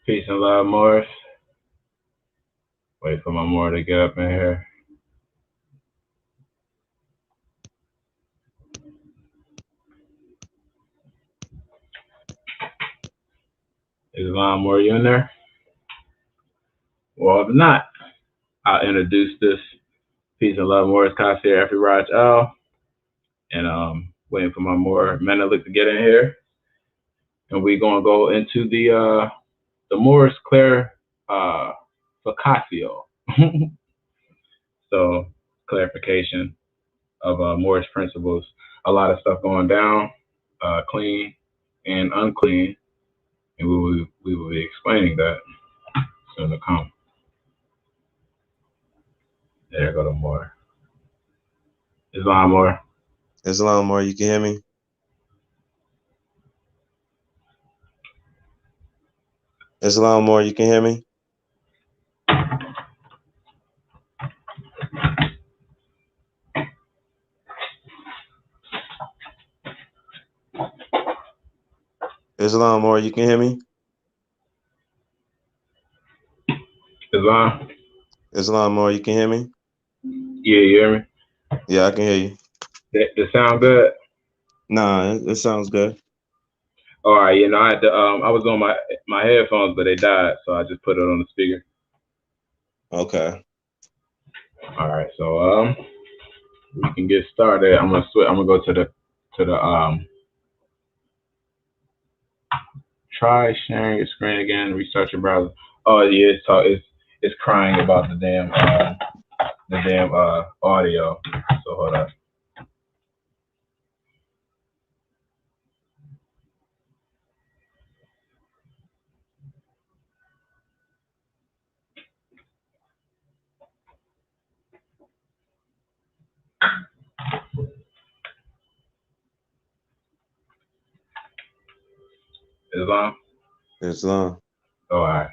Peace and love, Morris. Wait for my Moore to get up in here. Islam, Moore, you in there? Well, if not, I'll introduce this Peace and love, Morris Casio, Effie Raj Al, and waiting for my more Menelik to get in here, and we're gonna go into the Morris uh Facasio. So clarification of Morris principles. A lot of stuff going down, clean and unclean, and we will be explaining that soon to come. There go to more. Islam more. Islam, or you can hear me? Islam, or you can hear me? Islam, or you can hear me? Islam. Islam, or you can hear me? Yeah, you hear me? Yeah, I can hear you. That sound good? Nah, it sounds good. All right, I had to, I was on my headphones, but they died, so I just put it on the speaker. Okay. All right, so we can get started. I'm gonna switch. I'm gonna go to the try sharing your screen again. Restart your browser. Oh yeah, it's crying about the damn audio. So hold on. Islam. Islam. Oh, all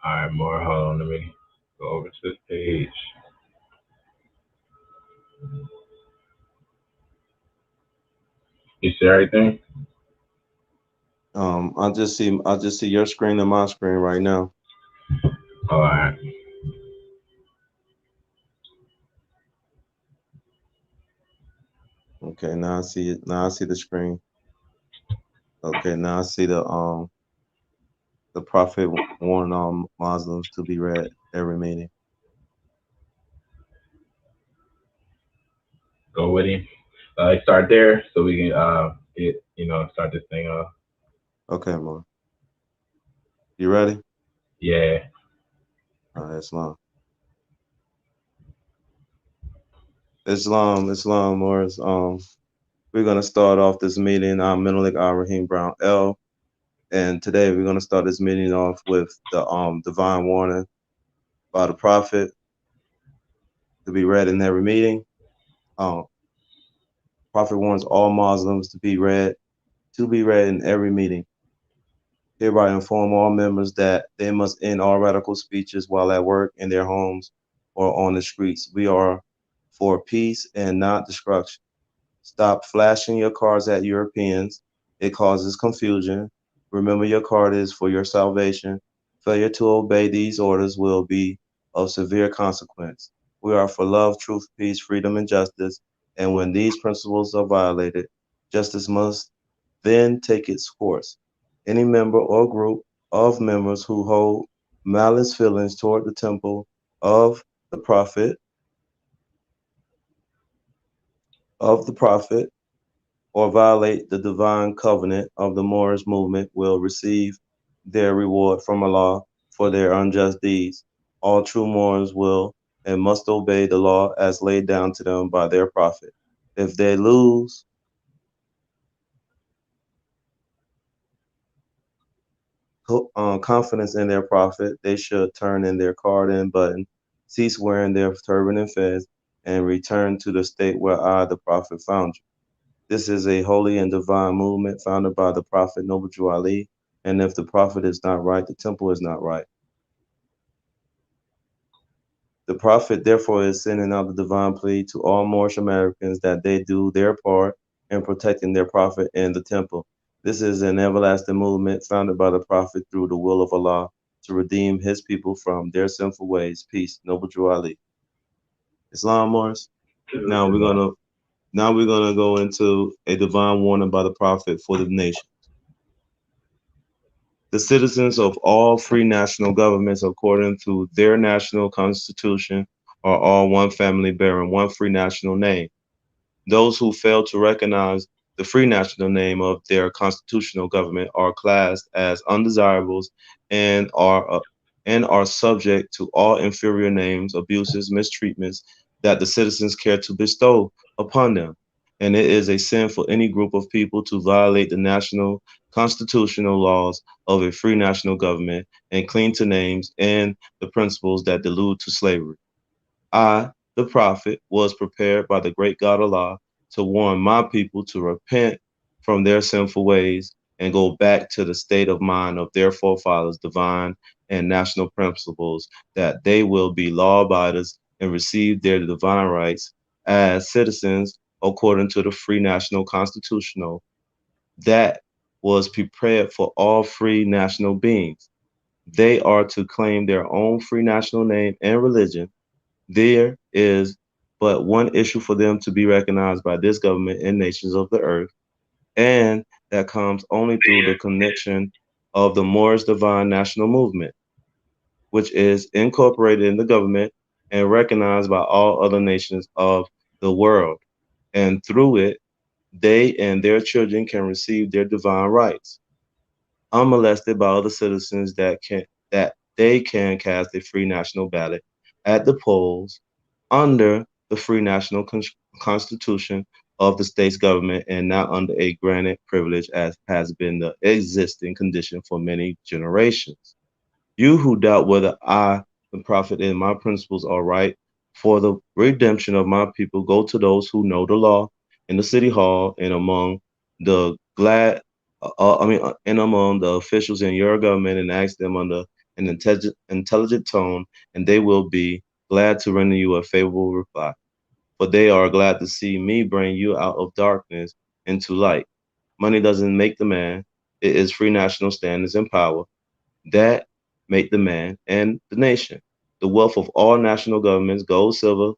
right, more. Hold on, let me go over to this page. You see everything? I just see your screen and my screen right now. All right. Okay, now I see it. Now I see the screen. Okay, now I see the Prophet warned Muslims to be read every meeting. Go with him. Start there so we can start this thing off. Okay, Mo. You ready? Yeah. All right, Islam. Islam, or we're gonna start off this meeting. I'm Menelik Rahim Brown L. And today we're gonna start this meeting off with the divine warning by the Prophet to be read in every meeting. Um, Prophet warns all Muslims to be read in every meeting. Hereby inform all members that they must end all radical speeches while at work, in their homes, or on the streets. We are for peace and not destruction. Stop flashing your cards at Europeans. It causes confusion. Remember, your card is for your salvation. Failure to obey these orders will be of severe consequence. We are for love, truth, peace, freedom, and justice. And when these principles are violated, justice must then take its course. Any member or group of members who hold malice feelings toward the temple of the prophet of the prophet, or violate the divine covenant of the Moorish movement will receive their reward from Allah for their unjust deeds. All true Moors will and must obey the law as laid down to them by their prophet. If they lose confidence in their prophet, they should turn in their card and button, cease wearing their turban and fez, and return to the state where I, the prophet, found you. This is a holy and divine movement founded by the Prophet Noble Drew Ali, and if the Prophet is not right, the temple is not right. The Prophet therefore is sending out the divine plea to all Moorish Americans that they do their part in protecting their Prophet and the temple. This is an everlasting movement founded by the Prophet through the will of Allah to redeem his people from their sinful ways. Peace. Noble Drew Ali. Islam Morris. Now we're Islam. gonna now we're gonna go into a divine warning by the Prophet for the nation. The citizens of all free national governments, according to their national constitution, are all one family bearing one free national name. Those who fail to recognize the free national name of their constitutional government are classed as undesirables and are subject to all inferior names, abuses, mistreatments that the citizens care to bestow upon them. And it is a sin for any group of people to violate the national constitutional laws of a free national government and cling to names and the principles that delude to slavery. I, the prophet, was prepared by the great God Allah to warn my people to repent from their sinful ways and go back to the state of mind of their forefathers, divine and national principles, that they will be law abiders and receive their divine rights as citizens according to the free national constitutional that was prepared for all free national beings. They are to claim their own free national name and religion. There is but one issue for them to be recognized by this government and nations of the earth, and that comes only through the connection of the Moorish Divine National Movement, which is incorporated in the government and recognized by all other nations of the world. And through it, they and their children can receive their divine rights, unmolested by other citizens that they can cast a free national ballot at the polls under the free national constitution of the state's government and not under a granted privilege as has been the existing condition for many generations. You who doubt whether I, the prophet, and my principles are right for the redemption of my people, go to those who know the law in the city hall and among the and among the officials in your government and ask them under an intelligent tone, and they will be glad to render you a favorable reply. For they are glad to see me bring you out of darkness into light. Money doesn't make the man, it is free national standards and power that make the man and the nation. The wealth of all national governments, gold, silver,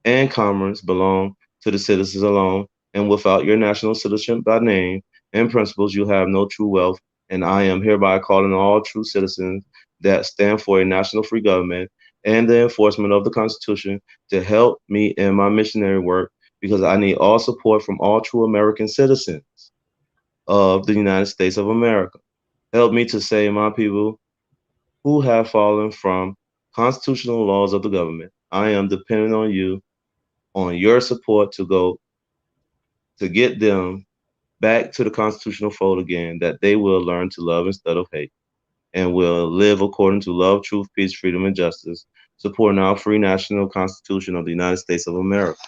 and commerce belong to the citizens alone, and without your national citizenship by name and principles, you have no true wealth. And I am hereby calling all true citizens that stand for a national free government and the enforcement of the Constitution to help me in my missionary work because I need all support from all true American citizens of the United States of America. Help me to save my people who have fallen from constitutional laws of the government. I am depending on your support to go to get them back to the constitutional fold again, that they will learn to love instead of hate and will live according to love, truth, peace, freedom, and justice, supporting our free national constitution of the United States of America.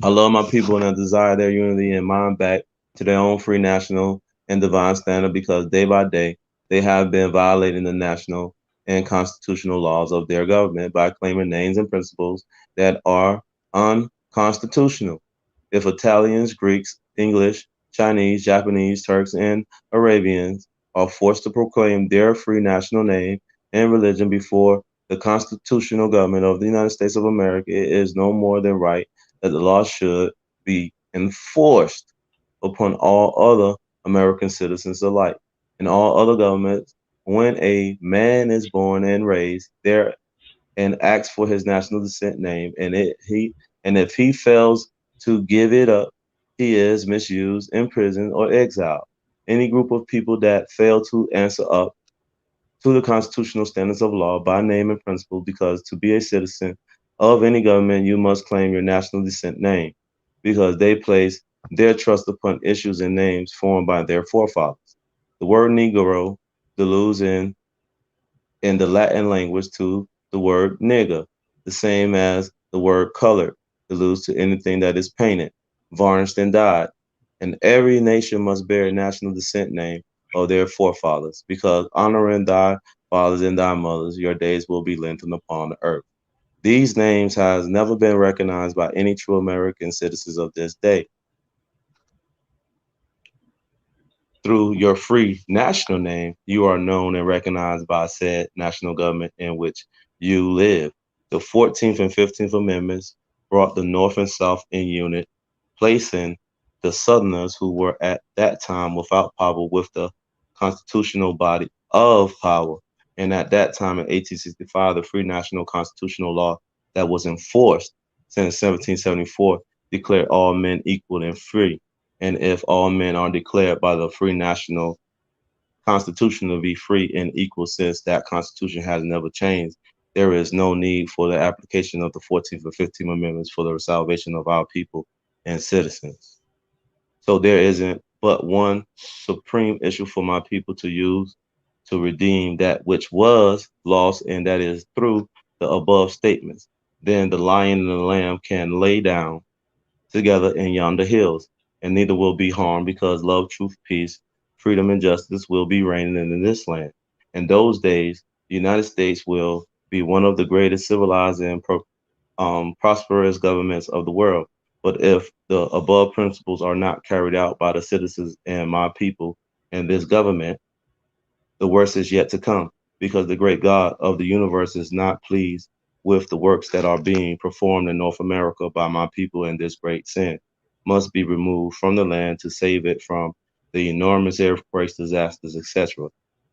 I love my people and I desire their unity and mind back to their own free national and divine standard because day by day they have been violating the national and constitutional laws of their government by claiming names and principles that are unconstitutional. If Italians, Greeks, English, Chinese, Japanese, Turks, and Arabians are forced to proclaim their free national name and religion before the constitutional government of the United States of America, it is no more than right that the law should be enforced upon all other American citizens alike and all other governments when a man is born and raised there and asks for his national descent name and if he fails to give it up, he is misused, imprisoned, or exiled. Any group of people that fail to answer up to the constitutional standards of law by name and principle, because to be a citizen of any government, you must claim your national descent name, because they place their trust upon issues and names formed by their forefathers. The word Negro deludes in the Latin language to the word nigger, the same as the word colored alludes to anything that is painted, varnished, and dyed. And every nation must bear a national descent name of their forefathers, because honoring thy fathers and thy mothers, your days will be lengthened upon the earth. These names has never been recognized by any true American citizens of this day. Through your free national name, you are known and recognized by said national government in which you live. The 14th and 15th Amendments brought the North and South in unit, placing the Southerners who were at that time without power with the constitutional body of power. And at that time in 1865, the free national constitutional law that was enforced since 1774 declared all men equal and free. And if all men are declared by the free national constitution to be free and equal, since that constitution has never changed, there is no need for the application of the 14th and 15th Amendments for the salvation of our people and citizens. So there isn't but one supreme issue for my people to use to redeem that which was lost, and that is through the above statements. Then the lion and the lamb can lay down together in yonder hills, and neither will be harmed, because love, truth, peace, freedom, and justice will be reigning in this land. In those days, the United States will be one of the greatest civilized and prosperous governments of the world. But if the above principles are not carried out by the citizens and my people and this government, the worst is yet to come, because the great God of the universe is not pleased with the works that are being performed in North America by my people, and this great sin must be removed from the land to save it from the enormous earthquakes, disasters, etc.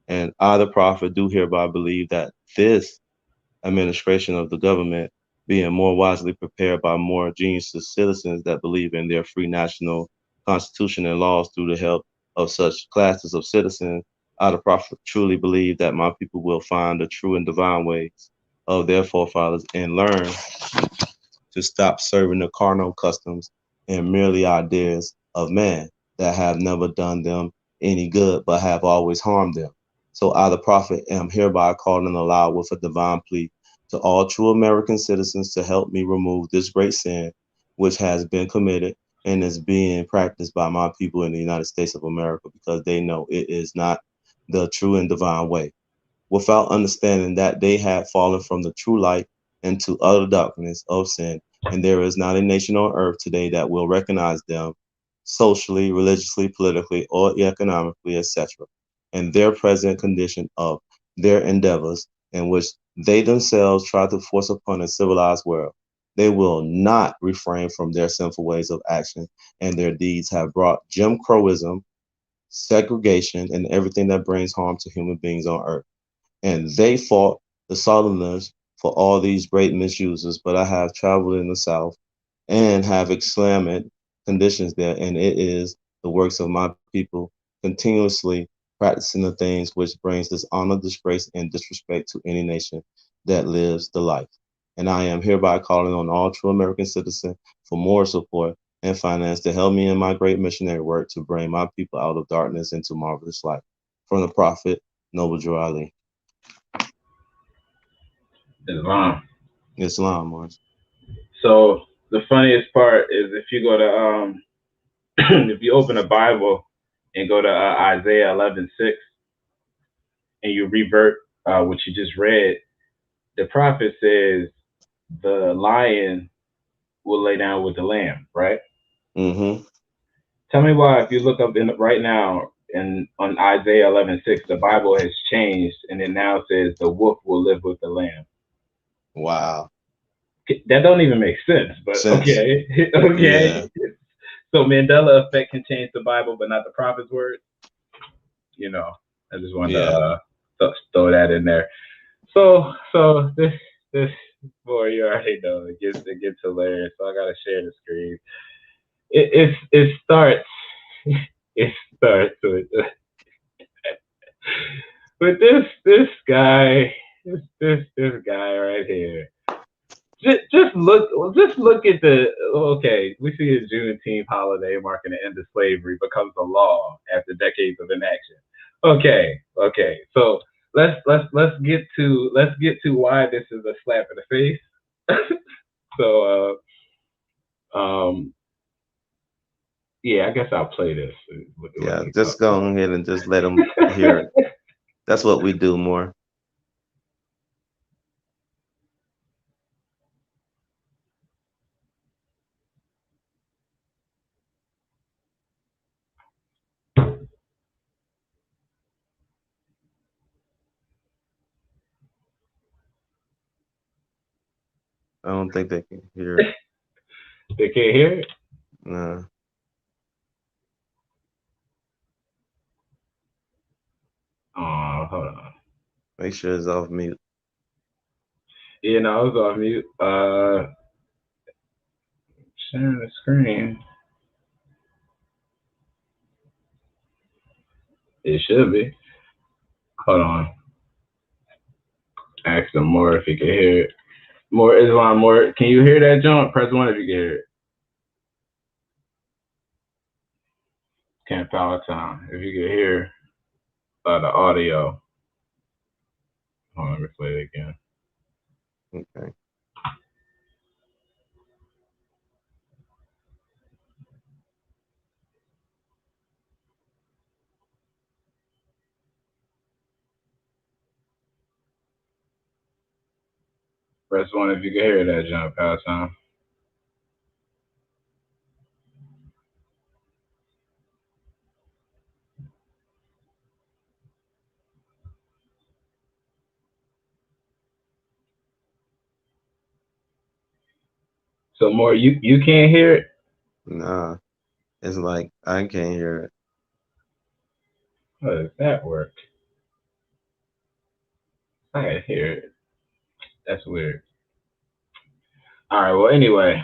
And I, the prophet, do hereby believe that this administration of the government, being more wisely prepared by more genius citizens that believe in their free national constitution and laws through the help of such classes of citizens, I, the prophet, truly believe that my people will find the true and divine ways of their forefathers and learn to stop serving the carnal customs and merely ideas of man that have never done them any good but have always harmed them. So I, the prophet, am hereby calling aloud with a divine plea to all true American citizens to help me remove this great sin which has been committed and is being practiced by my people in the United States of America, because they know it is not the true and divine way, without understanding that they had fallen from the true light into utter darkness of sin, and there is not a nation on earth today that will recognize them socially, religiously, politically, or economically, etc., in their present condition of their endeavors, in which they themselves try to force upon a civilized world. They will not refrain from their sinful ways of action, and their deeds have brought Jim Crowism, segregation, and everything that brings harm to human beings on earth. And they fought the Southerners for all these great misusers. But I have traveled in the South and have examined conditions there, and it is the works of my people continuously practicing the things which brings dishonor, disgrace, and disrespect to any nation that lives the life. And I am hereby calling on all true American citizens for more support and finance to help me in my great missionary work to bring my people out of darkness into marvelous light. From the prophet Noble Drew Ali. Islam. Islam, Mars. So the funniest part is if you go to if you open a Bible and go to Isaiah 11:6 and you revert what you just read, the prophet says the lion will lay down with the lamb, right? Mm-hmm. Tell me why, if you look up in right now in on Isaiah 11:6, the Bible has changed and it now says the wolf will live with the lamb. Wow. That don't even make sense, but Sense. okay, okay. Yeah. So Mandela effect can change the Bible, but not the prophet's word. You know, I just wanted to Yeah. throw that in there. So this boy, you already know it gets hilarious. So I gotta share the screen. It starts it starts with this guy this guy right here. Just look at the okay. We see a Juneteenth holiday marking the end of slavery becomes a law after decades of inaction. Okay. So let's get to why this is a slap in the face. So yeah, I guess I'll play this. Let Yeah. me Just go ahead and just let them hear it. That's what we do more. I don't think they can hear it. They can't hear it. Nah. Oh, hold on. Make sure it's off mute. Yeah, no, I was off mute. Sharing the screen. It should be. Hold on. Ask them more if you can hear it. More Islam, more. Can you hear that, John? Press one if you can hear it. Can't power time. If you can hear the audio. Hold on, let me play it again. Okay. Press one if you can hear that, John. Power time. So more, you can't hear it. Nah. It's like I can't hear it. How does that work? I can hear it. That's weird. All right. Well, anyway,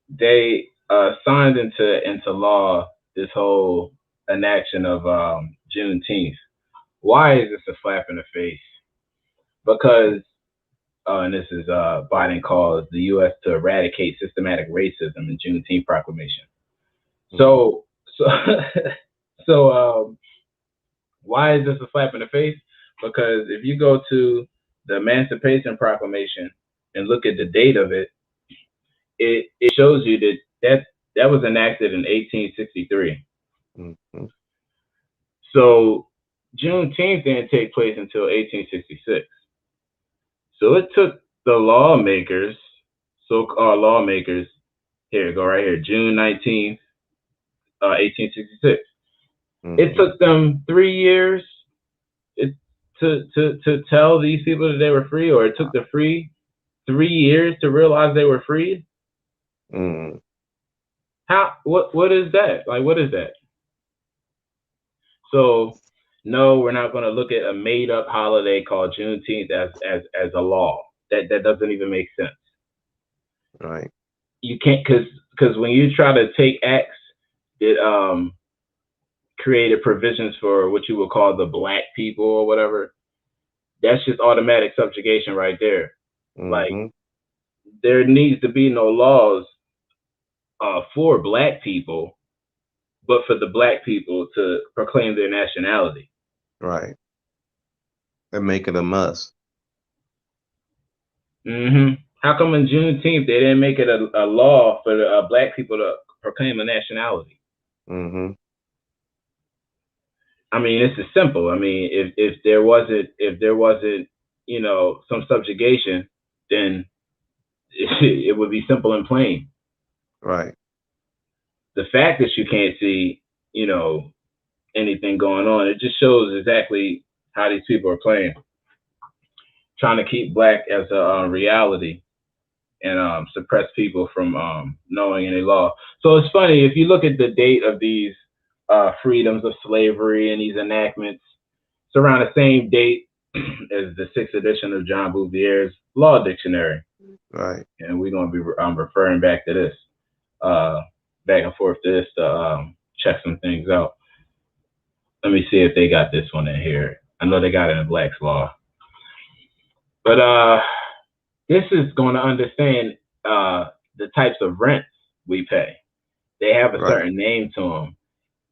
they signed into law this whole enaction of Juneteenth. Why is this a slap in the face? Because and this is Biden calls the U.S. to eradicate systematic racism in Juneteenth proclamation. Mm-hmm. So so why is this a slap in the face? Because if you go to the Emancipation Proclamation and look at the date of it, it shows you that was enacted in 1863. Mm-hmm. So Juneteenth didn't take place until 1866. So it took the lawmakers, so-called lawmakers, here, go right here, June 19th, 1866. It Mm-hmm. took them 3 years it, to tell these people that they were free, or it took the free 3 years to realize they were free. Mm-hmm. How? What is that? Like, what is that? So, no, we're not going to look at a made-up holiday called Juneteenth as a law. That doesn't even make sense. Right. You can't because when you try to take acts that created provisions for what you would call the black people or whatever, that's just automatic subjugation right there. Like Mm-hmm. there needs to be no laws for black people, but for the black people to proclaim their nationality. Right. And make it a must. How come in Juneteenth they didn't make it a law for the black people to proclaim a nationality? Mm-hmm. I mean, this is simple. I mean, if there wasn't some subjugation, then it would be simple and plain. Right. The fact that you can't see, you know, anything going on, it just shows exactly how these people are playing, trying to keep black as a reality and suppress people from knowing any law. So it's funny if you look at the date of these freedoms of slavery and these enactments. It's around the same date as the sixth edition of John Bouvier's Law Dictionary, Right. and we're going to be referring back to this, uh, back and forth to this to check some things out. Let me see if they got this one in here. I know they got it in Black's Law, but this is going to understand the types of rents we pay. They have a Right. certain name to them,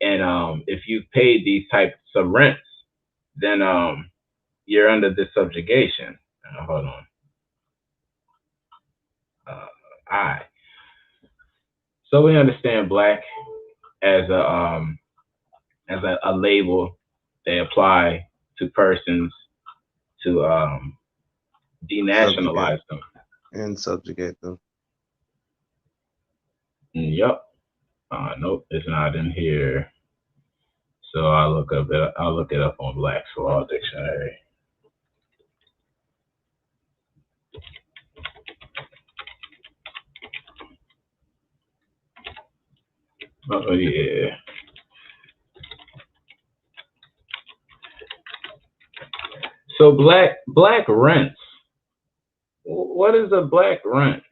and if you've paid these types of rents, then you're under this subjugation. Hold on. Uh, I. So we understand black as a label they apply to persons to Subjugate denationalize them. and subjugate them. Yep. Nope, it's not in here. So I'll look it up on Black's Law Dictionary. Oh yeah. So black rents. What is a black rent?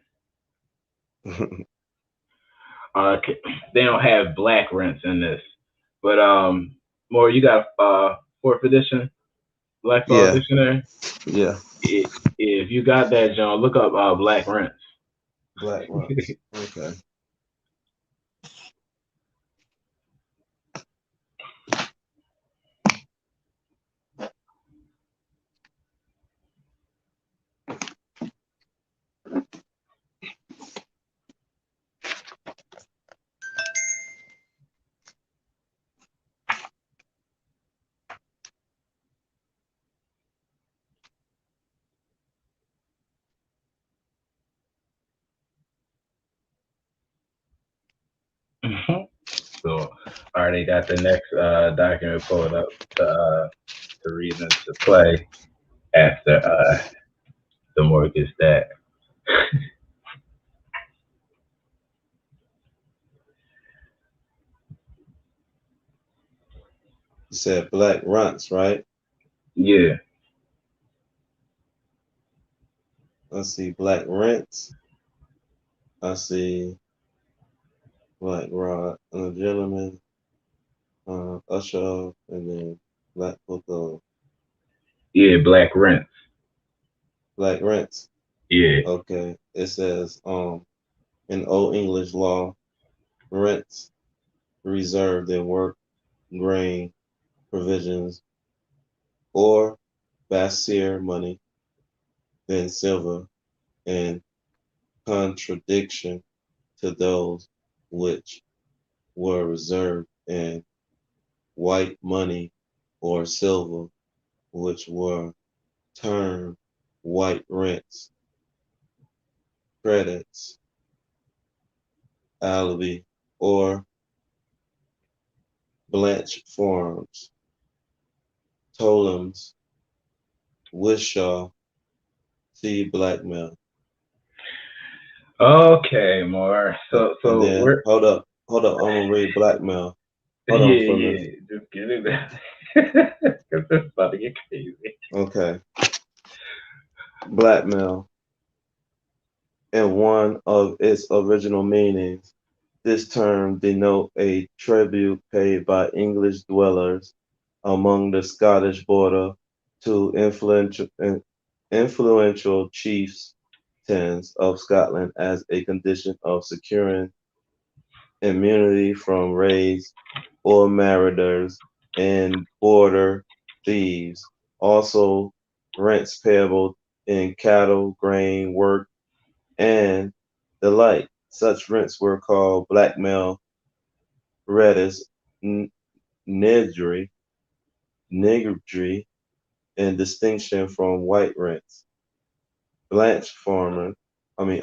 They don't have black rents in this, but more you got fourth edition Blackfall Yeah, Dictionary. yeah. If you got that, John, look up black rents. Black rocks. Okay. So I already got the next document pulled up to read and to play after the more gets that. You said black runts, right? Yeah. I see black rents. I see black rod, gentleman, usher, and then black book of Yeah, black rents. black rents. Yeah. Okay. It says in Old English law, rents reserved in work, grain, provisions, or bassier money than silver, in contradiction to those which were reserved in white money or silver, which were termed white rents, credits, alibi, or blanch forms, totems, wishaw, see blackmail. Okay, more. And So then we're hold up, I'm gonna read blackmail. Hold on yeah, for a minute. yeah. Just get it because it's about to get crazy. Okay. Blackmail, in one of its original meanings, this term denotes a tribute paid by English dwellers among the Scottish border to influential chiefs of Scotland as a condition of securing immunity from raids or marauders and border thieves. Also, rents payable in cattle, grain, work, and the like. Such rents were called blackmail, redis, niggardry, niggardry, in distinction from white rents. Blanche farmer, I mean,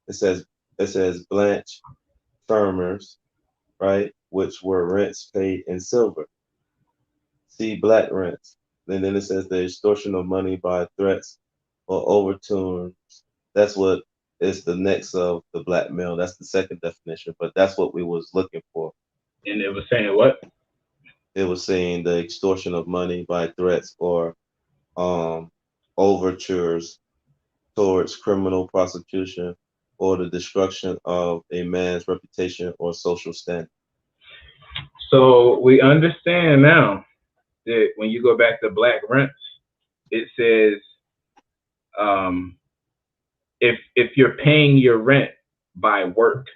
it says blanche farmers, right, which were rents paid in silver. See black rents. And then it says the extortion of money by threats or overtones. That's what is the next of the blackmail. That's the second definition, but that's what we was looking for. And it was saying what? It was saying the extortion of money by threats or um, overtures towards criminal prosecution or the destruction of a man's reputation or social standing. So we understand now that when you go back to black rents, it says um, if you're paying your rent by work,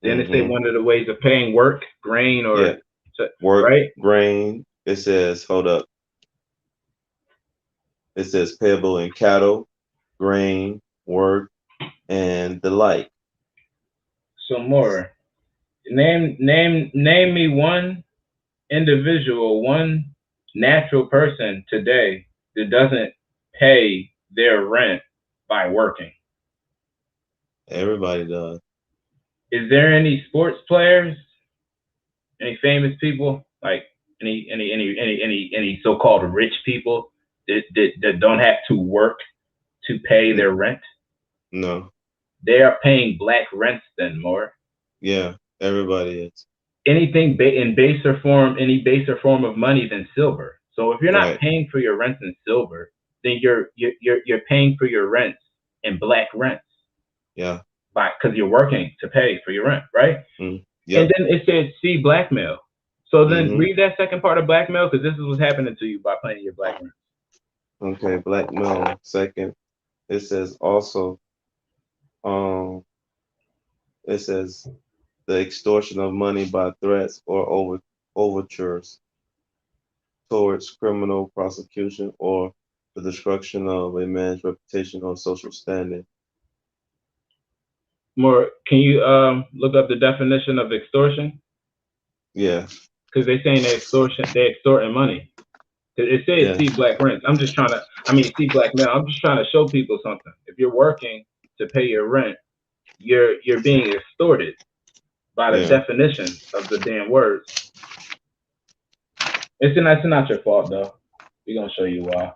then they say Hmm. one of the ways of paying work, grain Yeah, or work, right, grain. It says, hold up. It says payable in cattle, grain, work, and the like. some more. Name me one individual, one natural person today that doesn't pay their rent by working. Everybody does. Is there any sports players, any famous people, like any so-called rich people that don't have to work to pay N- their rent? no. They are paying black rents then more. Yeah. Everybody is. Anything in baser form, any baser form of money than silver. So if you're not Right. paying for your rents in silver, then you're paying for your rents in black rents Yeah. by because you're working to pay for your rent, right? Mm. And Yep. then it said C blackmail. So then Mm-hmm. read that second part of blackmail because this is what's happening to you by paying your black rent. Okay. Blackmail. Second. It says also. Um. It says the extortion of money by threats or overtures towards criminal prosecution or the destruction of a man's reputation or social standing. More, can you look up the definition of extortion? Yeah. Because they saying they extorting money. It says Yeah. see black rents. I'm just trying to, I mean, see black mail. I'm just trying to show people something. If you're working to pay your rent, you're being extorted by the Yeah. definition of the damn words. It's not your fault though. We're gonna show you why.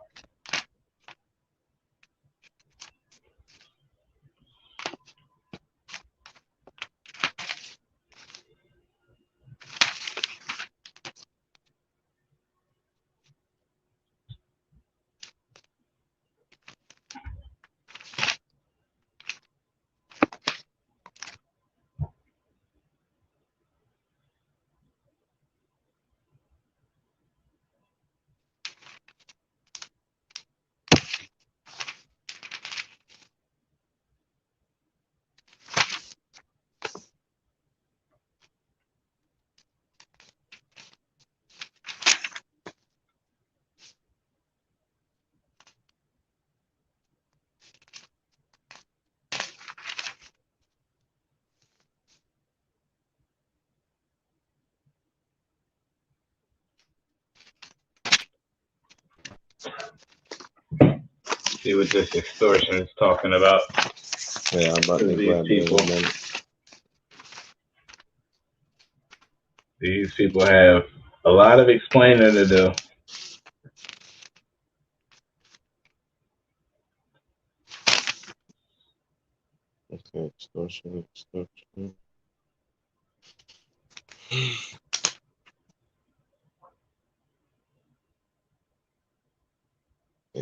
See what this extortion is talking about. Yeah. I'm about Because to grab me in a minute. these people have a lot of explaining to do. Okay. Extortion. Extortion.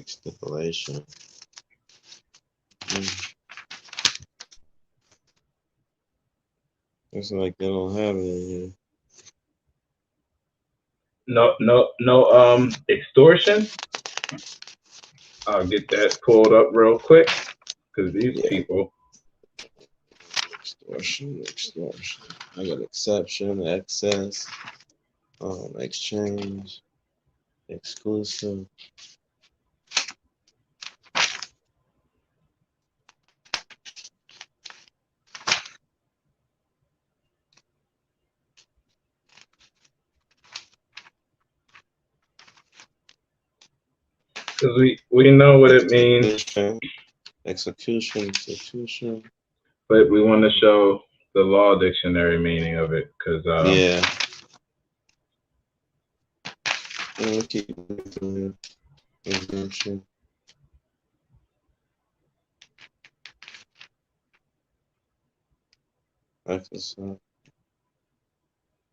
Stipulation. Mm. It's like they don't have it in here. No, extortion. I'll get that pulled up real quick because these Yeah. people. Extortion. Extortion. I got exception, excess, exchange, exclusive. Because we know what it means, Execution. Execution. Execution. but we want to show the law dictionary meaning of it because Yeah. Keep it. Exemption. Exercise.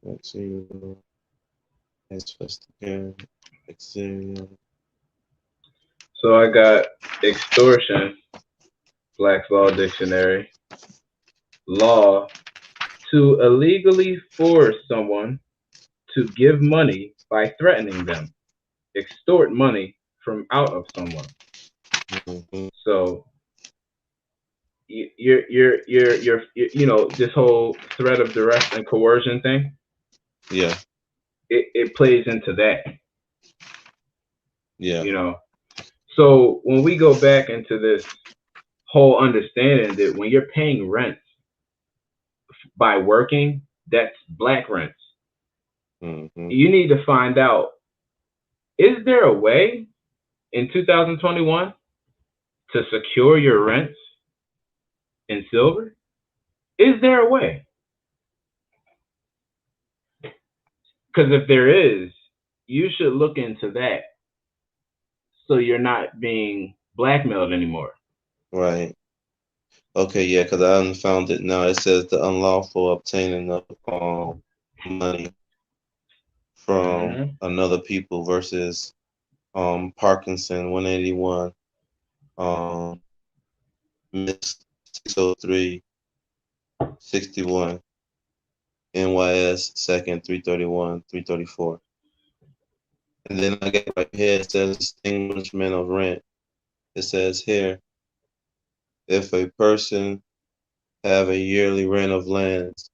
Exerior. Exvestigator. Exerior. so I got extortion, Black's Law Dictionary, law to illegally force someone to give money by threatening them, extort money from out of someone. Mm-hmm. So this whole threat of duress and coercion thing, Yeah. it plays into that, Yeah. you know. So when we go back into this whole understanding that when you're paying rent by working, that's black rents. Mm-hmm. You need to find out, is there a way in 2021 to secure your rents in silver? Is there a way? Because if there is, you should look into that so you're not being blackmailed anymore. Right. Okay, yeah, because I haven't found it now. It says the unlawful obtaining of money from Mm-hmm. another people versus Parkinson 181 Miss 603 61 NYS second 331 334. And then I get right here it says extinguishment of rent. It says here if a person have a yearly rent of lands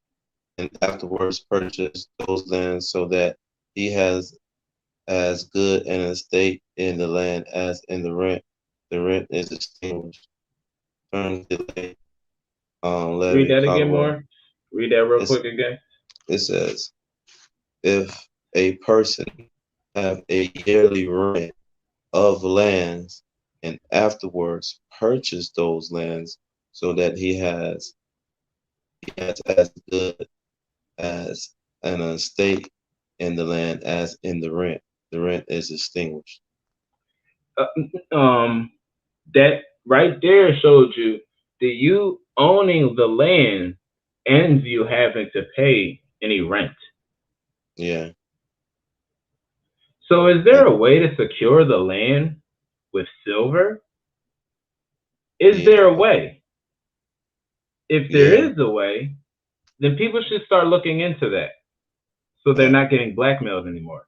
and afterwards purchase those lands so that he has as good an estate in the land as in the rent is extinguished. Terms delay, Read levy, that again copyright. more. Read that real It's, quick again. it says if a person have a yearly rent of lands and afterwards purchase those lands so that he has as good as an estate in the land as in the rent is extinguished. Um, that right there showed you that you owning the land ends you having to pay any rent. Yeah, So is there and a way to secure the land with silver? Is yeah, there a way? If there yeah, is a way, then people should start looking into that so they're yeah, not getting blackmailed anymore.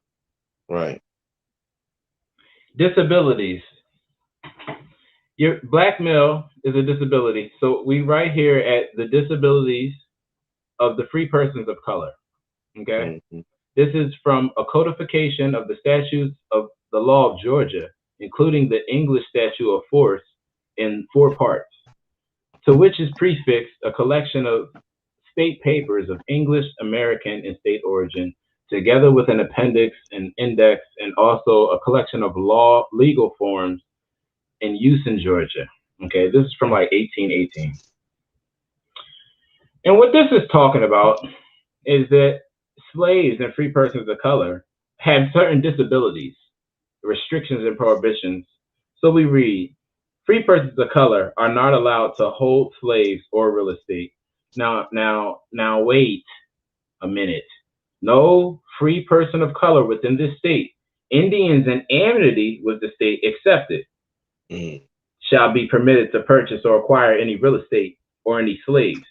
right. Disabilities. Your blackmail is a disability. So we right here at the disabilities of the free persons of color. Okay. Hmm. This is from a codification of the statutes of the law of Georgia, including the English statute of force in 4 parts, to which is prefixed a collection of state papers of English, American, and state origin, together with an appendix and index, and also a collection of legal forms in use in Georgia. Okay, this is from like 1818. And what this is talking about is that slaves and free persons of color have certain disabilities, restrictions, and prohibitions. So we read, free persons of color are not allowed to hold slaves or real estate. Now, wait a minute. No free person of color within this state, Indians and amity with the state accepted, Hmm. shall be permitted to purchase or acquire any real estate or any slaves.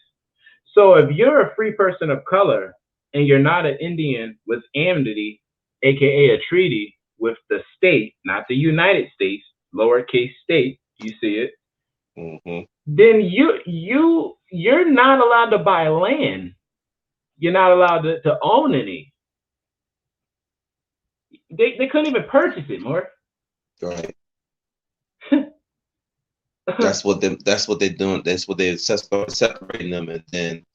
So if you're a free person of color and you're not an Indian with amity, aka a treaty with the state, not the United States, lowercase state, you see it, Hmm. then you're not allowed to buy land. You're not allowed to own any. They couldn't even purchase it, more. Right. That's what they're doing. That's what they started separating them and then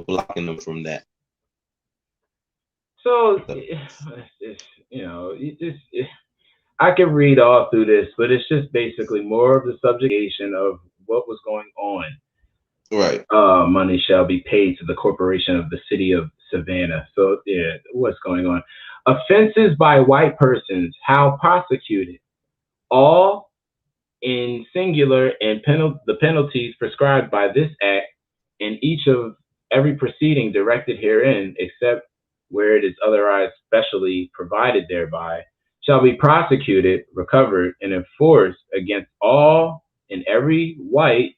blocking them from that. So So, it's, I can read all through this, but it's just basically more of the subjugation of what was going on. right. Money shall be paid to the corporation of the city of Savannah. So yeah, what's going on? Offenses by white persons, how prosecuted? All in singular and the penalties prescribed by this act in each of every proceeding directed herein, except where it is otherwise specially provided thereby, shall be prosecuted, recovered, and enforced against all and every white.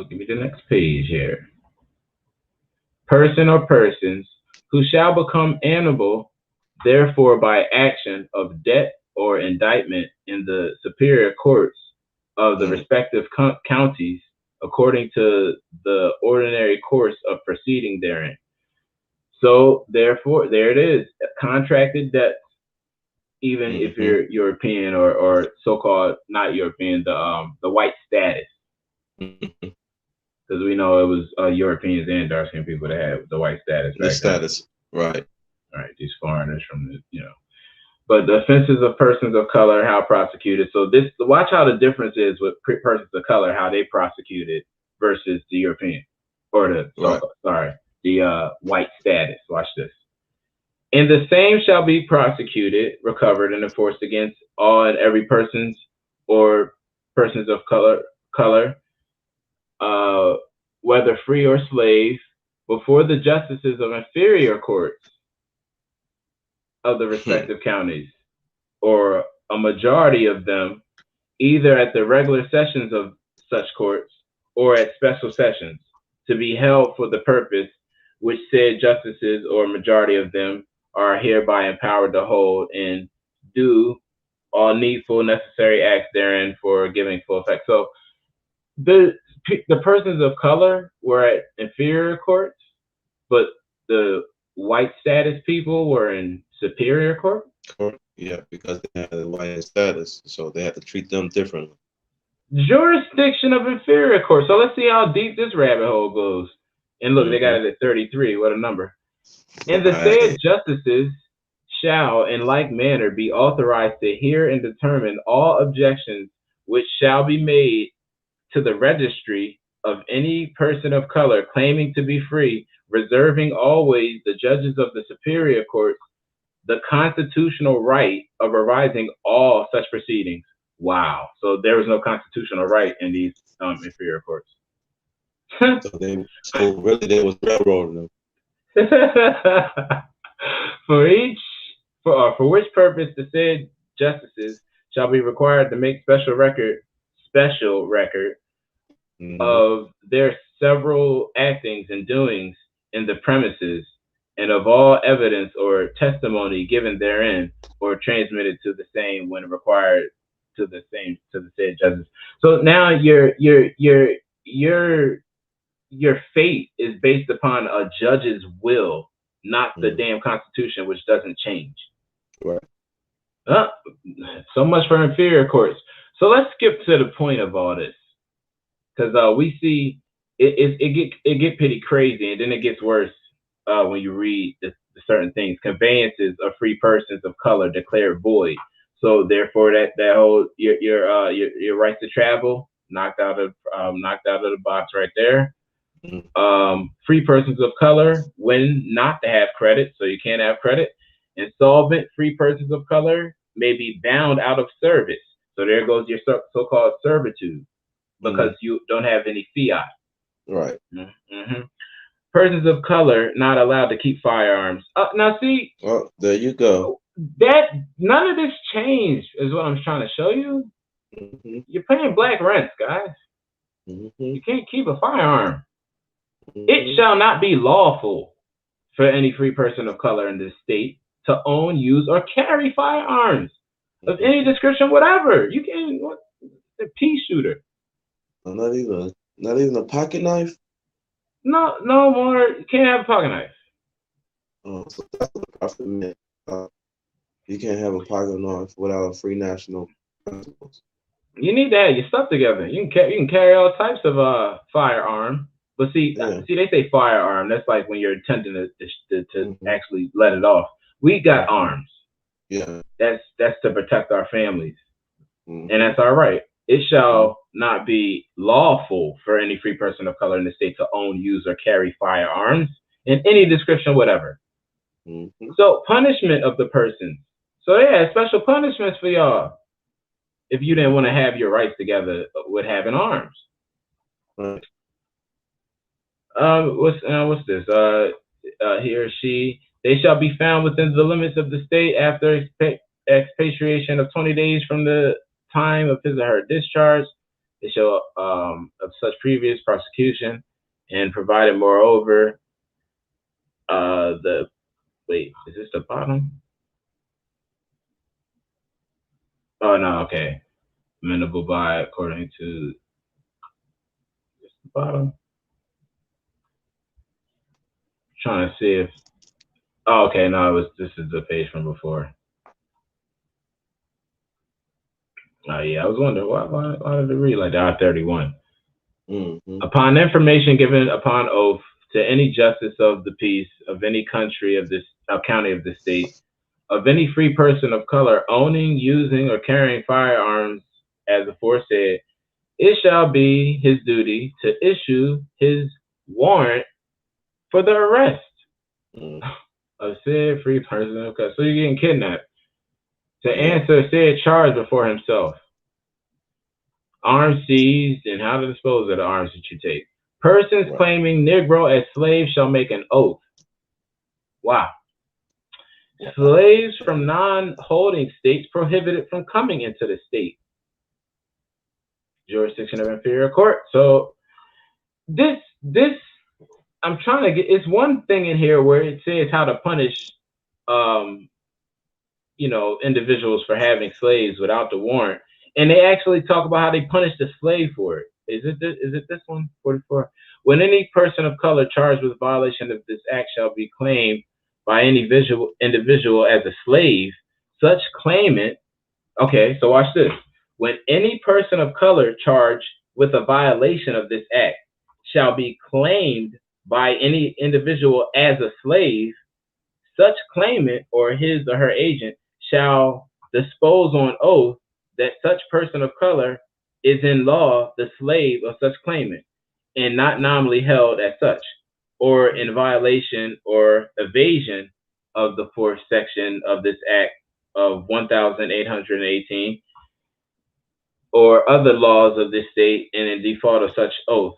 Give me the next page here. Person or persons who shall become animal, therefore by action of debt or indictment in the superior courts of the Mm, respective counties, according to the ordinary course of proceeding therein. So therefore, there it is, contracted debts. Even if mm-hmm, you're European or so-called not European, the white status, mm-hmm. because we know it was Europeans and dark skinned people that had the white status The back then. status, right, All right, these foreigners from the. But the offenses of persons of color, how prosecuted. So this, watch how the difference is with persons of color, how they prosecuted versus the European or the right. the white status. Watch this. And the same shall be prosecuted, recovered, and enforced against all and every persons or persons of color, uh, whether free or slave, before the justices of inferior courts of the respective counties, or a majority of them, either at the regular sessions of such courts or at special sessions, to be held for the purpose which said justices or majority of them are hereby empowered to hold, and do all needful necessary acts therein for giving full effect. So the the persons of color were at inferior courts, but the white status people were in superior court. Yeah, because they had a white status, so they had to treat them differently. Jurisdiction of inferior court. So let's see how deep this rabbit hole goes. And look, they got it at 33. What a number. And the said justices shall in like manner be authorized to hear and determine all objections which shall be made to the registry of any person of color claiming to be free, reserving always the judges of the superior courts the constitutional right of revising all such proceedings. Wow. So there was no constitutional right in these inferior courts. so really they was railroading them. For which purpose the said justices shall be required to make special record of their several actings and doings in the premises, and of all evidence or testimony given therein, or transmitted to the same when required to the said judges. So now your fate is based upon a judge's will, not the damn Constitution, which doesn't change. Right. So much for inferior courts. So let's skip to the point of all this, because we see it get pretty crazy, and then it gets worse when you read the certain things. Conveyances of free persons of color declared void. So therefore, that whole your rights to travel knocked out of the box right there. Free persons of color when not to have credit, so you can't have credit. Insolvent free persons of color may be bound out of service. So there goes your so-called servitude, because you don't have any fiat. Right. Persons of color not allowed to keep firearms. Now see. Well, there you go. That none of this changed is what I'm trying to show you. You're paying black rents, guys. You can't keep a firearm. It shall not be lawful for any free person of color in this state to own, use, or carry firearms of any description, whatever. You can a pea shooter. Not even a pocket knife. No more. You can't have a pocket knife. Oh, so that's what the prophet meant. You can't have a pocket knife without a free national principles. You need to have your stuff together. You can carry all types of firearm, but see, they say firearm. That's like when you're attempting to actually let it off. We got arms. Yeah. That's to protect our families, and that's all right. It shall not be lawful for any free person of color in the state to own, use, or carry firearms in any description, whatever. So punishment of the person. So yeah, special punishments for y'all if you didn't want to have your rights together with having arms. Right. What's this? He or she, they shall be found within the limits of the state after expatriation of 20 days from the time of his or her discharge. They shall of such previous prosecution, and provided moreover is this the bottom? Oh no, okay. Amenable by according to this the bottom. Trying to see if okay, no, this is the page from before. Oh yeah, I was wondering why did it read like that? 31. Upon information given upon oath to any justice of the peace of any country of this county of the state, of any free person of color owning, using, or carrying firearms as aforesaid, it shall be his duty to issue his warrant for the arrest of said free person of color. So you're getting kidnapped to answer said charge before himself. Arms seized and how to dispose of the arms that you take. Persons Right. claiming Negro as slaves shall make an oath. Wow. Wow. Slaves from non-holding states prohibited from coming into the state jurisdiction of inferior court. So this I'm trying to get. It's one thing in here where it says how to punish, um, individuals for having slaves without the warrant, and they actually talk about how they punish the slave for it. Is it this one 44? When any person of color charged with violation of this act shall be claimed by any visual individual as a slave, such claimant. Okay, so watch this. When any person of color charged with a violation of this act shall be claimed by any individual as a slave, such claimant or his or her agent shall dispose on oath that such person of color is in law the slave of such claimant and not nominally held as such, or in violation or evasion of the fourth section of this act of 1818 or other laws of this state and in default of such oath.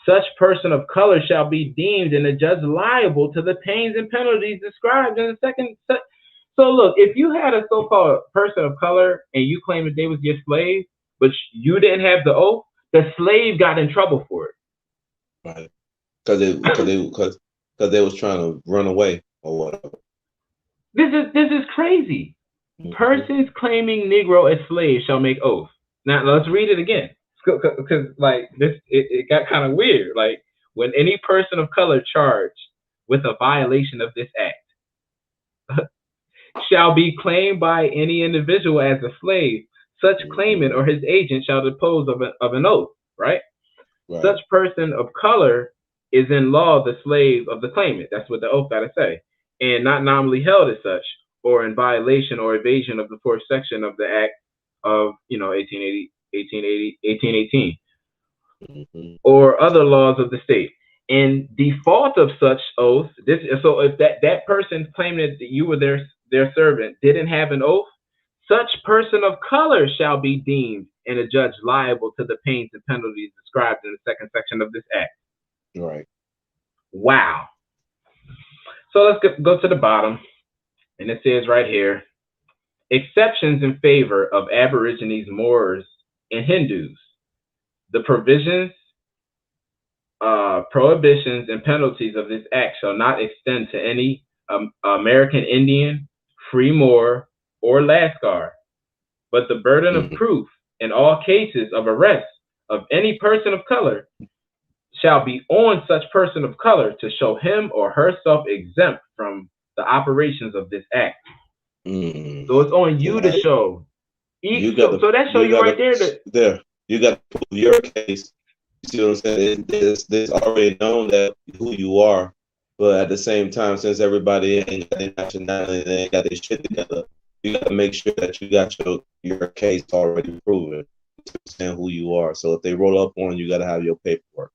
Such person of color shall be deemed and adjudged liable to the pains and penalties described in the second. So look, if you had a so-called person of color and you claimed that they was your slave, but you didn't have the oath, the slave got in trouble for it. Right. Because they was trying to run away or whatever. This is crazy. Hmm. Persons claiming Negro as slaves shall make oath. Now let's read it again, because like this, it got kind of weird. Like when any person of color charged with a violation of this act shall be claimed by any individual as a slave, such claimant or his agent shall depose of an oath. Right? Right. Such person of color is in law the slave of the claimant. That's what the oath got to say, and not nominally held as such, or in violation or evasion of the fourth section of the Act of 1880, 1880, 1818, Hmm. or other laws of the state. In default of such oath, so if that person claiming that you were their servant didn't have an oath, such person of color shall be deemed and adjudged liable to the pains and penalties described in the second section of this act. Right. Wow. So let's go to the bottom, and it says right here, exceptions in favor of Aborigines, Moors, and Hindus. The provisions, prohibitions, and penalties of this act shall not extend to any American Indian, Free Moor, or Lascar, but the burden of Hmm. proof in all cases of arrest of any person of color shall be on such person of color to show him or herself exempt from the operations of this act. Mm. So it's on So you to now show. you got So to that show you you got right to there that there you got to prove your case. You see what I'm saying? There's already known that who you are, but at the same time, since everybody ain't got their nationality, they ain't got their shit together, you got to make sure that you got your case already proven. You understand who you are. So if they roll up on you, got to have your paperwork.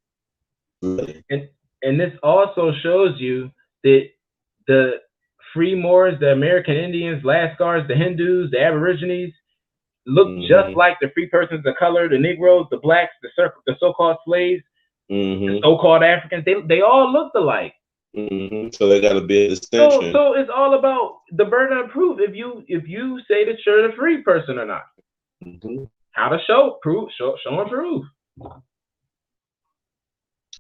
Really. and and this also shows you that the free Moors, the American Indians, Lascars, the Hindus, the Aborigines look just Hmm. like the free persons of color, the Negroes, the blacks, the so-called slaves, the Hmm. so-called Africans. They all looked alike. So there got to be a So distinction. so it's all about the burden of proof. If you say that you're the free person or not, Hmm. how to show and prove.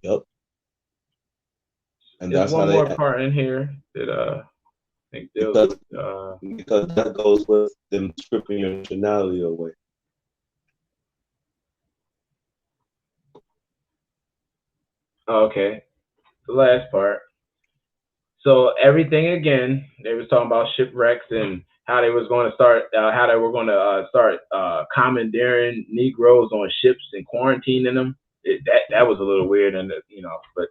Yep. And There's that's how one they more act. part in here that I think deals Because with because that goes with them stripping your nationality away. okay, the last part. So everything again, they was talking about shipwrecks and how they was going to start, how they were going to start commandeering Negroes on ships and quarantining them. That was a little weird, and but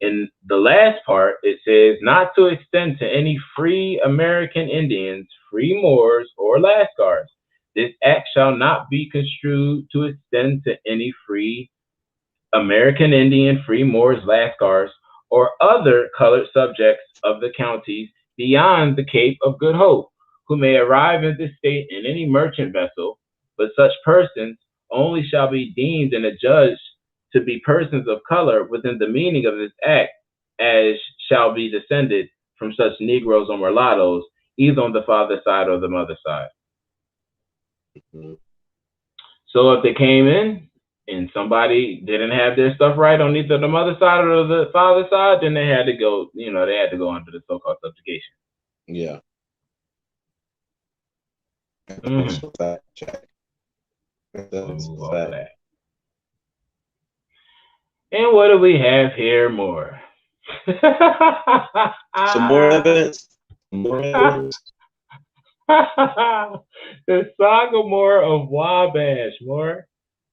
in the last part, it says not to extend to any free American Indians, free Moors, or Lascars. This act shall not be construed to extend to any free American Indian, free Moors, Lascars, or other colored subjects of the counties beyond the Cape of Good Hope, who may arrive in this state in any merchant vessel, but such persons only shall be deemed and adjudged to be persons of color within the meaning of this act, as shall be descended from such Negroes or mulattoes, either on the father's side or the mother's side. Mhm. So if they came in and somebody didn't have their stuff right on either the mother side or the father side, then they had to go, they had to go under the so-called subjugation. Yeah. Mm-hmm. Fact check. That's a Ooh, all of fact. that. And what do we have here more? Some more evidence. More evidence. The Sagamore of Wabash, more.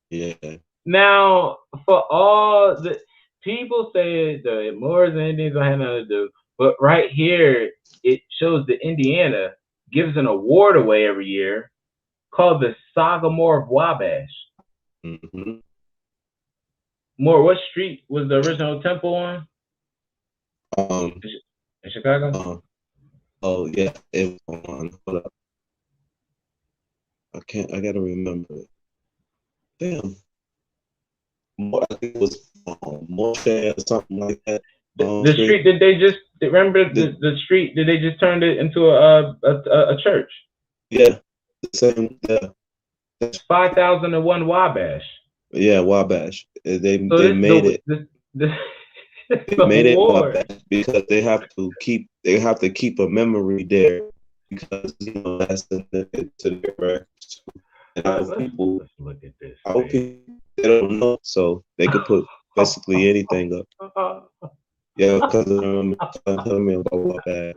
Yeah. Now, for all the people say the Moors and Indians don't have nothing to do, but right here it shows that Indiana gives an award away every year called the Sagamore of Wabash. Mm-hmm. More, what street was the original temple on Um. in Chicago? Oh yeah. It was on. Hold up. I gotta remember it. Damn. More. I think it was Moorish or something like that. The Street. street, did they just remember the street? Did they just turn it into a church? Yeah. The same. Yeah. 5001 Wabash. Yeah. Wabash. So They this made it. this They made it award. Wabash because they have to keep a memory there because that's to their records. And Let's people, look at this. people they don't know, so they could put basically anything up. Yeah, because I remember telling me about Wabash.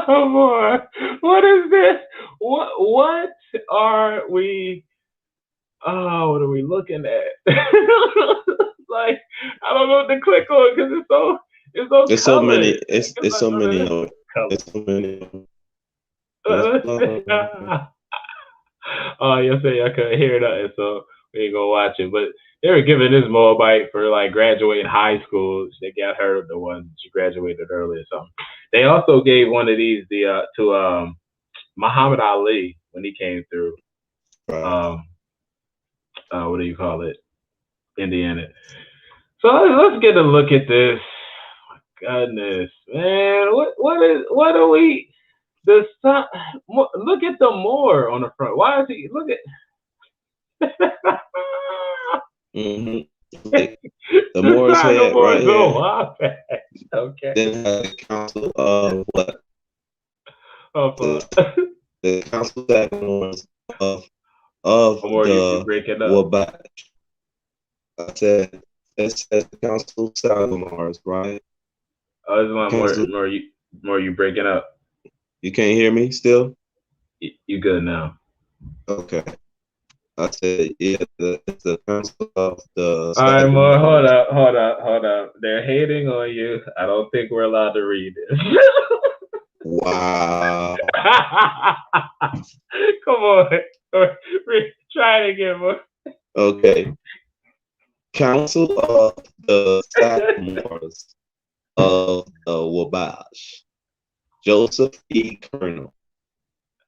Boy, what is this? What are we? Oh, what are we looking at? Like, I don't know what to click on because it's so There's so many. It's so many of it. There's so many of it. Oh, you say I couldn't hear nothing, so we ain't gonna watch it. But they were giving this Moabite for like graduating high school. They got her the one she graduated early or something. They also gave one of these to Muhammad Ali when he came through. Right. What do you call it? Indiana. So let's get a look at this. Goodness, man, what are we? The sun. Look at the Moor on the front. Why is he? Look at. Mm-hmm. Like, the Moorish head right here. Okay. Then have the council of what? The council Sagamores of the Wabash. I said it says the council Sagamores, right? Oh, this one more you breaking up. You can't hear me still? You good now? Okay. I said yeah. It's the council of the. All right, more. Hold up. They're hating on you. I don't think we're allowed to read this. Wow. Come on. Try it again, boy. Okay. Council of the Sagamores of the Wabash. Joseph E. Colonel.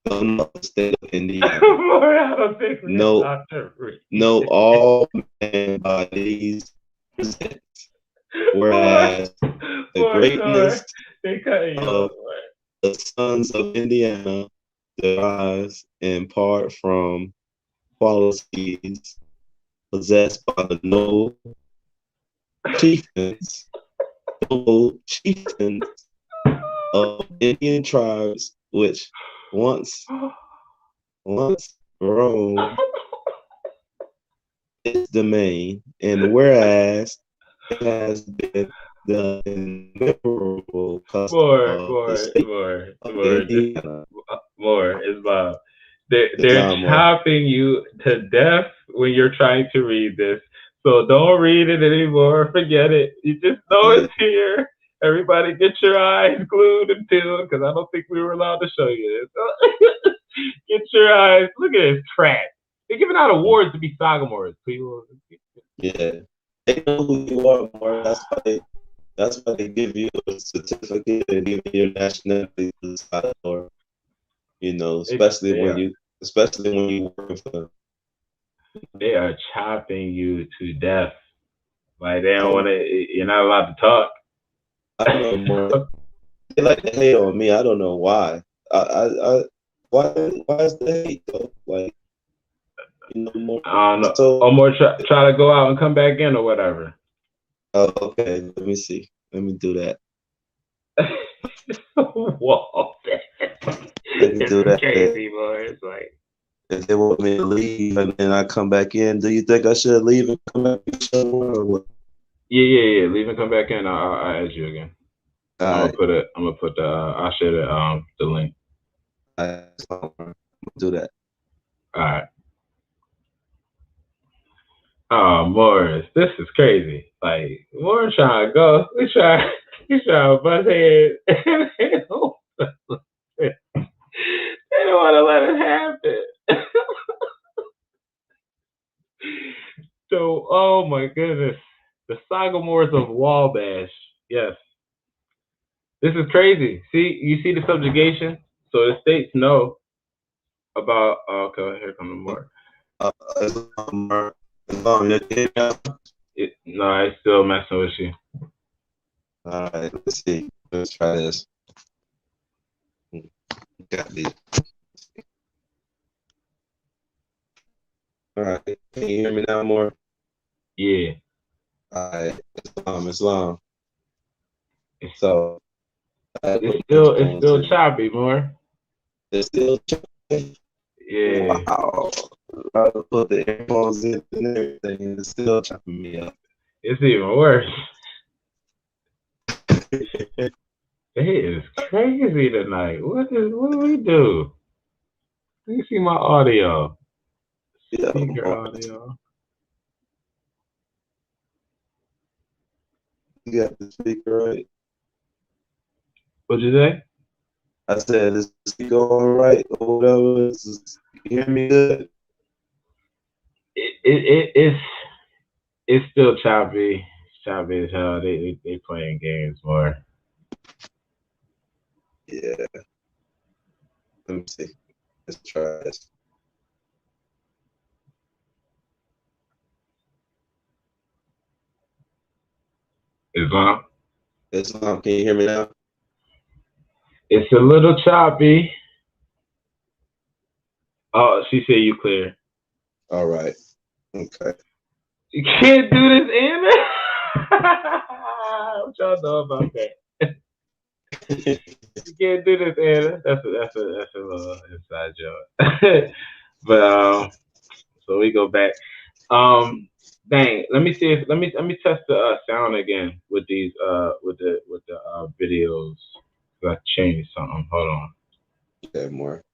Governor of the state of Indiana. Boy, I don't think we're allowed to read. No, all men by these presents. Whereas the greatness of the sons of Indiana derives in part from qualities possessed by the noble chieftains of Indian tribes, which once roamed its domain, and whereas it has been the memorable custom of the state of Indiana. More is Bob. They're chopping you to death when you're trying to read this. So don't read it anymore. Forget it. You just know it's here. Everybody get your eyes glued until, because I don't think we were allowed to show you this. Get your eyes. Look at this crap. They're giving out awards to be Sagamores, people. Yeah. They know who you are more. That's why they give you a certificate and give you your nationality to the Sagamore. You know, They especially when you working for. they are chopping you to death. Like they don't Oh, want to. You're not allowed to talk. I know more. They like to hate on me. I don't know why. I why is the hate though? Like, you know, more. I don't know. So, Or more try to go out and come back in or whatever. oh, okay. Let me see. Let me do that. Whoa, Let me it's do that. crazy, boy. It's like, If they want me to leave and then I come back in, do you think I should leave and come back in somewhere or what? yeah. Leave and come back in. I'll add you again. All I'm gonna right, put it. I'm gonna put the. I'll share the link. I'm gonna do that. All right. Oh, Morris, this is crazy. Like Morris trying to go. We trying to bust heads. They don't want to let it happen. So, oh my goodness, the Sagamores of Wabash. Yes, this is crazy. See, you see the subjugation. So the states know about. Okay, here come the more. Islam, Islam, you okay now? No, I still messing with you. All right, let's see. Let's try this. Got these. All right, can you hear me now more? Yeah, All right, Islam. it's So I it's put still it's headphones still in. choppy, more. It's still chopping. Yeah, Wow. I put the headphones in and everything, and it's still chopping me up. it's even worse. It is crazy tonight. What do we do? Let me see my audio. Yeah, Speaker audio. you got the speaker right. What'd you say? I said, is the speaker all right or whatever? You hear me good? It's still choppy. Choppy as hell. They playing games more. Yeah, let me see. Let's try this. Islam. Islam, can you hear me now? It's a little choppy. Oh, she said you clear. All right. Okay. You can't do this, Anna. What y'all know about that? You can't do this, Anna. That's a little inside joke. But so we go back. Um, dang. Let me test the sound again with these with the videos. I changed something. Hold on. Okay, more.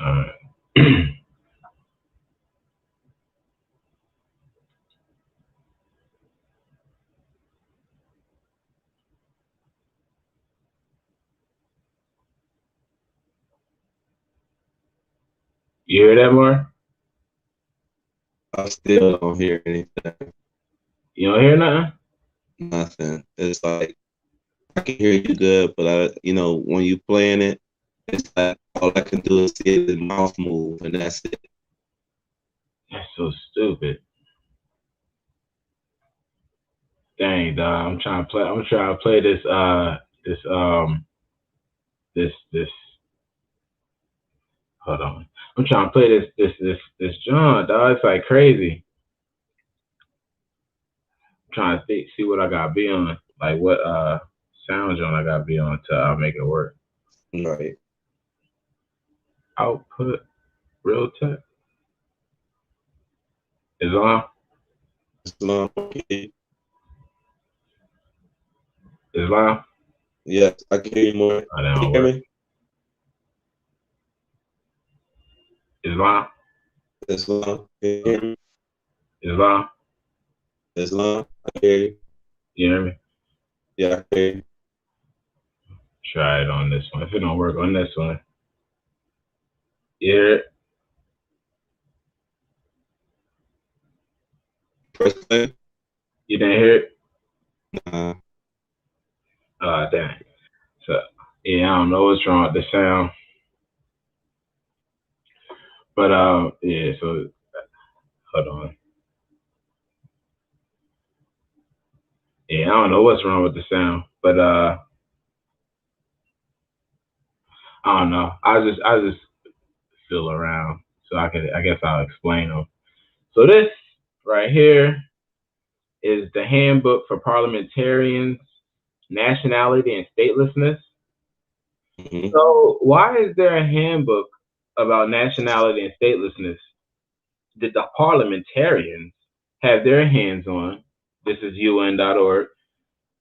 All right. You hear that more? I still don't hear anything. You don't hear nothing? Nothing. It's like I can hear you good, but when you playing it, it's like all I can do is see the mouth move, and that's it. That's so stupid. Dang, dog. I'm trying to play this. Hold on. I'm trying to play this John, dog. It's like crazy. I'm trying to see what I got be on. Like what sound John I got to be on to make it work. Right. Output real tech is on. Islam, okay. Is live. Yes, I can hear you more. Oh, that Can you don't hear work. me? Is live. Islam, can you hear me? Is live. Islam, I can hear you. You hear me? Yeah, I can hear you. Try it on this one. If it don't work on this one, you hear it? Press play. You didn't hear it? Nah. Dang. So Yeah, I don't know what's wrong with the sound, but yeah. So hold on. Yeah, I don't know what's wrong with the sound, but I don't know. I just feel around, so I guess I'll explain them. So this right here is the handbook for parliamentarians, nationality and statelessness. Hmm. So why is there a handbook about nationality and statelessness that the parliamentarians have their hands on? This is UN.org.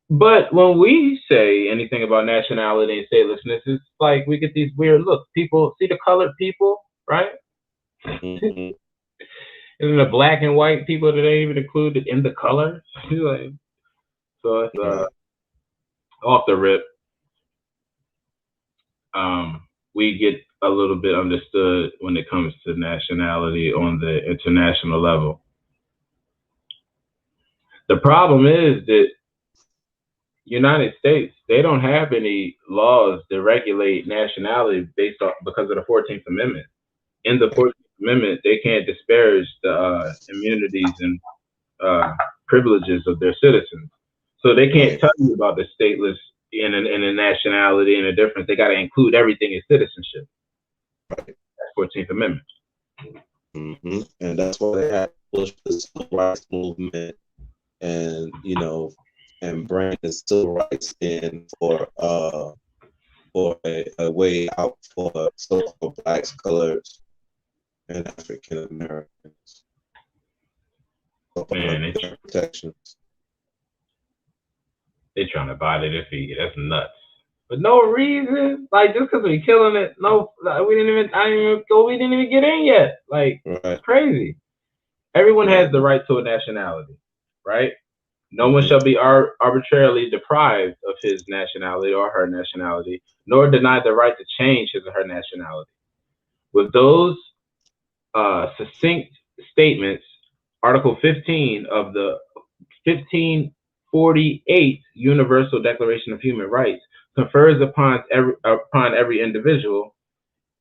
But when we say anything about nationality and statelessness, it's like we get these weird looks. People see the colored people, right? Hmm. Isn't the black and white people that they even included in the color? Like, so it's Right. off the rip. We get a little bit understood when it comes to nationality on the international level. The problem is that United States, they don't have any laws that regulate nationality based off because of the 14th Amendment. In the Right. 14th Amendment, they can't disparage the immunities and privileges of their citizens. So they can't Right. tell you about the stateless in a nationality and a difference. They got to include everything in citizenship. Right. That's 14th Amendment. And that's why they had to push the civil rights movement, and and bring the civil rights in for a way out for so-called blacks, colors, and African Americans, for Man, their protections. they trying to buy their defeat. That's nuts. For no reason, like just because we killing it. No, like, we didn't even. I didn't even go. We didn't even get in yet. Like it's Right. crazy. Everyone Right. has the right to a nationality, right? No one Hmm. shall be arbitrarily deprived of his nationality or her nationality, nor denied the right to change his or her nationality. With those succinct statements, Article 15 of the 1548 Universal Declaration of Human Rights confers upon every individual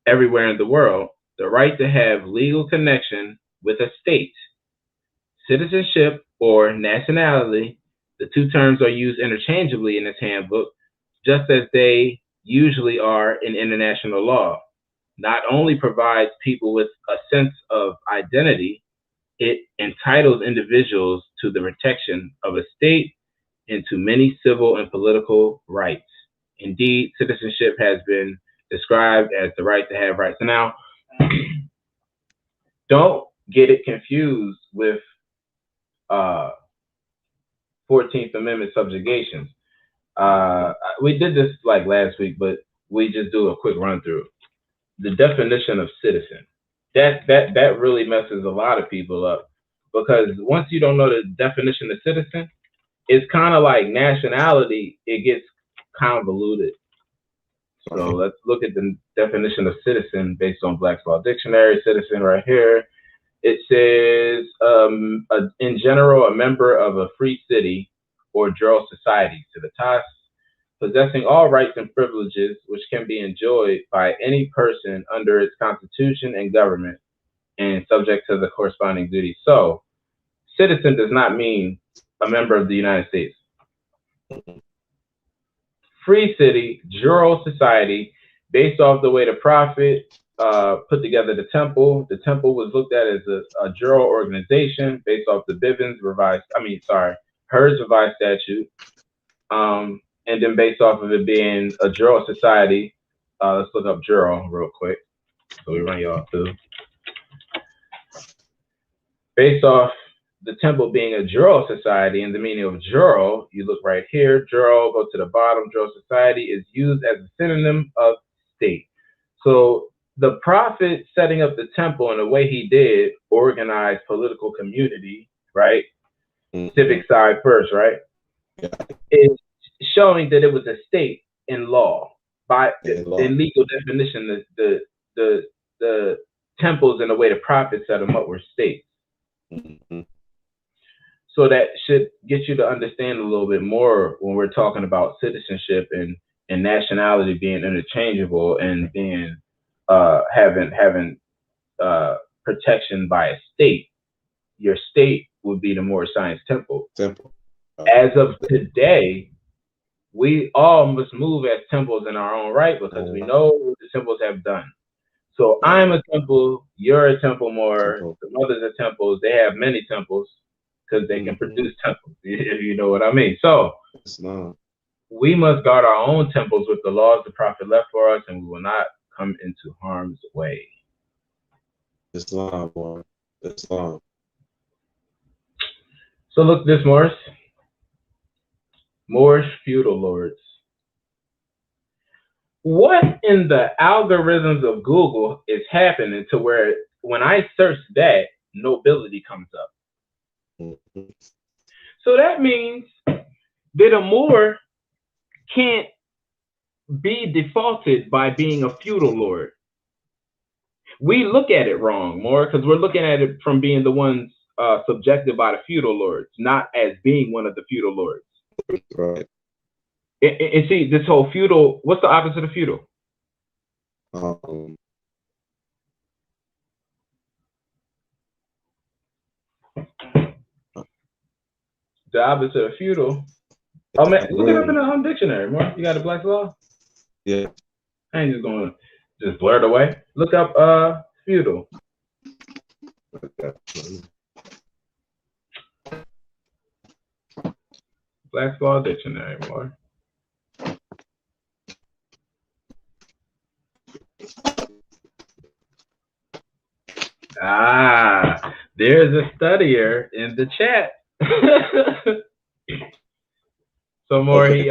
everywhere in the world the right to have legal connection with a state. Citizenship or nationality, the two terms are used interchangeably in this handbook, just as they usually are in international law. Not only provides people with a sense of identity, it entitles individuals to the protection of a state and to many civil and political rights. Indeed, citizenship has been described as the right to have rights. So now, don't get it confused with uh, 14th Amendment subjugations. We did this like last week, but we just do a quick run through the definition of citizen. That really messes a lot of people up because once you don't know the definition of citizen, it's kind of like nationality. It gets convoluted. So Right. let's look at the definition of citizen based on Black's Law Dictionary. Citizen right here. It says, in general, a member of a free city or juror society to the task, possessing all rights and privileges which can be enjoyed by any person under its constitution and government and subject to the corresponding duties. So, citizen does not mean a member of the United States. Free city, juror society, based off the way the prophet put together the temple. The temple was looked at as a juror organization based off the Bivens revised, Hers revised statute. And then based off of it being a juror society, let's look up juror real quick. So we run y'all through. Based off the temple being a juror society and the meaning of juror, you look right here. Juror, go to the bottom. Juror society is used as a synonym of state. So the prophet setting up the temple in the way he did organize political community, right? Hmm. Civic side first, right? Yeah. Is showing that it was a state in law. By And law. in legal definition, the temples and the way the prophet set them up were states. Hmm. So that should get you to understand a little bit more when we're talking about citizenship and and nationality being interchangeable and being having uh, protection by a state, your state would be the Moorish Science Temple. Temple. As of today, we all must move as temples in our own right because we know what the temples have done. So I'm a temple, you're a temple more, the mothers are temples, they have many temples because they can produce temples, if you know what I mean. So we must guard our own temples with the laws the Prophet left for us, and we will not come into harm's way. Islam, boy. Islam. So look this, Morris. Moorish feudal lords. What in the algorithms of Google is happening to where when I search that, nobility comes up? So that means that a Moor can't be defaulted by being a feudal lord. We look at it wrong, Moor, because we're looking at it from being the ones subjected by the feudal lords, not as being one of the feudal lords. Right. And see, this whole feudal, what's the opposite of feudal? The opposite of feudal. Oh man, look it up in the dictionary, Mark. You got a Black's Law? Yeah. I ain't just gonna just blur it away. Look up feudal. Black's Law dictionary, Mark. Ah, there's a studier in the chat. So more okay,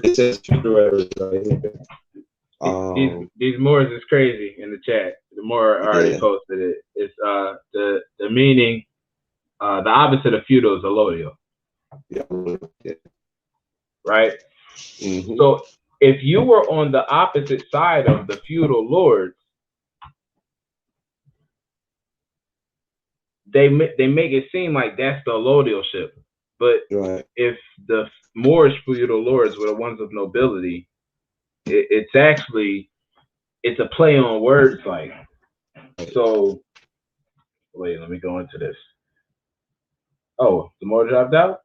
it says these Moors is crazy in the chat. The Moor already posted it. It's the meaning, the opposite of feudal is allodial. Yeah. Right? So if you were on the opposite side of the feudal lords, they make it seem like that's the allodialship. But if the Moorish feudal lords were the ones of nobility, it's actually a play on words. Like, so wait, let me go into this. Oh, the Moor dropped out.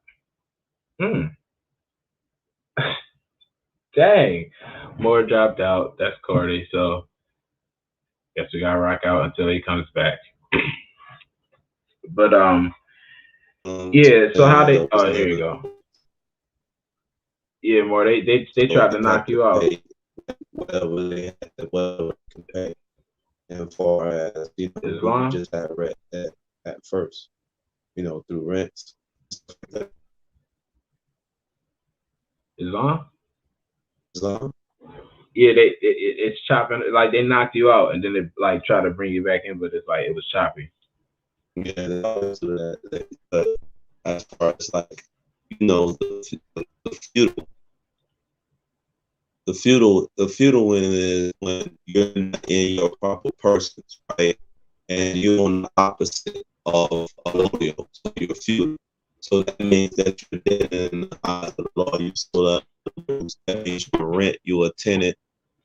Dang, Moor dropped out. That's Cordy. So guess we gotta rock out until he comes back. But yeah. So how they? Oh, here you go. Yeah, Moor. They tried to knock you out. Whatever they had, whatever can pay. And far as Islam, we just had rent at first, through rents. Islam. Yeah, it's chopping. Like they knocked you out, and then they like try to bring you back in, but it's like it was choppy. Yeah, they always do that. But as far as like, the feudal win is when you're not in your proper persons, right? And you're on the opposite of allodial, so you're feudal. So that means that you're dead in the eyes of the law. You still up. That means you're rent, you're a tenant,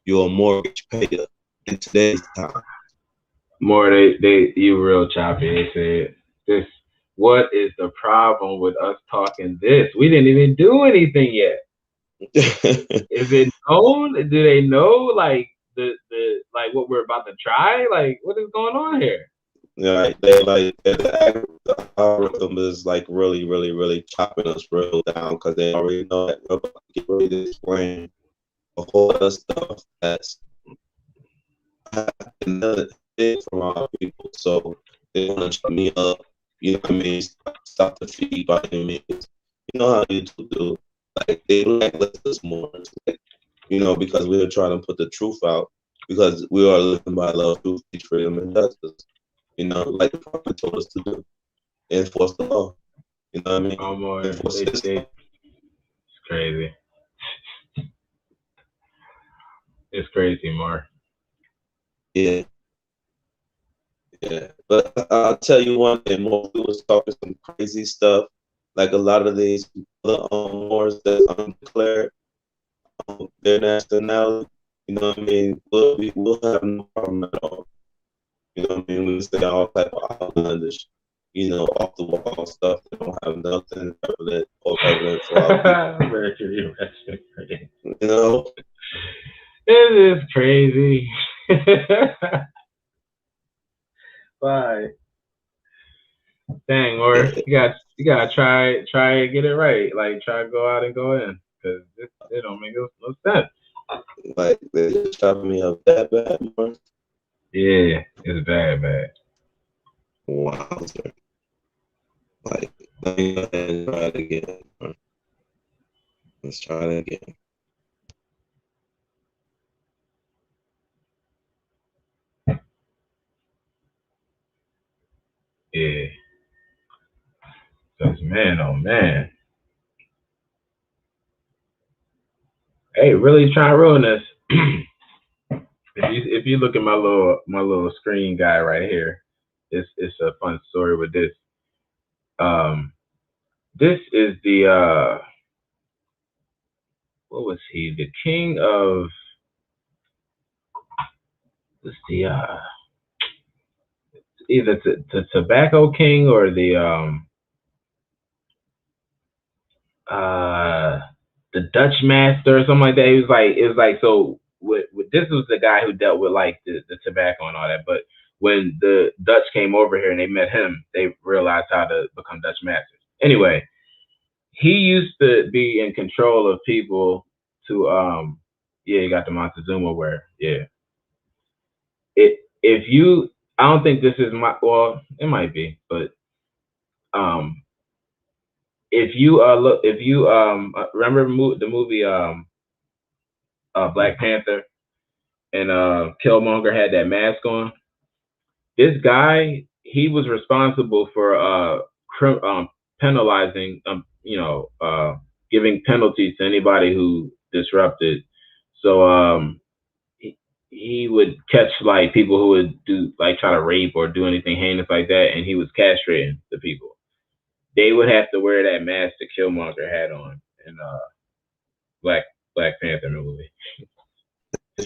you're a mortgage payer in today's time. More you real choppy. They said this. What is the problem with us talking this? We didn't even do anything yet. Is it known? Do they know like the like what we're about to try? Like what is going on here? Yeah, the algorithm is like really, really, really chopping us real down because they already know that we're about to get ready to explain a whole other stuff that's another thing from our people. So they want to shut me up. You know what I mean? Stop the feed by any means. You know how YouTube do. Like they blacklist us more, like, because we are trying to put the truth out because we are living by love, truth, freedom, and justice. Like the Prophet told us to do, enforce the law. You know what I mean? Oh boy, it's crazy. It's crazy, Mark. Yeah. But I'll tell you one thing. More we was talking some crazy stuff. Like a lot of these other Moors that's undeclared, their nationality, you know what I mean, we'll have no problem at all. You know what I mean? We say all type of outlandish, off the wall stuff that don't have nothing relevant for our people. Mercury retrograde. You know? It is crazy. Bye. Dang, or Yeah, you gotta try and get it right. Like try to go out and go in, cause it don't make no sense. like they just chopping me up that bad, more. Yeah, it's bad. Wowzer. Like, let me go ahead and try it again. Let's try it again. Yeah, cause man, oh man, hey, really trying to ruin this. If you look at my little screen guy right here, it's a fun story with this. Um, this is the what was he? The king of what's the either the tobacco king or uh the Dutch master or something like that. It was like so. This was the guy who dealt with like the tobacco and all that. But when the Dutch came over here and they met him, they realized how to become Dutch masters. Anyway, he used to be in control of people to yeah, you got the Montezuma where yeah. If you I don't think this is my well, it might be, but um if you look if you remember the movie Black Panther and Killmonger had that mask on. This guy, he was responsible for penalizing giving penalties to anybody who disrupted. So he would catch like people who would do like try to rape or do anything heinous like that, and he was castrating the people. They would have to wear that mask that Killmonger had on in Black Black Panther movie.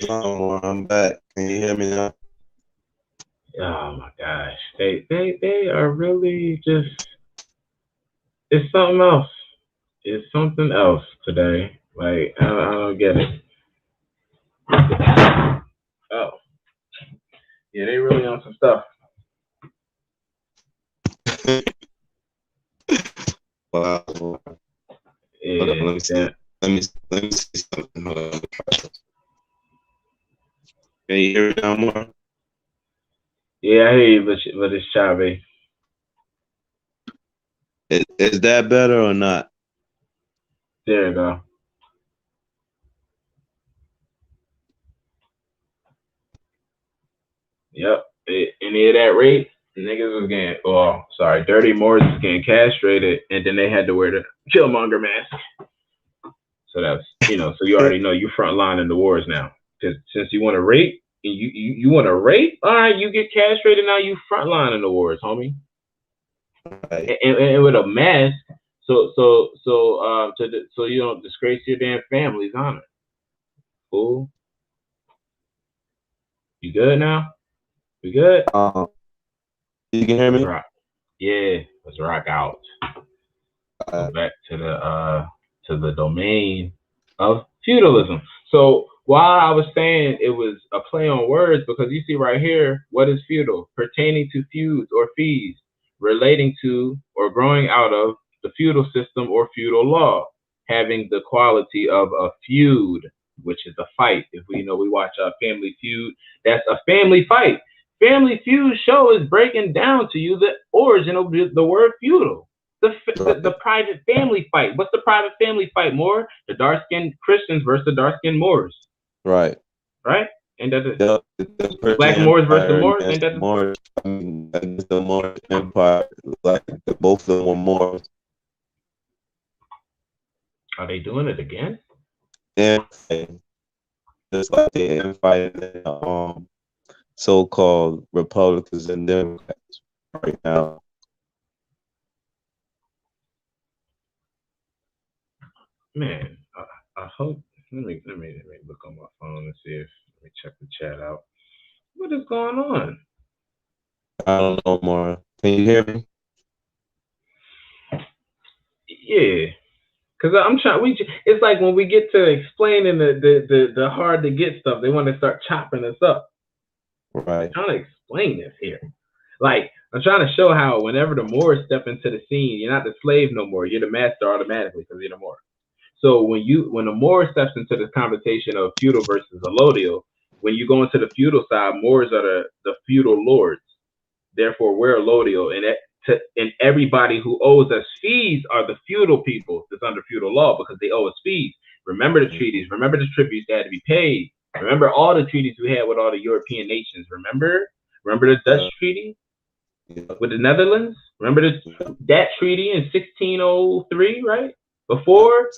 I'm back. Can you hear me now? Oh my gosh, they are really just it's something else. It's something else today. Like I don't get it. Oh yeah, they really on some stuff. Wow. Hold on, Yeah, let me see. yeah, Let me see something. Hold on. Can you hear me now more? yeah. I hear you, but it's Chave. Is that better or not? There you go. Yep. Any of that rape, niggas was getting. Oh, sorry, Dirty Moors was getting castrated, and then they had to wear the Killmonger mask. So that's so you already know you front line in the wars now. Because since you want to rape, you want to rape, all right, you get castrated now. You front line in the wars, homie. Right. And with a mask, so you don't disgrace your damn family's honor. Cool. You good now? We good? You can hear Let's me? rock. Yeah, let's rock out. Go Uh, back to the domain of feudalism. So while I was saying it was a play on words, because you see right here, what is feudal? Pertaining to feuds or fees, relating to or growing out of the feudal system or feudal law, having the quality of a feud, which is a fight. If we watch a Family Feud, that's a family fight. Family Feud show is breaking down to you the origin of the word feudal. The right. private family fight. What's the private family fight more? The dark skinned Christians versus the dark skinned Moors, Right. right? And that's it. Yep. The Black Persian Moors versus the Empire Moors, and against the that's it. Moorish. I mean, against the Moorish Empire. Like both of them were Moors. Are they doing it again? And just like the infighting so-called Republicans and Democrats right now. Man, I hope. Let me look on my phone and see if let me check the chat out. What is going on? I don't know more. Can you hear me? Yeah, because I'm trying. It's like when we get to explaining the hard to get stuff, they want to start chopping us up. Right. I'm trying to explain this here. Like I'm trying to show how whenever the Moors step into the scene, you're not the slave no more. You're the master automatically because you're the Moor. So when the Moor steps into this conversation of feudal versus allodial, when you go into the feudal side, Moors are the feudal lords. Therefore, we're allodial, and everybody who owes us fees are the feudal people that's under feudal law because they owe us fees. Remember the treaties. Remember the tributes that had to be paid. Remember all the treaties we had with all the European nations. Remember the Dutch Yeah. treaty Yeah. with the Netherlands. Remember Yeah. that treaty in 1603, right? Yep. Before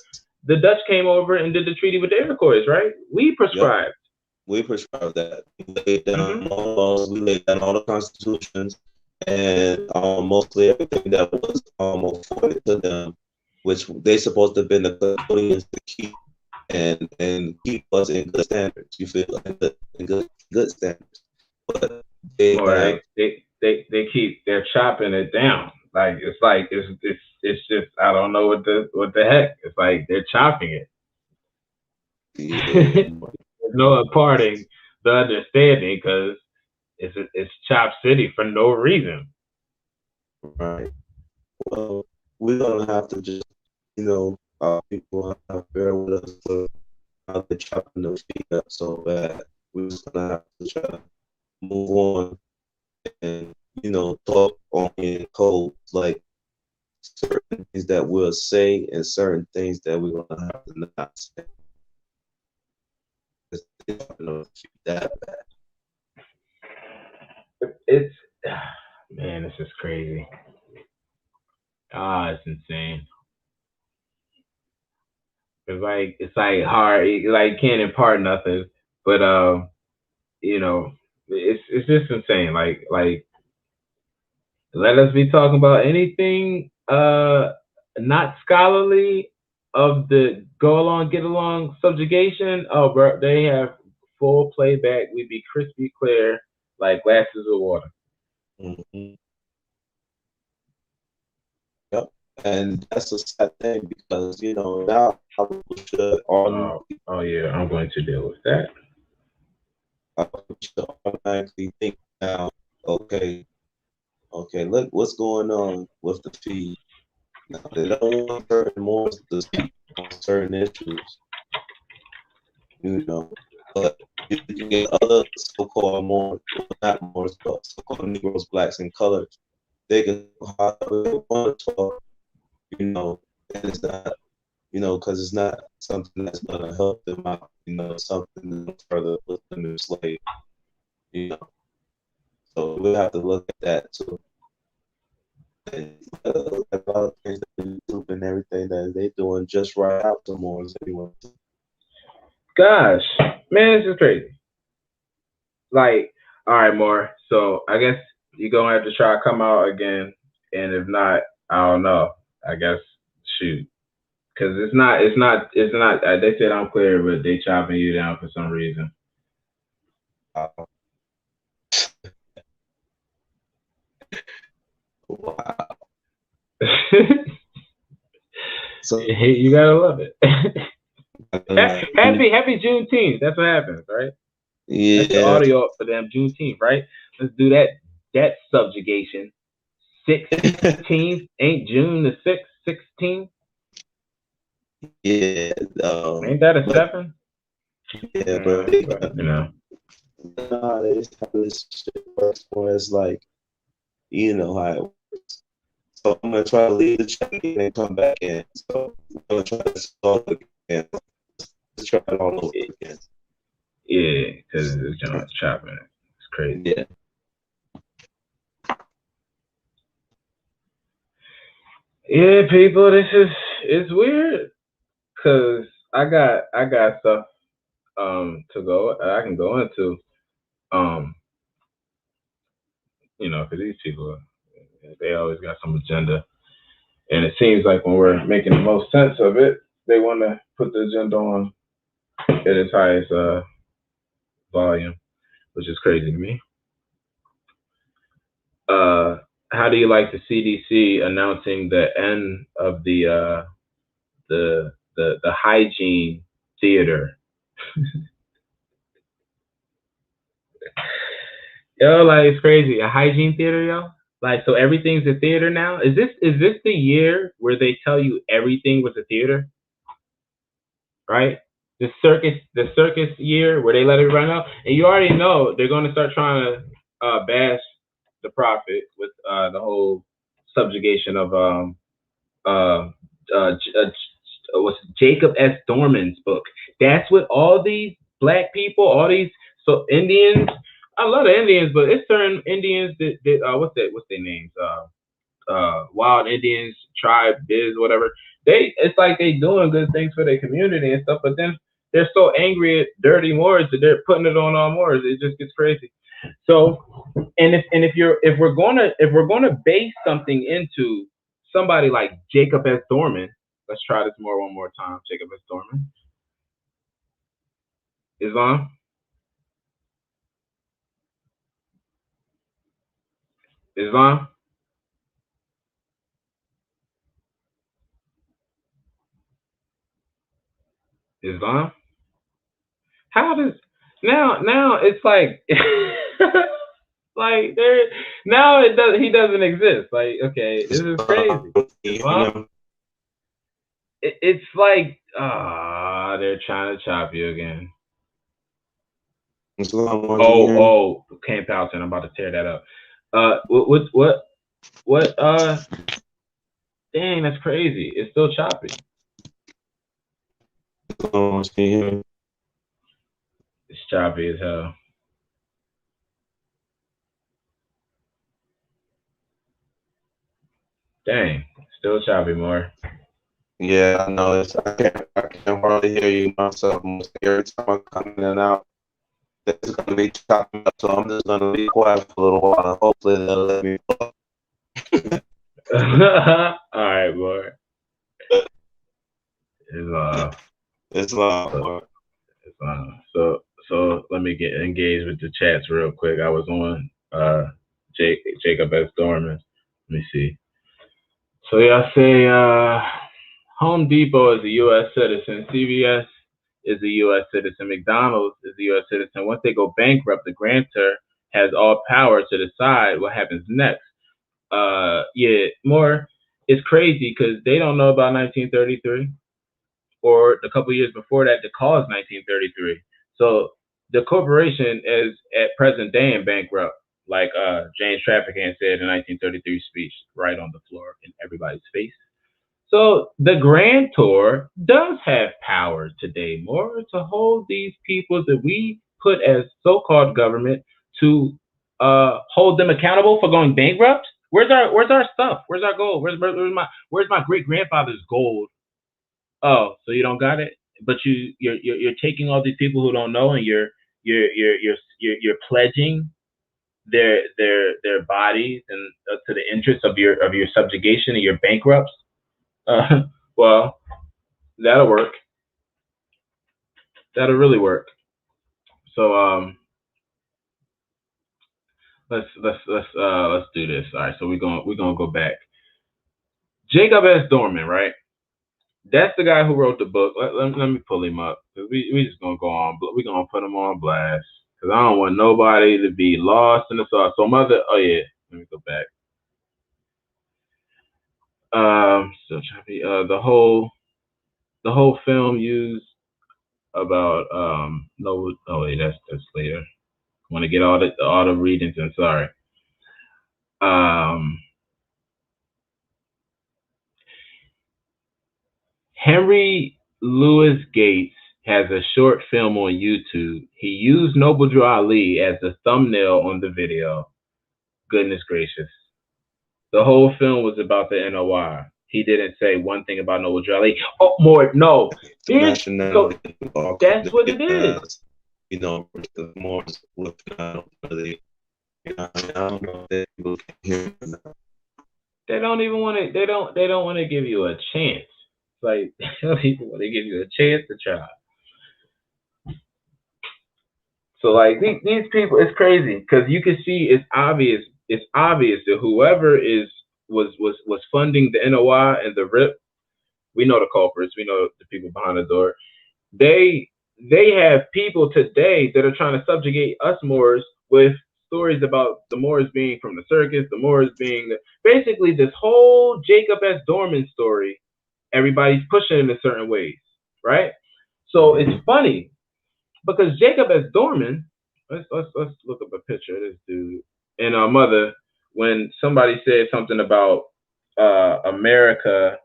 the Dutch came over and did the treaty with the Iroquois, right? We Yep. prescribed. We prescribed that. We laid down Mm-hmm. all the laws. We laid down all the constitutions, and mostly everything that was afforded to them, which they supposed to have been the custodians to keep and keep us in good standards. You feel in good standards, but they More have. they're chopping it down. Like it's just I don't know what the heck. It's like they're chopping it. Yeah. There's no imparting the understanding because it's Chop City for no reason. Right. Well, we're gonna have to just, people have to bear with us for how they're chopping their feet up so bad. We're just gonna have to try to move on and, talk only in codes, like certain things that we'll say and certain things that we're gonna have to not say. It's that bad. It's man, this is crazy. It's insane. It's like hard. Like can't impart nothing, but you know, it's just insane. Like let us be talking about anything not scholarly of the go along get along subjugation. Oh, bro, they have full playback. We be crispy clear like glasses of water. Hmm. Yep. And that's a sad thing because, now people should Oh yeah, I'm going to deal with that. automatically think now, okay, okay, look what's going on with the feed. Now, they don't want certain more to speak on certain issues, but you get other so-called more, well, not more, but so-called Negroes, blacks, and colors. They can talk however they want to talk, and it's not, because it's not something that's going to help them out, something that further put them in slave, you know. So we have to look at that too. And a lot of things that YouTube and everything that they doing just right out to more as anyone. Gosh, man, this is crazy. Like, all right, more. So I guess you're gonna have to try to come out again, and if not, I don't know. I guess shoot, because it's not. They said I'm clear, but they chopping you down for some reason. Uh, wow. So You gotta love it. uh, Happy Juneteenth. That's what happens, right? That's the yeah, audio for them Juneteenth, right? Let's do that subjugation. 16th ain't June the 6th, 16th? yeah. Ain't that a But seven? yeah, but they got, But you know. they just how this shit works. Where it's like, how it works. So I'm gonna try to leave the chat and come back in. So I'm gonna try to start again. Let's try it all over again. Yeah, because this joint's chopping it. It's crazy. Yeah. Yeah, people, this is it's weird because I got stuff to go I can go into um because these people they always got some agenda, and it seems like when we're making the most sense of it, they want to put the agenda on at its highest volume, which is crazy to me. Uh, how do you like the CDC announcing the end of the hygiene theater? Yo, like it's crazy. A hygiene theater, yo. Like so, everything's a theater now. Is this the year where they tell you everything was a theater, right? The circus year where they let everybody know, and you already know they're going to start trying to bash the prophet with the whole subjugation of uh, what's Jacob S. Dorman's book. That's what all these black people, all these so Indians. I love the Indians, but it's certain Indians that what's their names? Wild Indians, tribe, biz, whatever. It's like they doing good things for their community and stuff, but then they're so angry at dirty Moors that they're putting it on all Moors. It just gets crazy. So, if we're gonna base something into somebody like Jacob S. Dorman, let's try this more one more time. Jacob S. Dorman, Islam, Islam, Islam. How does now it's like like there now it does he doesn't exist. Like okay, this is crazy. Islam. It's like they're trying to chop you again. Camp Palton. I'm about to tear that up. What? Dang, that's crazy. It's still choppy. It's choppy as hell. Dang, still choppy more. Yeah, I know. I can't hardly hear you myself. Every time I come in and out, it's gonna be chopping up. So I'm just gonna be quiet for a little while. Hopefully they'll let me. All right, boy. It's loud. So let me get engaged with the chats real quick. I was on Jacob S. Dorman. Let me see. So y'all say Home Depot is a U.S. citizen. CVS is a U.S. citizen. McDonald's is a U.S. citizen. Once they go bankrupt, the grantor has all power to decide what happens next. Yeah, more. It's crazy because they don't know about 1933 or the couple years before that, the cause 1933. So the corporation is at present day in bankrupt, like James Traficant said in 1933 speech, right on the floor in everybody's face. So the grantor does have power today, more to hold these people that we put as so-called government to hold them accountable for going bankrupt. Where's our stuff? Where's our gold? Where's my great grandfather's gold? Oh, so you don't got it, but you're taking all these people who don't know, and you're pledging their bodies and to the interests of your subjugation and your bankrupts. Uh, well, that'll work. That'll really work. So let's do this. All right. So we're gonna go back. Jacob S. Dorman, right? That's the guy who wrote the book. Let me pull him up. We just gonna go on. We're gonna put him on blast because I don't want nobody to be lost in the sauce. So mother. Oh yeah. Let me go back. Still trying to the whole film used about no. Oh wait, that's later. Want to get all the readings and sorry. Um, Henry Louis Gates has a short film on YouTube. He used Noble Drew Ali as the thumbnail on the video. Goodness gracious. The whole film was about the NOI. He didn't say one thing about Noble Drew Ali. Oh, more, no. So that's what it is. You know, the more really, I don't know if people can hear me. They don't even want to. They don't want to give you a chance. Like they don't even want to give you a chance to try. So like these people, it's crazy because you can see it's obvious that whoever was funding the NOI and the RIP, we know the culprits, we know the people behind the door. They they have people today that are trying to subjugate us Moors with stories about the Moors being from the circus, the Moors being basically this whole Jacob S. Dorman story. Everybody's pushing in a certain ways, right? So it's funny because Jacob S. Dorman, let's look up a picture of this dude and our mother when somebody said something about America.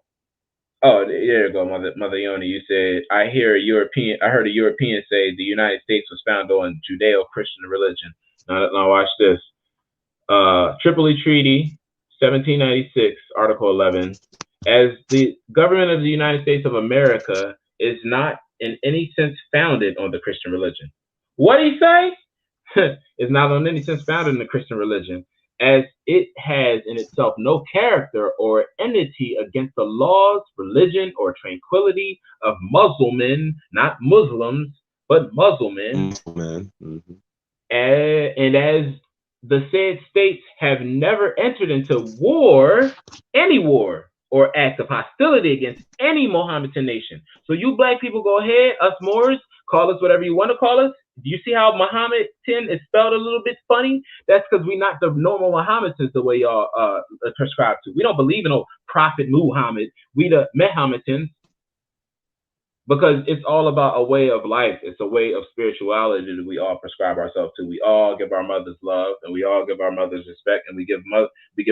Oh, there you go, Mother Yoni. You said I heard a European say the United States was founded on Judeo-Christian religion. Now watch this. Tripoli Treaty, 1796, Article 11. As the government of the United States of America is not in any sense founded on the Christian religion. What did he say? Is not on any sense founded in the Christian religion, as it has in itself no character or entity against the laws, religion, or tranquility of Muslimen, not Muslims, but Muslimen, Man. Mm-hmm. and as the said states have never entered into war, any war, or act of hostility against any Mohammedan nation. So you black people go ahead, us Moors, call us whatever you want to call us. Do you see how Mohammedan is spelled a little bit funny? That's because we not the normal Mohammedans the way y'all prescribe to. We don't believe in no Prophet Muhammad. We the Mohammedans because it's all about a way of life. It's a way of spirituality that we all prescribe ourselves to. We all give our mothers love, and we all give our mothers respect, and we give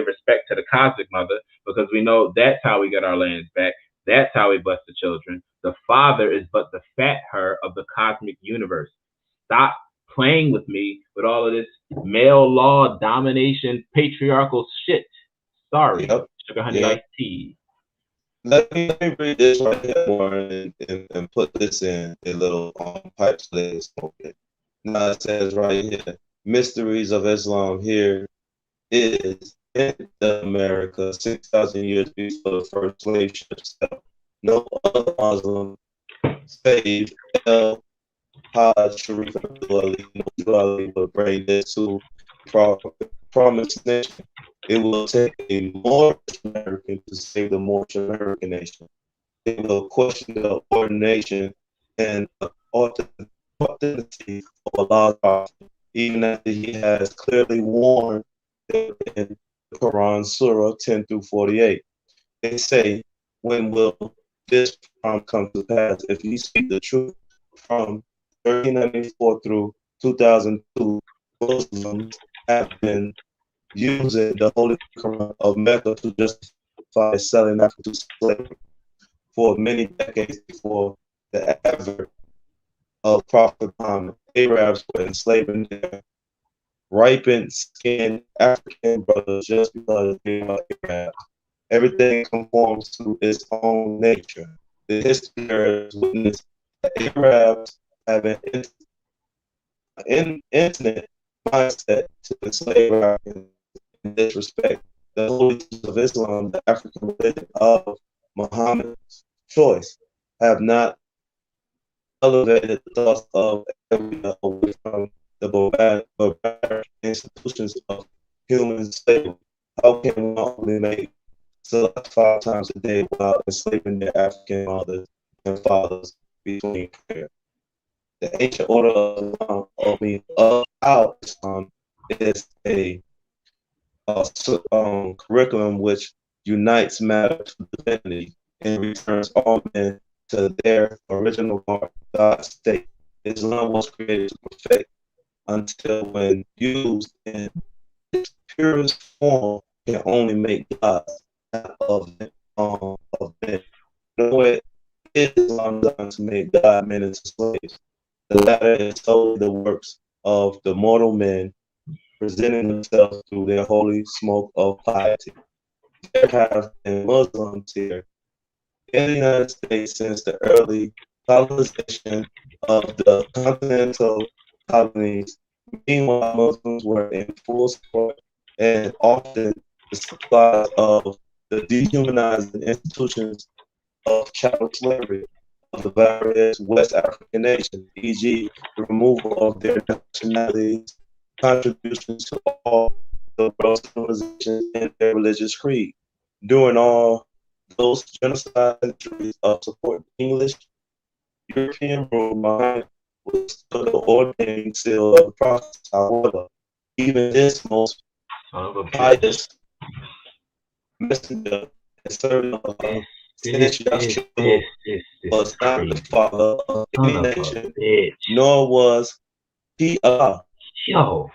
respect to the cosmic mother because we know that's how we get our lands back. That's how we bless the children. The father is but the fat her of the cosmic universe. Stop playing with me with all of this male law domination patriarchal shit. Sorry, Yep. sugar honey Yep. iced tea. Let me read this right here more and put this in a little pipe so they can smoke it. Now it says right here, mysteries of Islam here is in America 6,000 years before the first slave ship sailed. No other Muslim save El Hajj Sharif Abdullah will bring this to promised nation. It will take a Moorish American to save the Moorish American nation. It will question the ordination and the authenticity of Allah's prophet, even after he has clearly warned them in the Quran, Surah 10 through 48. They say, when will this promise come to pass? If you speak the truth from 1394 through 2002, Muslims have been using the Holy Quran of Mecca to justify selling Africa to slavery for many decades before the advent of Prophet Muhammad. Arabs were enslaving their ripened skinned African brothers just because they are Arabs. Everything conforms to its own nature. The history bears witness that Arabs have an infinite mindset to enslave Africans. In this respect, the holy teachings of Islam, the African religion of Muhammad's choice, have not elevated the thoughts of everyone away from the barbaric institutions of human slavery. How can one only make select 5 times a day while enslaving their African mothers and fathers between prayer? The ancient order of Islam is a curriculum which unites matter to divinity and returns all men to their original God state. Islam was created to perfect until when used in its purest form can only make gods of men. No way is Islam designed to make God men into slaves. The latter is solely the works of the mortal men presenting themselves through their holy smoke of piety. There have been Muslims here in the United States since the early colonization of the continental colonies. Meanwhile, Muslims were in full support and often the supplies of the dehumanizing institutions of chattel slavery. of the various West African nations, e.g., the removal of their nationalities, contributions to all the world's civilizations, and their religious creed. During all those genocide centuries of support English, European rule behind was still the ordaining seal of the prophets. However, even this most pious messenger and servant of Allah, This was is not the crazy. father of Son any of a nation, bitch. nor was he Allah. Yo.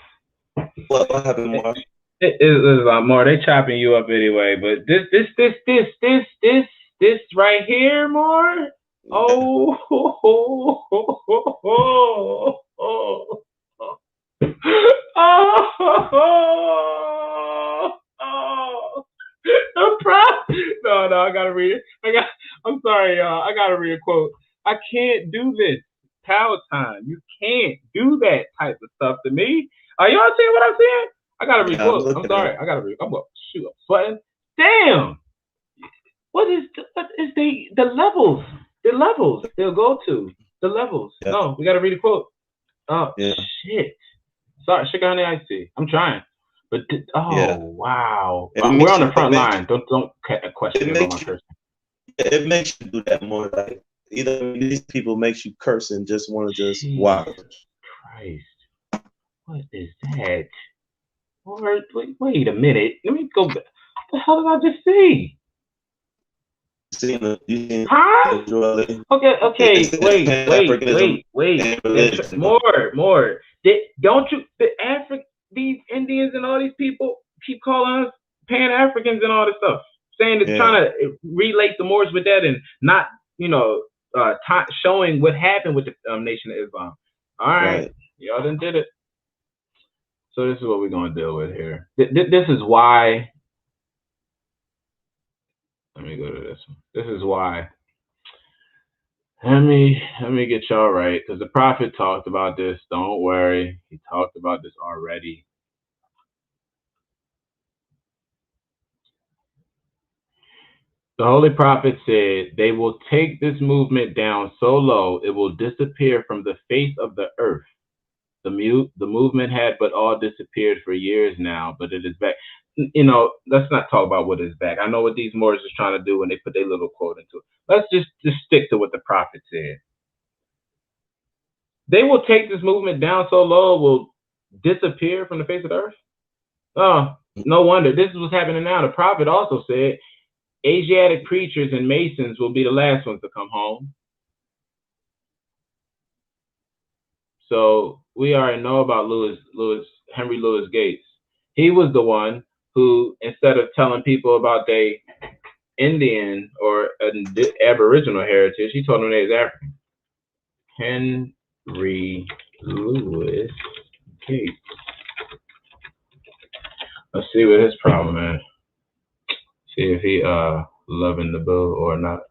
What happened, Mark? It is a lot more. They chopping you up anyway, but this right here, more. Oh, oh. No, I gotta read it. I'm sorry, y'all. I gotta read a quote. I can't do this. Cow time. You can't do that type of stuff to me. Are y'all seeing what I'm saying? I gotta read Yeah, I'm quotes. I'm looking at sorry. it. I gotta read. I'm gonna shoot a button. Damn. What is the levels? The levels they'll go to. The levels. Yeah, No, we gotta read a quote. Oh yeah, shit. Sorry, sugar honey iced tea. I'm trying. But yeah. wow. And We're on the front line. Don't question me about my makes you cursing. it makes you do that more. Like either these people makes you curse and just want to just Jesus wow. Christ. What is that? Wait a minute. Let me go back. What the hell did I just see? You Huh? seen Okay. Pan-Africanism Wait. and religion. More. Don't you? These Indians and all these people keep calling us Pan Africans and all this stuff, saying it's Yeah, trying to relate the Moors with that and not, showing what happened with the Nation of Islam. All right, right. y'all done did it. So this is what we're gonna deal with here. This is why. Let me go to this one. This is why. Let me get y'all right, because the prophet talked about this. Don't worry, he talked about this already. The Holy Prophet said, "They will take this movement down so low it will disappear from the face of the earth. The movement had but all disappeared for years now, but it is back." Let's not talk about what is back. I know what these Moors is trying to do when they put their little quote into it. Let's just stick to what the prophet said. They will take this movement down so low it will disappear from the face of the earth. Oh, no wonder. This is what's happening now. The prophet also said Asiatic preachers and Masons will be the last ones to come home. So we already know about Henry Louis Gates. He was the one who, instead of telling people about their Indian or Aboriginal heritage, he told them they was African. Henry Louis Gates. Let's see what his problem is. See if he loving the boo or not.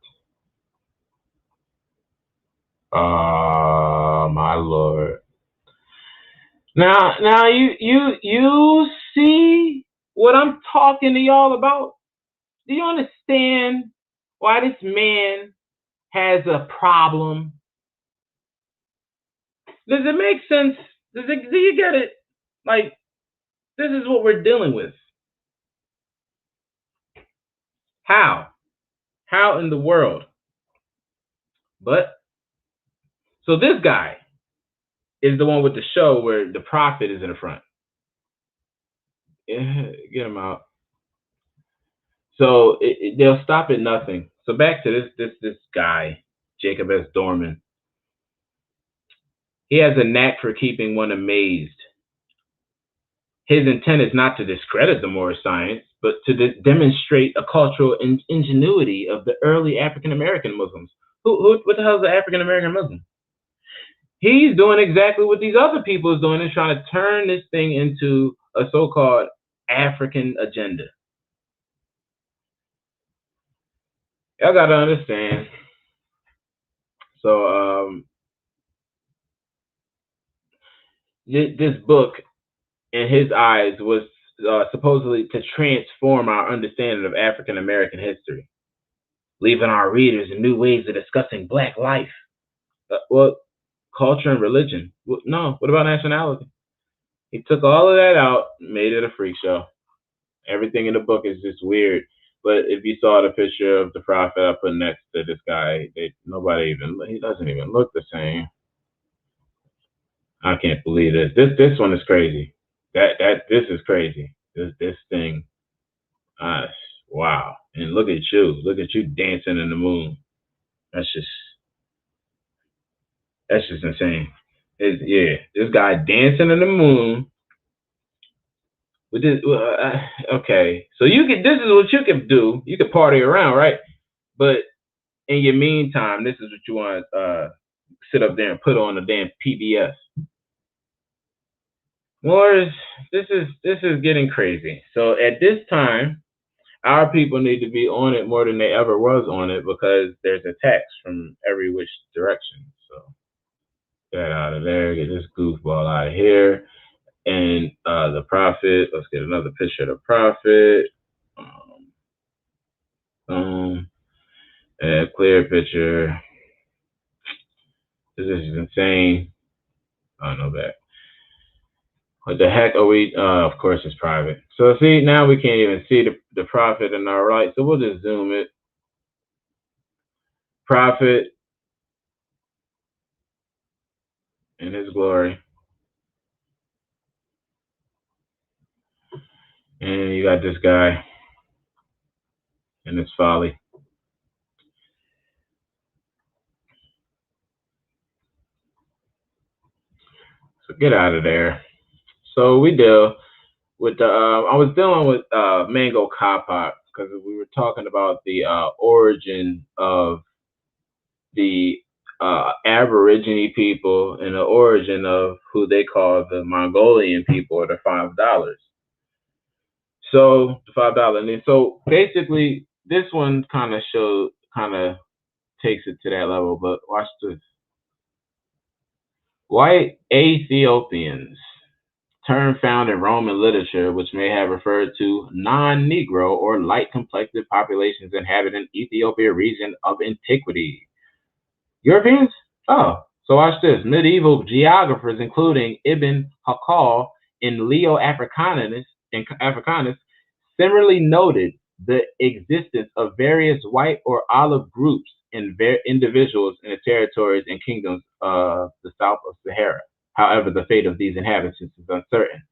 My lord. Now you see what I'm talking to y'all about? Do you understand why this man has a problem? Does it make sense? Do you get it? Like, this is what we're dealing with. How? How in the world? But so this guy is the one with the show where the prophet is in the front. Yeah, get him out. So they'll stop at nothing. So back to this guy, Jacob S. Dorman. He has a knack for keeping one amazed. His intent is not to discredit the Moorish science, but to demonstrate a cultural ingenuity of the early African American Muslims. What the hell is an African American Muslim? He's doing exactly what these other people is doing, is trying to turn this thing into a so-called African agenda. Y'all gotta understand. So this book, in his eyes, was supposedly to transform our understanding of African American history. leaving our readers in new ways of discussing black life. Well, culture and religion. No, what about nationality? He took all of that out, made it a freak show. Everything in the book is just weird. But if you saw the picture of the prophet I put next to this guy, nobody even he doesn't even look the same. I can't believe this. This one is crazy. This is crazy. This thing. Uh, wow. And look at you. Look at you dancing in the moon. That's just insane. Yeah, this guy dancing in the moon with this. Okay, so you can. This is what you can do. You can party around, right? But in your meantime, this is what you want to sit up there and put on the damn PBS. Wars. This is getting crazy. So at this time, our people need to be on it more than they ever was on it because there's attacks from every which direction. So get out of there. Get this goofball out of here. And the prophet. Let's get another picture of the prophet. Clear picture. This is insane. Oh no, that. What the heck are we? Of course, it's private. So see, now we can't even see the prophet in our right. So we'll just zoom it. Prophet in his glory. And you got this guy in his folly. So get out of there. So we deal with the. I was dealing with mango kapak because we were talking about the origin of the Aborigine people and the origin of who they call the Mongolian people or the $5. So the $5, and so basically this one kind of takes it to that level. But watch this: white Ethiopians, term found in Roman literature, which may have referred to non-Negro or light-complected populations inhabiting Ethiopia region of antiquity. Europeans? Oh, so watch this. Medieval geographers, including Ibn Hakal and Leo Africanus, similarly noted the existence of various white or olive groups and individuals in the territories and kingdoms of the south of Sahara. However, the fate of these inhabitants is uncertain.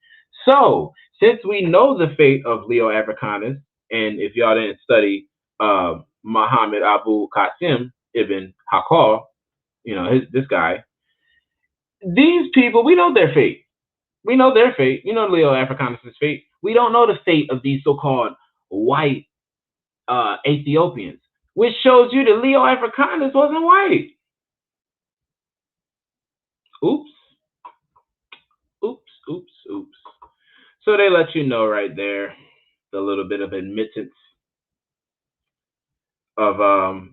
So, since we know the fate of Leo Africanus, and if y'all didn't study Muhammad Abu Qasim ibn Hakal, this guy, these people, we know their fate. We know their fate. We know Leo Africanus' fate. We don't know the fate of these so-called white Ethiopians, which shows you that Leo Africanus wasn't white. Oops. Oops, oops, oops. So they let you know right there the little bit of admittance of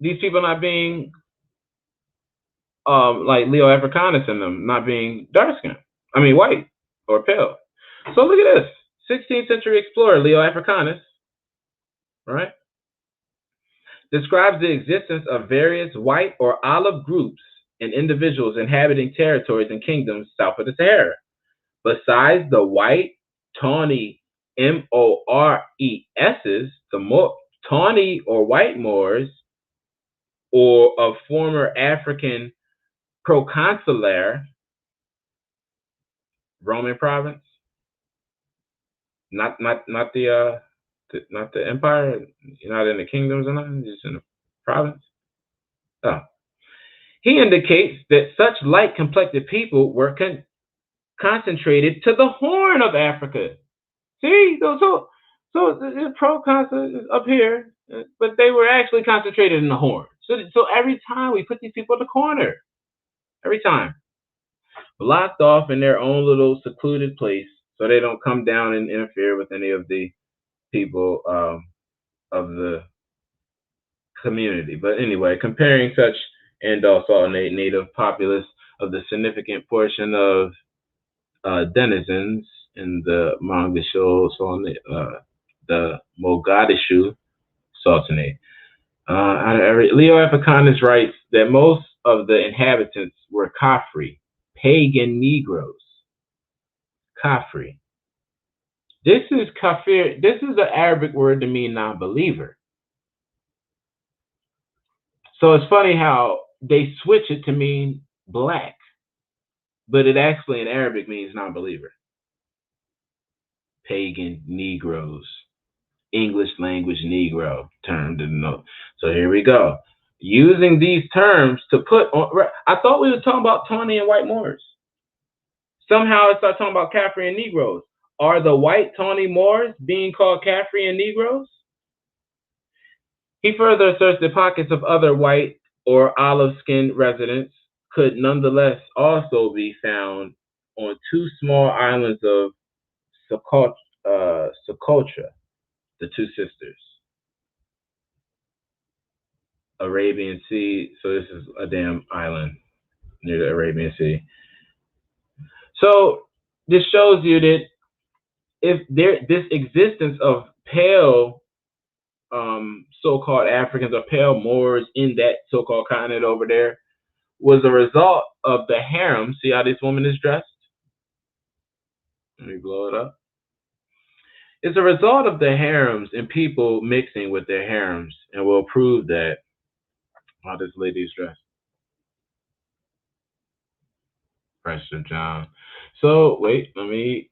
these people not being like Leo Africanus and them not being dark skinned. I mean white or pale. So look at this. 16th century explorer Leo Africanus, right, describes the existence of various white or olive groups and individuals inhabiting territories and kingdoms south of the Sahara. Besides the white, tawny, Mores's, tawny or white Moors, or of former African proconsular Roman province, not the not the empire, not in the kingdoms or nothing, just in the province. Oh. He indicates that such light complected people were concentrated to the Horn of Africa. See, so the proconsul is up here, but they were actually concentrated in the Horn. So every time we put these people in the corner, every time, blocked off in their own little secluded place, so they don't come down and interfere with any of the people of the community. But anyway, comparing such and also native populace of the significant portion of denizens in the Mogadishu, so on the Mogadishu Sultanate. Leo Africanus writes that most of the inhabitants were Kafri, pagan Negroes. Kafri. This is kafir. This is the Arabic word to mean non-believer. So it's funny how they switch it to mean black, but it actually in Arabic means non-believer. Pagan Negroes, English language Negro term didn't know. So here we go. Using these terms to put on. I thought we were talking about Tawny and white Moors. Somehow I start talking about Caffrey and Negroes. Are the white Tawny Moors being called Caffrey and Negroes? He further asserts that pockets of other white or olive-skinned residents could nonetheless also be found on two small islands of Socotra, the two sisters, Arabian Sea. So this is a damn island near the Arabian Sea. So this shows you that if this existence of pale so-called Africans or pale Moors in that so-called continent over there was a result of the harem. See how this woman is dressed? Let me blow it up. It's a result of the harems and people mixing with their harems, and we'll prove that how this lady is dressed. Pressure John. So wait, let me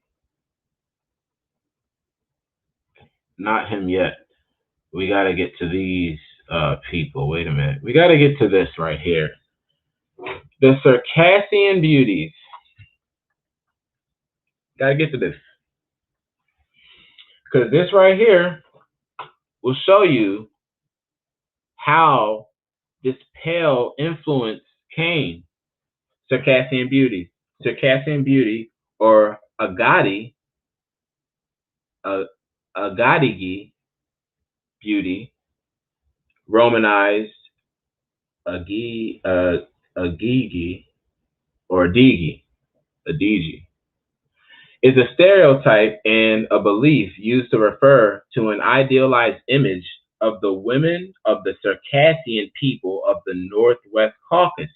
not him yet. We gotta get to these people. Wait a minute. We gotta get to this right here. The Circassian beauties. Gotta get to this. Because this right here will show you how this pale influence came. Circassian beauty. Circassian beauty or Agadi, Agadigi beauty, Romanized Agigi or Adigi, is a stereotype and a belief used to refer to an idealized image of the women of the Circassian people of the Northwest Caucasus.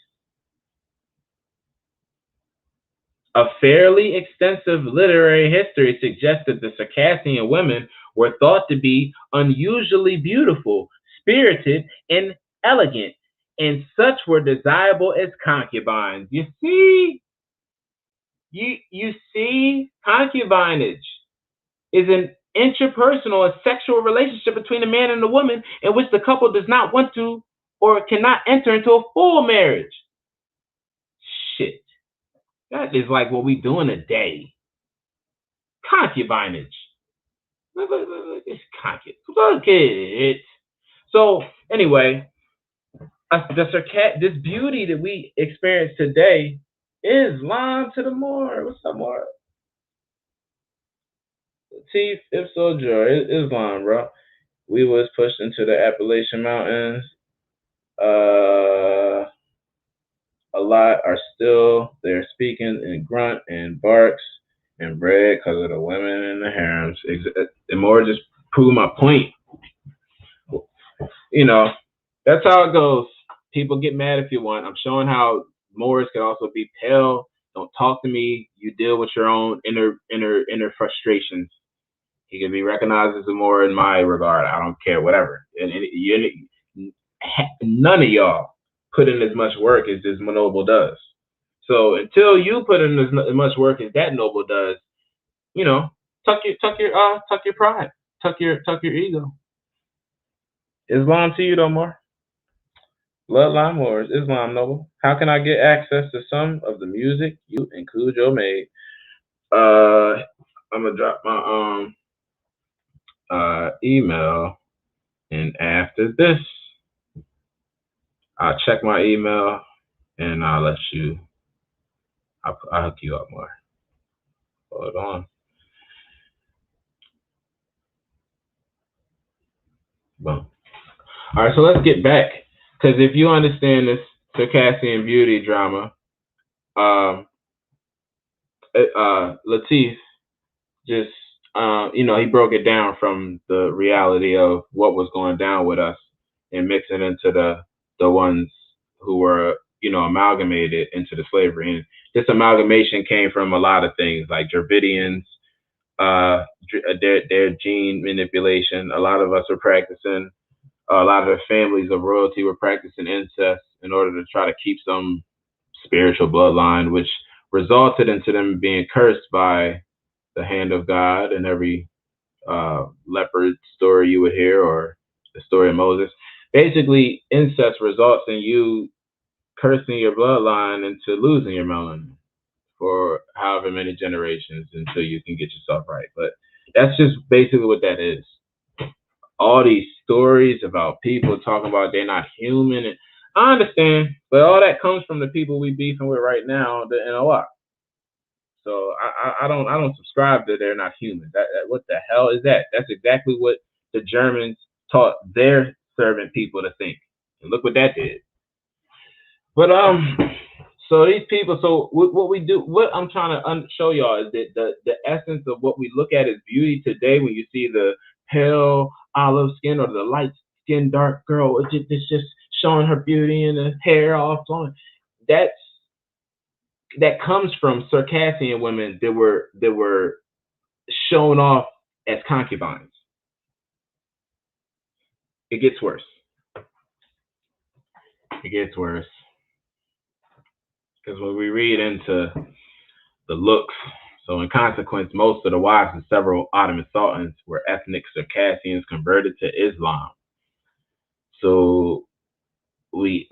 A fairly extensive literary history suggests that the Circassian women were thought to be unusually beautiful, spirited, and elegant, and such were desirable as concubines. You see? You see, concubinage is an interpersonal, a sexual relationship between a man and a woman in which the couple does not want to or cannot enter into a full marriage. Shit. That is like what we do in a day. Concubinage. It's concubinage. Look at it. So, anyway, this beauty that we experience today is Islam to the more. What's up, more? Latif, if so, joy. Islam, bro. We was pushed into the Appalachian Mountains. A lot are still there speaking in grunt and barks and bred because of the women in the harems. And more just prove my point. You know, that's how it goes. People get mad if you want. I'm showing how Moors can also be pale. Don't talk to me. You deal with your own inner frustrations. He can be recognized as a Moor in my regard. I don't care, whatever. And none of y'all put in as much work as this noble does. So until you put in as much work as that noble does, you know, tuck your pride, tuck your ego. Islam to you, though, more. Bloodline Wars, Islam Noble. How can I get access to some of the music you and Cujo made? I'm gonna drop my email, and after this, I'll check my email and I'll let you. I'll hook you up more. Hold on. Boom. All right, so let's get back because if you understand this Circassian beauty drama, Latif just he broke it down from the reality of what was going down with us and mixing into the ones who were, amalgamated into the slavery. And this amalgamation came from a lot of things like Dravidians, their gene manipulation. A lot of us were practicing. A lot of the families of royalty were practicing incest in order to try to keep some spiritual bloodline, which resulted into them being cursed by the hand of God in every leopard story you would hear or the story of Moses. Basically, incest results in you cursing your bloodline into losing your melanin for however many generations until you can get yourself right. But that's just basically what that is. All these stories about people talking about they're not human, and I understand, but all that comes from the people we beefing with right now, the NOI. So I don't subscribe to they're not human. What the hell is that? That's exactly what the Germans taught their servant people to think. And look what that did. But so these people. So what we do, what I'm trying to show y'all is that the essence of what we look at as beauty today. When you see the pale olive skin or the light skin dark girl, it's just showing her beauty and the hair all flowing. That's that comes from Circassian women that were shown off as concubines. It gets worse. It gets worse because when we read into the looks, so in consequence, most of the wives of several Ottoman sultans were ethnic Circassians converted to Islam. So the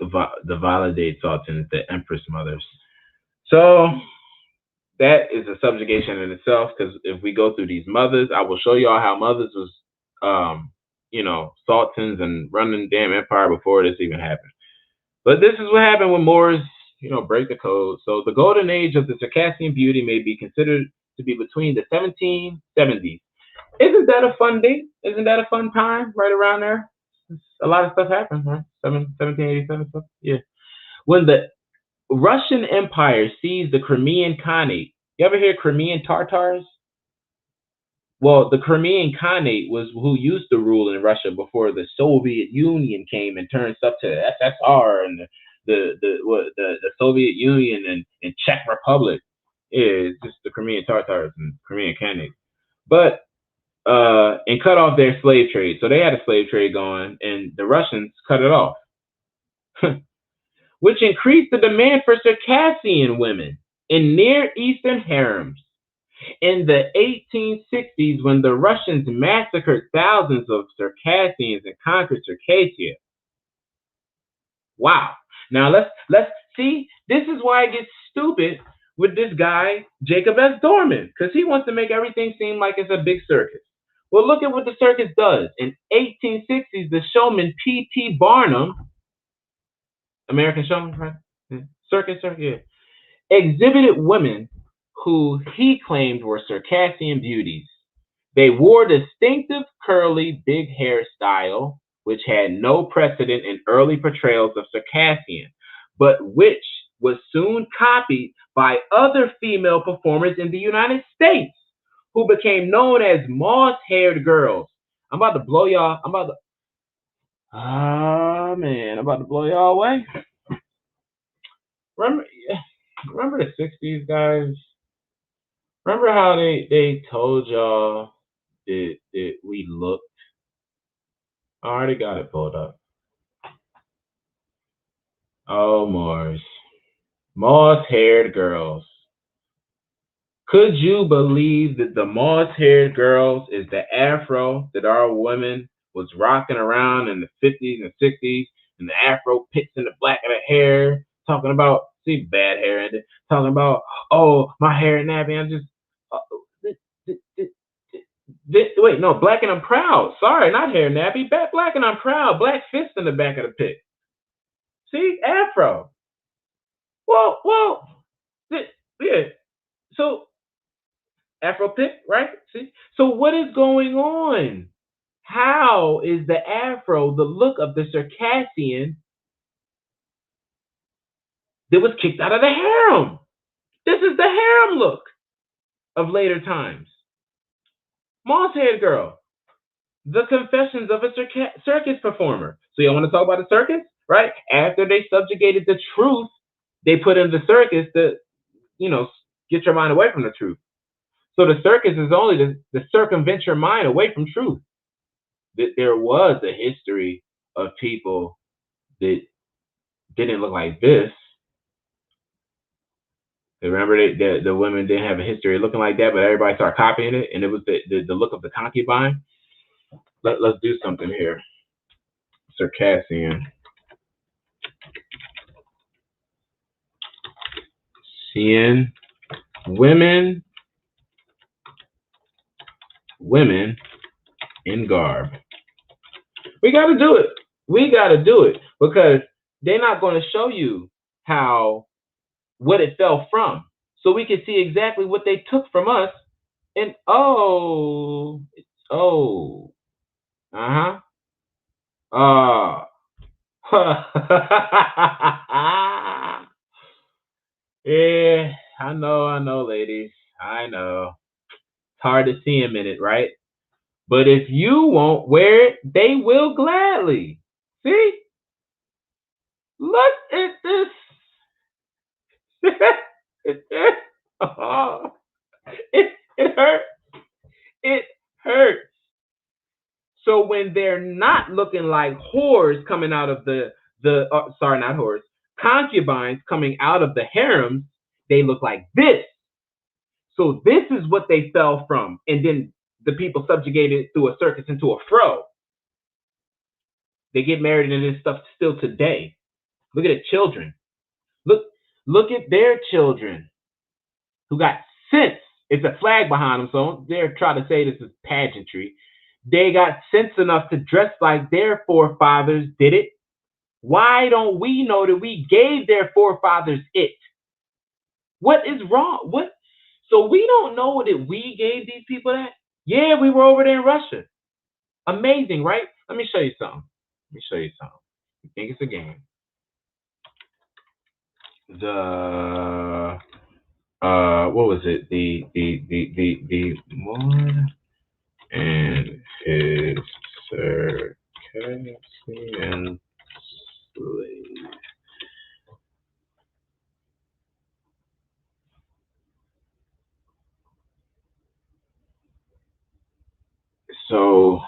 validate sultans, the empress mothers. So that is a subjugation in itself because if we go through these mothers, I will show y'all how mothers was, sultans and running the damn empire before this even happened. But this is what happened when Moors, break the code. So the golden age of the Circassian beauty may be considered to be between the 1770s. Isn't that a fun date? Isn't that a fun time right around there? A lot of stuff happened, right? 1787 stuff. Yeah. When the Russian Empire seized the Crimean Khanate. You ever hear Crimean Tartars? Well, the Crimean Khanate was who used to rule in Russia before the Soviet Union came and turned stuff to SSR and the Soviet Union and Czech Republic. Yeah, it's just the Crimean Tartars and Crimean Khanate. But and cut off their slave trade. So they had a slave trade going, and the Russians cut it off, which increased the demand for Circassian women in Near Eastern harems. In the 1860s, when the Russians massacred thousands of Circassians and conquered Circassia. Wow. Now let's see. This is why it gets stupid with this guy Jacob S. Dorman, because he wants to make everything seem like it's a big circus. Well, look at what the circus does. In 1860s, the showman P.T. Barnum, American showman, right? Circus, yeah, exhibited women who he claimed were Circassian beauties. They wore distinctive curly big hairstyle, which had no precedent in early portrayals of Circassian, but which was soon copied by other female performers in the United States, who became known as moss-haired girls. I'm about to blow y'all. I'm about to blow y'all away. Remember the 60s, guys? Remember how they told y'all that we looked? I already got it pulled up. Oh, moss-haired girls. Could you believe that the moss-haired girls is the afro that our women was rocking around in the 50s and 60s, and the afro picks in the black of the hair, talking about, see, bad hair, and talking about, oh, my hair nappy, I'm just, wait, no, black and I'm proud. Sorry, not hair nappy, black and I'm proud, black fist in the back of the pick. See, afro. Well, yeah. So Afro pick, right? See? So what is going on? How is the Afro the look of the Circassian that was kicked out of the harem? This is the harem look of later times. Mosshead Girl, The Confessions of a Circus Performer. So you want to talk about the circus, right? After they subjugated the truth, they put in the circus to, get your mind away from the truth. So the circus is only to circumvent your mind away from truth. That there was a history of people that didn't look like this. Remember, the women didn't have a history of looking like that, but everybody started copying it, and it was the look of the concubine. Let's do something here. Circassian. Seeing women in garb. We got to do it. We got to do it because they're not going to show you what it fell from, so we can see exactly what they took from us. And yeah, I know, ladies, I know. It's hard to see them in it, right? But if you won't wear it, they will gladly. See? Look at this. Oh, it hurts. It hurts. So when they're not looking like whores coming out of sorry, not whores, concubines coming out of the harems, they look like this. So this is what they fell from, and then the people subjugated through a circus into a fro. They get married into this stuff still today. Look at the children. Look at their children who got sense. It's a flag behind them, so they're trying to say this is pageantry. They got sense enough to dress like their forefathers did it. Why don't we know that we gave their forefathers it? What is wrong? What? So we don't know that we gave these people that? Yeah, we were over there in Russia. Amazing, right? Let me show you something. You think it's a game? What was it? The Moor and his Circassian slave. So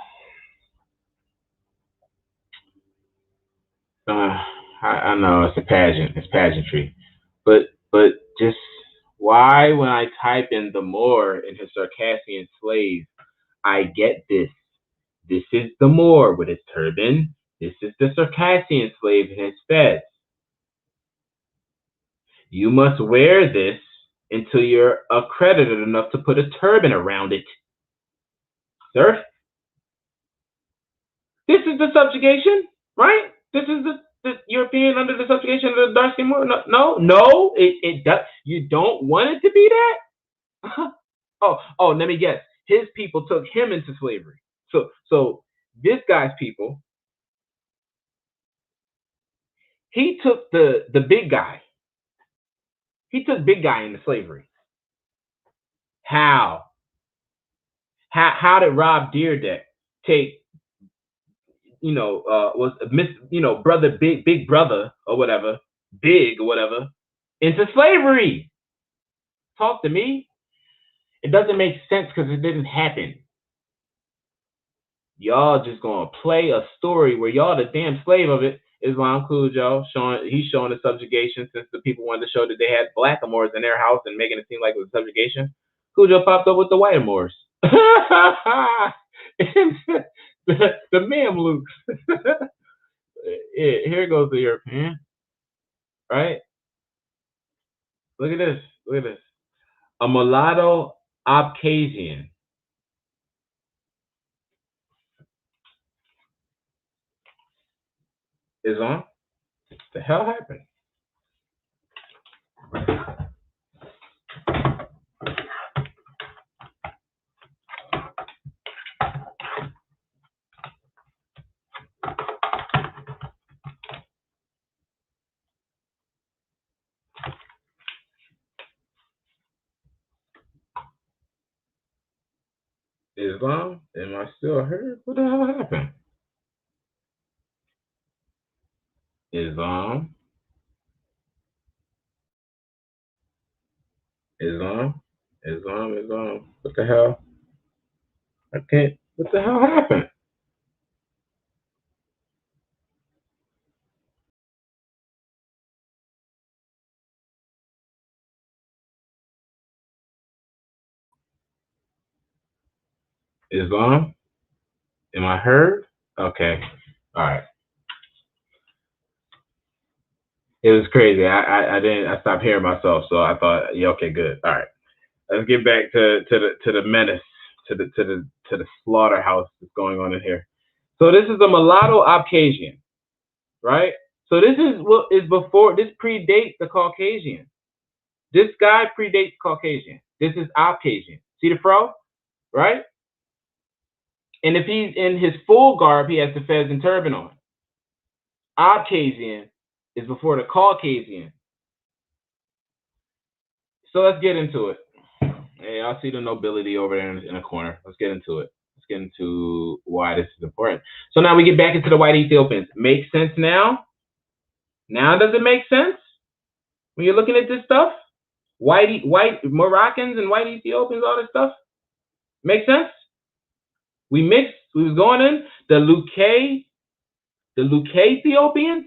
I know it's a pageant, it's pageantry, but just why when I type in the Moor and his Circassian slave, I get this. This is the Moor with his turban. This is the Circassian slave in his fez. You must wear this until you're accredited enough to put a turban around it. Sir, this is the subjugation, right? This is the European under the subjugation of the dark skin Moor. No, it does. You don't want it to be that. Let me guess. His people took him into slavery. So this guy's people, he took the big guy. He took big guy into slavery. How? How did Rob Deerdeck take, was Miss, brother, big brother or whatever, big or whatever, into slavery? Talk to me. It doesn't make sense because it didn't happen. Y'all just gonna play a story where y'all the damn slave of it. Islam Cujo he's showing the subjugation since the people wanted to show that they had black Moors in their house and making it seem like it was subjugation. Cujo popped up with the white Moors. the Mamluks. Here goes the European. Right? Look at this. A mulatto Abkhazian. Is on. What the hell happened? Is Islam? Am I still heard? What the hell happened? Islam? Islam? Islam? What the hell? I can't. What the hell happened? Islam? Am I heard? Okay. All right. It was crazy. I didn't. I stopped hearing myself, so I thought, yeah, okay, good. All right. Let's get back to the menace, to the slaughterhouse that's going on in here. So this is the mulatto Abkhazian, right? So this is what is before. This predates the Caucasian. This guy predates Caucasian. This is Abkhazian. See the fro, right? And if he's in his full garb, he has the fez and turban on. Abkhazian is before the Caucasian. So let's get into it. Hey, I see the nobility over there in the corner. Let's get into it. Let's get into why this is important. So now we get back into the white Ethiopians. Makes sense now? Now does it make sense? When you're looking at this stuff? White Moroccans and white Ethiopians, all this stuff? Make sense? We mixed, we was going in the Luque Ethiopians.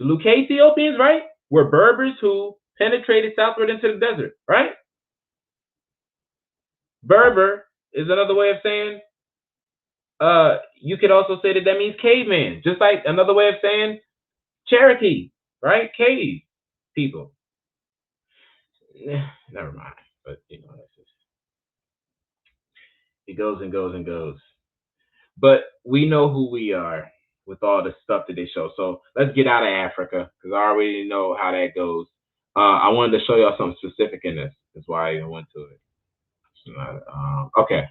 The Luque Ethiopians, right? Were Berbers who penetrated southward into the desert, right? Berber is another way of saying, you could also say that means caveman, just like another way of saying Cherokee, right? Cave people. Never mind. But that's just, it goes and goes and goes. But we know who we are with all the stuff that they show. So let's get out of Africa because I already know how that goes. I wanted to show y'all something specific in this. That's why I even went to it. Okay.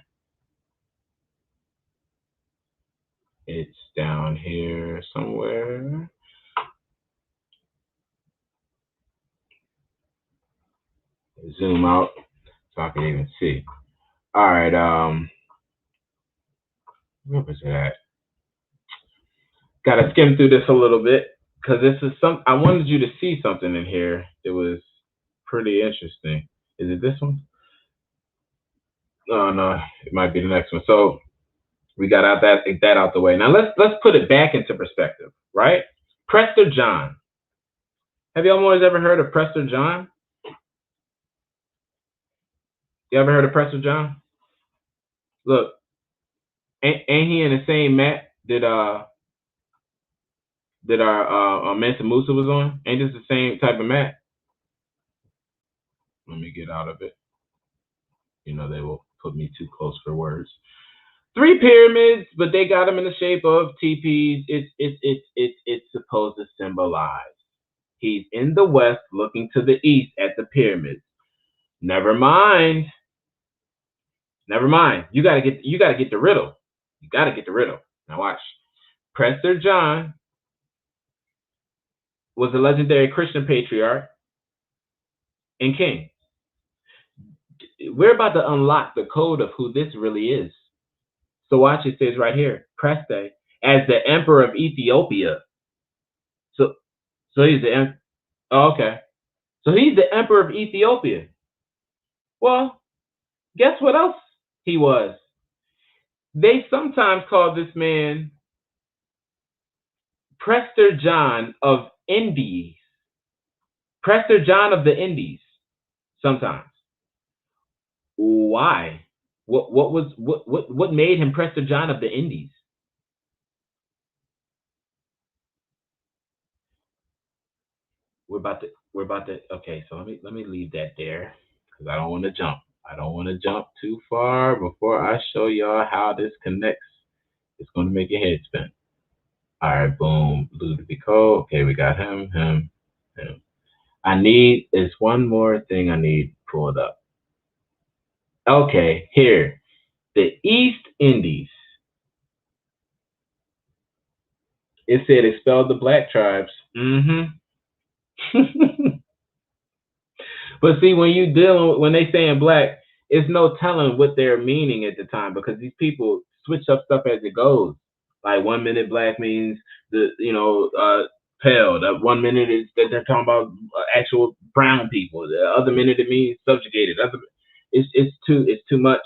It's down here somewhere. Zoom out so I can even see. All right. Where was it at? Got to skim through this a little bit because this is some. I wanted you to see something in here. It was pretty interesting. Is it this one? No, it might be the next one. So we got that out the way. Now let's put it back into perspective, right? Prester John. Have y'all always ever heard of Prester John? You ever heard of Prester John? Look, ain't he in the same mat that our Mansa Musa was on? Ain't this the same type of mat? Let me get out of it. They will put me too close for words. 3 pyramids, but they got them in the shape of teepees. It's supposed to symbolize he's in the west looking to the east at the pyramids. Never mind. You gotta get the riddle. You gotta get the riddle. Now watch. Prester John was a legendary Christian patriarch and king. We're about to unlock the code of who this really is. So watch, it says right here, Preste, as the emperor of Ethiopia. So he's the okay. So he's the emperor of Ethiopia. Well, guess what else he was? They sometimes call this man Prester John of Indies. Prester John of the Indies. Sometimes. Why? What made him Prester John of the Indies? We're about to okay, so let me leave that there because I don't want to jump. I don't want to jump too far before I show y'all how this connects. It's going to make your head spin. All right, boom, Ludovico. Okay, we got him. It's one more thing I need pulled up. Okay, here, the East Indies. It said expelled the black tribes. But see, when they saying black, it's no telling what they're meaning at the time because these people switch up stuff as it goes. Like 1 minute black means pale. That 1 minute is that they're talking about actual brown people. The other minute it means subjugated. It's too much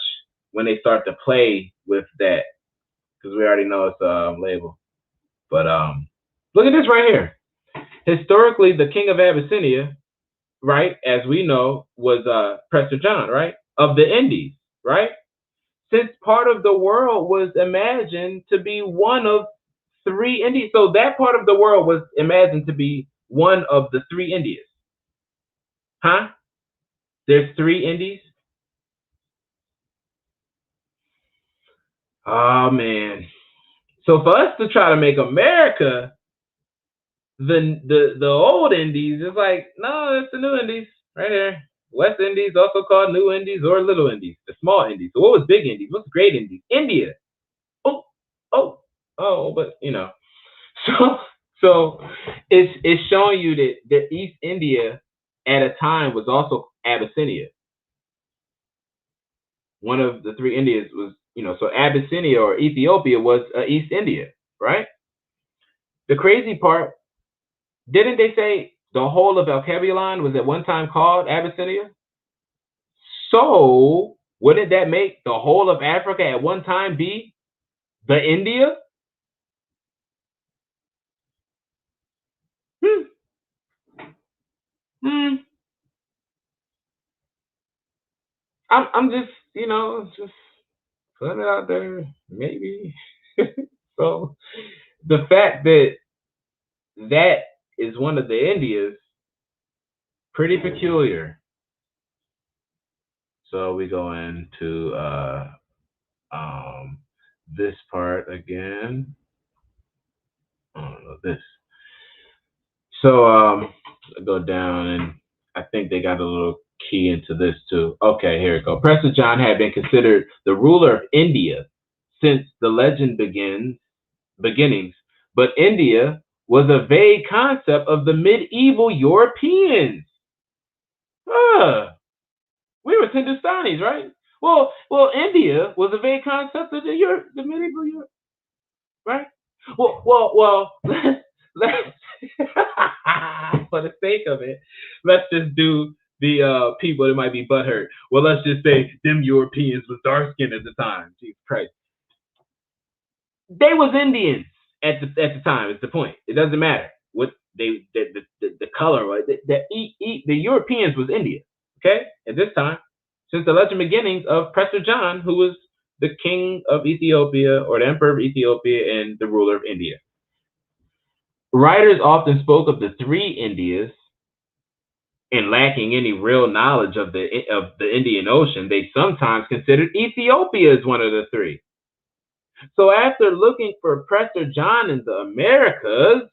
when they start to play with that because we already know it's a label. But look at this right here. Historically, the king of Abyssinia, right, as we know, was Prester John, right, of the Indies, right? Since part of the world was imagined to be one of three Indies. So that part of the world was imagined to be one of the three Indias. Huh? There's three Indies? Oh, man. So for us to try to make America the old Indies, it's like, no, it's the new Indies right here. West Indies, also called New Indies or Little Indies, the small Indies. So what was Big Indies? What's Great Indies? India. Oh, oh, oh, but so so it's showing you that East India at a time was also Abyssinia. One of the three Indias was, so Abyssinia or Ethiopia was East India, right? The crazy part, didn't they say the whole of Alkebulan was at one time called Abyssinia? So wouldn't that make the whole of Africa at one time be the India? Hmm. Hmm. I'm just just putting it out there, maybe. So the fact that that is one of the Indias, pretty peculiar. So we go into this part again. I don't know this. So I go down and I think they got a little key into this too. Okay, here we go. Prester John had been considered the ruler of India since the legend beginnings, but India was a vague concept of the medieval Europeans. Huh. We were Hindustanis, right? Well, India was a vague concept of the medieval Europe, right? Well. Let's for the sake of it, let's just do the people that might be butthurt. Well, let's just say them Europeans was dark skinned at the time. Jesus Christ, they was Indians at the time. Is the point? It doesn't matter what the color was. The Europeans was India. Okay, at this time, since the legend beginnings of Prester John, who was the king of Ethiopia or the emperor of Ethiopia and the ruler of India. Writers often spoke of the three Indias, and lacking any real knowledge of the Indian Ocean, they sometimes considered Ethiopia as one of the three. So after looking for Prester John in the Americas,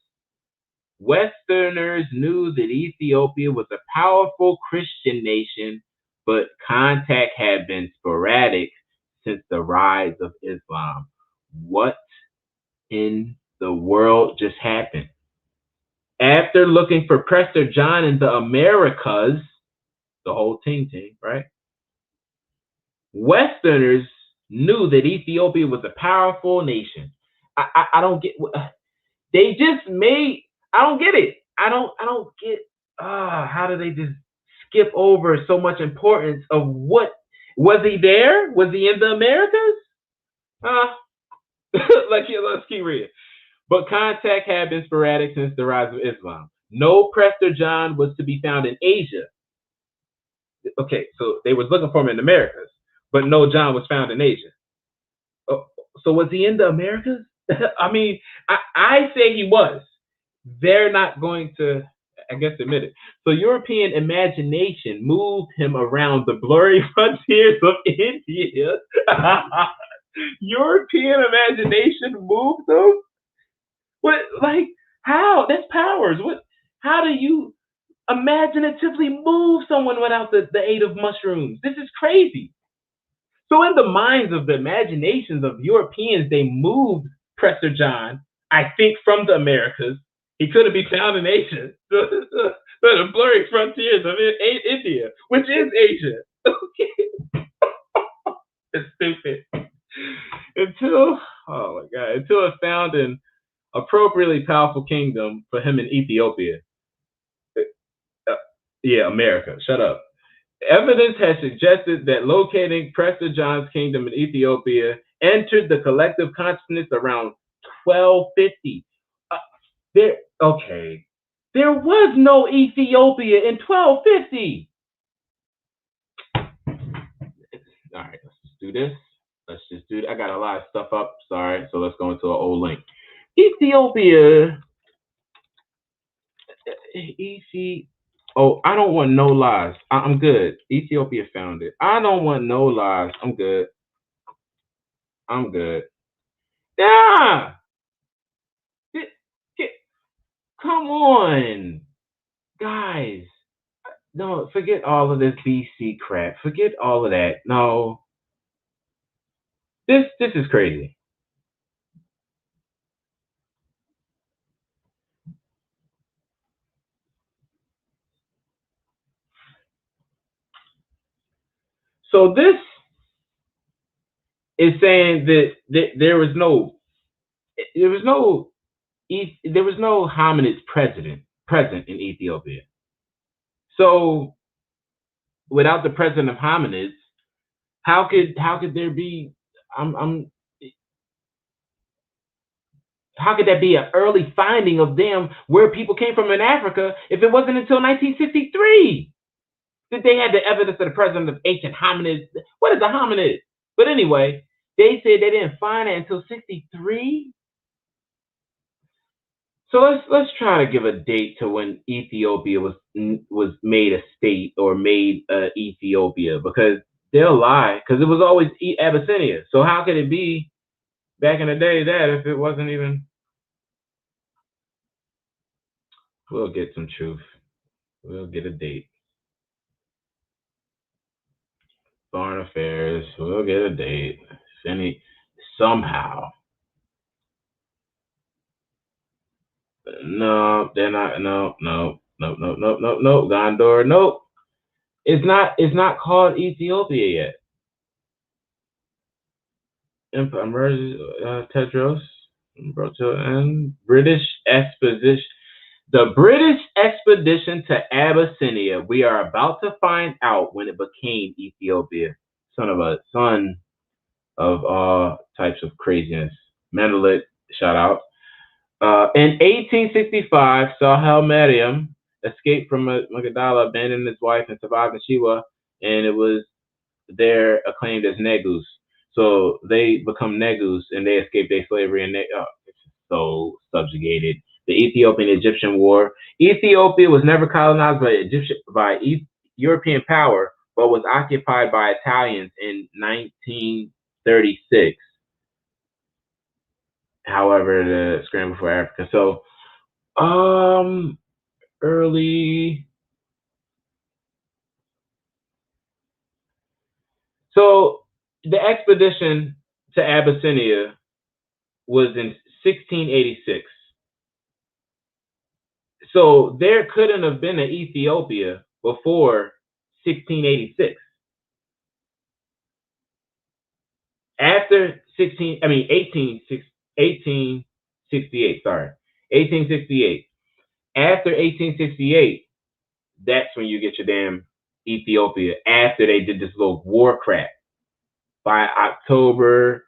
Westerners knew that Ethiopia was a powerful Christian nation, but contact had been sporadic since the rise of Islam. What in the world just happened? After looking for Prester John in the Americas, the whole ting, right? Westerners knew that Ethiopia was a powerful nation. I don't get. They just made. I don't get it. I don't get. How do they just skip over so much importance of what was he there? Was he in the Americas? Let's keep reading. But contact had been sporadic since the rise of Islam. No Prester John was to be found in Asia. Okay, so they was looking for him in the Americas, but no John was found in Asia. Oh, so was he in the Americas? I mean, I say he was. They're not going to, I guess, admit it. So European imagination moved him around the blurry frontiers of India. European imagination moved them? What, like, how? That's powers. What? How do you imaginatively move someone without the aid of mushrooms? This is crazy. So in the minds of the imaginations of Europeans, they moved Prester John, I think, from the Americas. He couldn't be found in Asia. The blurry frontiers of India, which is Asia. Okay. It's stupid. Until oh my god, until it found an appropriately powerful kingdom for him in Ethiopia. Uh, yeah, America. Shut up. Evidence has suggested that locating Prester John's kingdom in Ethiopia entered the collective consciousness around 1250. Uh, okay. There was no Ethiopia in 1250. All right, let's just do this. Let's just do. I got a lot of stuff up. Sorry, so let's go into an old link. Ethiopia. EC. Oh, I don't want no lies. I'm good. Ethiopia found it. I don't want no lies. I'm good. I'm good. Yeah. Come on, guys. No, forget all of this BC crap. Forget all of that. No, this is crazy. So this is saying that there was no hominids present in Ethiopia. So without the presence of hominids, how could there be? I'm how could that be an early finding of them where people came from in Africa if it wasn't until 1963 that they had the evidence of the presence of ancient hominids? What is a hominid? But anyway, they said they didn't find it until 63. So let's try to give a date to when Ethiopia was made a state or made Ethiopia, because they'll lie, because it was always Abyssinia. So how could it be back in the day that if it wasn't even? We'll get some truth. We'll get a date. Foreign affairs. We'll get a date. Somehow. No, they're not. No. Gondor. Nope. It's not called Ethiopia yet. Emerges Tedros and British expedition. The British expedition to Abyssinia. We are about to find out when it became Ethiopia. Son of all types of craziness. Menelik, shout out. In 1865, Sahel Mariam escaped from Magadala, abandoned his wife, and survived in Shiwa, and it was there acclaimed as Negus. So they become Negus, and they escape their slavery, and it's so subjugated. The Ethiopian-Egyptian War. Ethiopia was never colonized by European power, but was occupied by Italians in 1936. However, the scramble for Africa. So, early. So the expedition to Abyssinia was in 1686. So there couldn't have been an Ethiopia before 1686. After 1868, sorry. 1868. After 1868, that's when you get your damn Ethiopia, after they did this little war crap. By October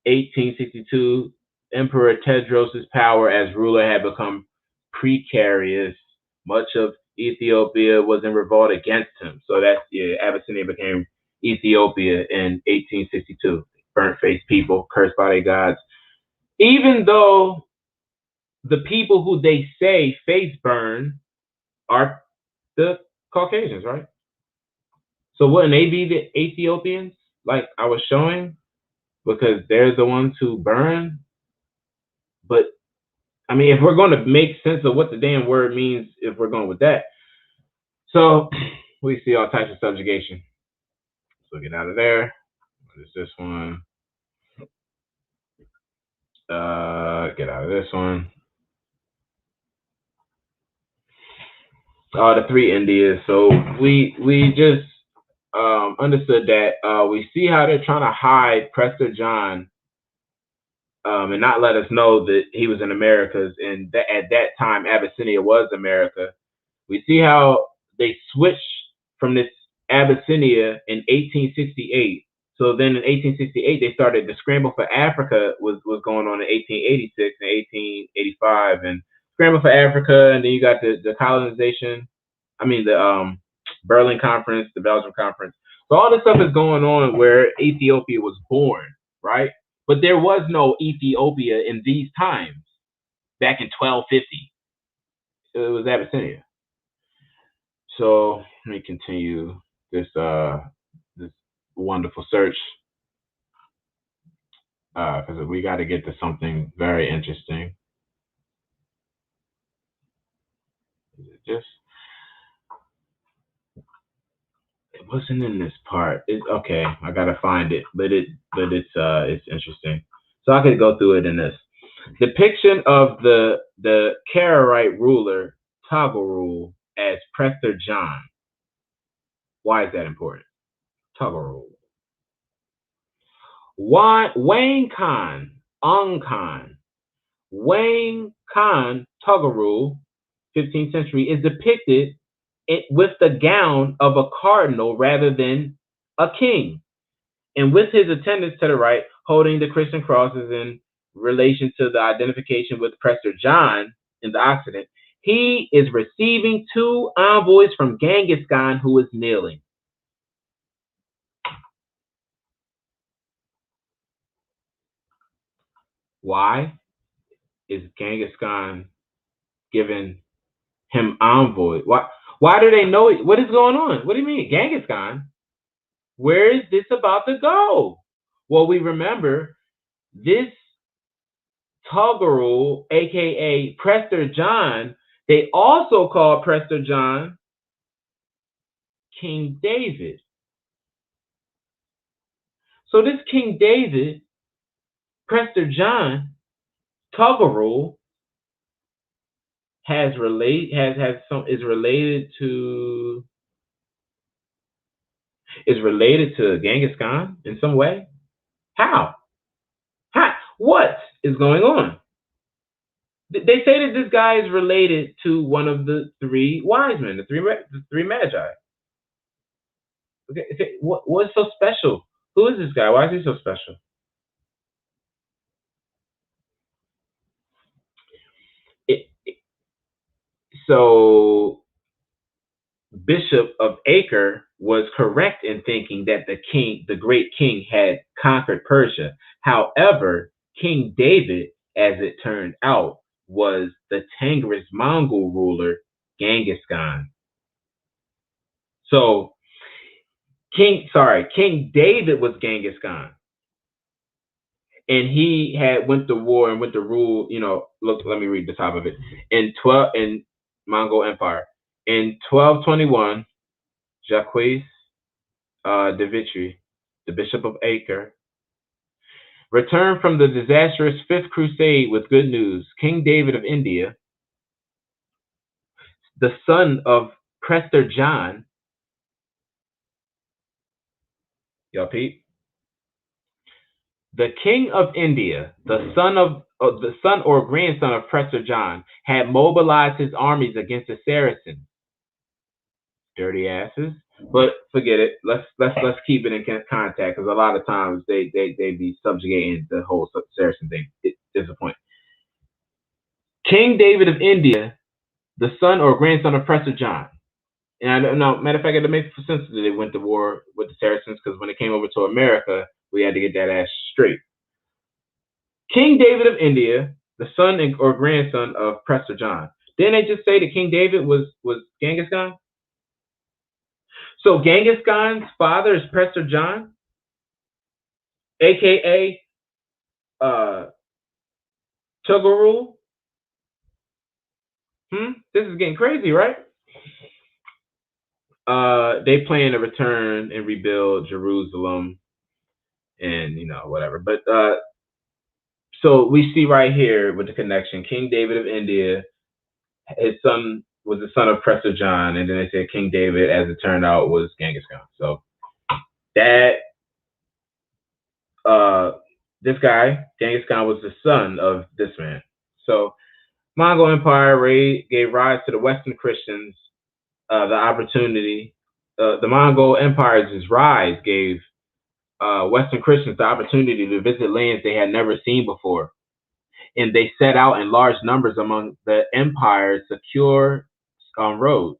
1862, Emperor Tedros' power as ruler had become precarious. Much of Ethiopia was in revolt against him. So Abyssinia became Ethiopia in 1862. Burnt-faced people, cursed by their gods. Even though the people who they say face burn are the Caucasians, right? So wouldn't they be the Ethiopians, like I was showing? Because they're the ones who burn. But I mean, if we're going to make sense of what the damn word means, if we're going with that, so we see all types of subjugation. So get out of there. What is this one? Get out of this one. The three Indias. So we just understood that we see how they're trying to hide Prester John and not let us know that he was in Americas, and that at that time Abyssinia was America. We see how they switched from this Abyssinia in 1868. So then in 1868 they started the scramble for Africa was going on in 1886 and 1885, and scramble for Africa, and then you got the colonization. I mean the Berlin Conference, the Belgium Conference. So all this stuff is going on where Ethiopia was born, right? But there was no Ethiopia in these times back in 1250. It was Abyssinia. So let me continue this wonderful search because we got to get to something very interesting. Just it wasn't in this part. Okay. I gotta find it, but it's interesting. So I could go through it in this depiction of the Karaite ruler Toggerul as Prester John. Why is that important? Toggerul. Why Wayne Khan, Ung Khan, Wayne Khan Toggerul, 15th century, is depicted with the gown of a cardinal rather than a king, and with his attendants to the right, holding the Christian crosses in relation to the identification with Prester John in the Occident. He is receiving two envoys from Genghis Khan, who is kneeling. Why is Genghis Khan giving him envoy? Why do they know it? What is going on? What do you mean, Genghis Khan? Where is this about to go? Well, we remember this Toggerul, aka Prester John. They also call Prester John King David. So this King David, Prester John, Toggerul, is related to Genghis Khan in some way. How? What is going on? They say that this guy is related to one of the three wise men, the three magi. Okay, what's so special? Who is this guy? Why is he so special? So Bishop of Acre was correct in thinking that the great king, had conquered Persia. However, King David, as it turned out, was the Tigris Mongol ruler, Genghis Khan. So King David was Genghis Khan. And he went to war and went to rule, look, let me read the top of it. In Mongol Empire. In 1221, Jacques de Vitry, the Bishop of Acre, returned from the disastrous Fifth Crusade with good news. King David of India, the son of Prester John, y'all peep? The king of India, the son or grandson of Prester John, had mobilized his armies against the Saracens. Dirty asses. But forget it. Let's keep it in contact, because a lot of times they be subjugating the whole Saracen thing. It disappointing. King David of India, the son or grandson of Prester John. And I don't know, matter of fact, it makes sense that they went to war with the Saracens, because when they came over to America, we had to get that ass straight. King David of India, the son or grandson of Prester John. Didn't they just say that King David was Genghis Khan? So Genghis Khan's father is Prester John, aka Toggerul. This is getting crazy, right? They plan to return and rebuild Jerusalem, and whatever. But so we see right here with the connection: King David of India, his son was the son of Prester John, and then they said King David, as it turned out, was Genghis Khan. So that uh, this guy, Genghis Khan, was the son of this man. So Mongol Empire gave rise to the Western Christians the opportunity. The Mongol Empire's rise gave Western Christians the opportunity to visit lands they had never seen before. And they set out in large numbers among the empire's secure roads.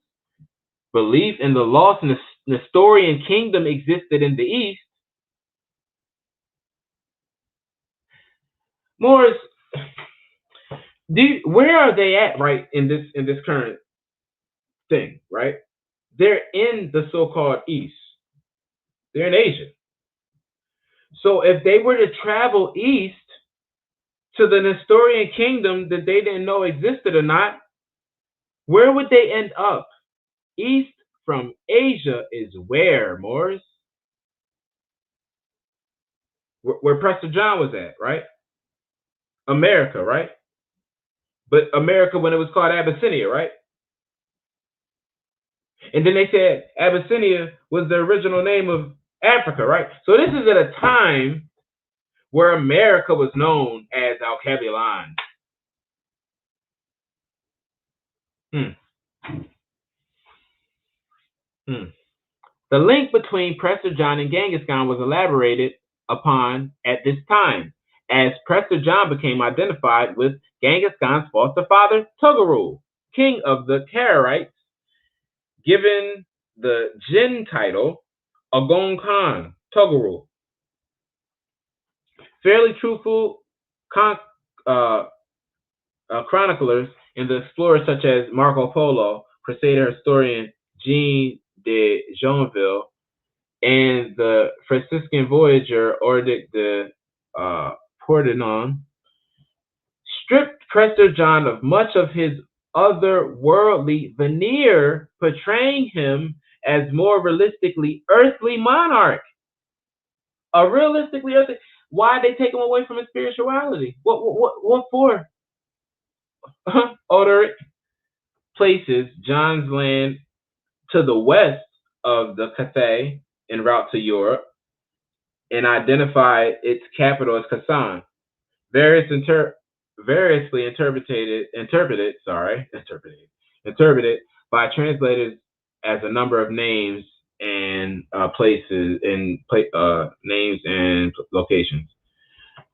Belief in the lost Nestorian kingdom existed in the east. Morris, where are they at right in this current thing, right? They're in the so-called east. They're in Asia. So if they were to travel east to the Nestorian kingdom that they didn't know existed or not, where would they end up? East from Asia is where, Morris? Where Prester John was at, right? America, right? But America when it was called Abyssinia, right? And then they said Abyssinia was the original name of Africa, right? So this is at a time where America was known as Alkebulan. The link between Prester John and Genghis Khan was elaborated upon at this time, as Prester John became identified with Genghis Khan's foster father, Togarul, king of the Karaites, given the Jin title Agon Khan, Togarul. Fairly truthful chroniclers and the explorers such as Marco Polo, Crusader historian Jean de Joinville, and the Franciscan voyager Ordic de Pordenon stripped Prester John of much of his otherworldly veneer, portraying him as more realistically earthly monarch. A realistically earthly. Why they take him away from his spirituality? What for? Odoric places John's land to the west of the Cathay en route to Europe and identified its capital as Kasan. Variously interpreted by translators as a number of names and places and names and locations.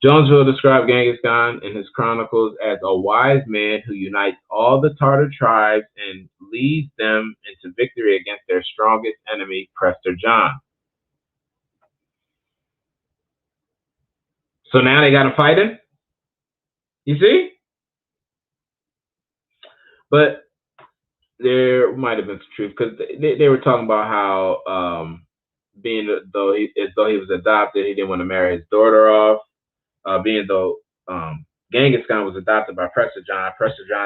Jonesville described Genghis Khan in his chronicles as a wise man who unites all the Tartar tribes and leads them into victory against their strongest enemy, Prester John. So now they got him fighting? You see? But there might have been some truth because they were talking about how being as though he was adopted, he didn't want to marry his daughter off. Being though Genghis Khan was adopted by Prester John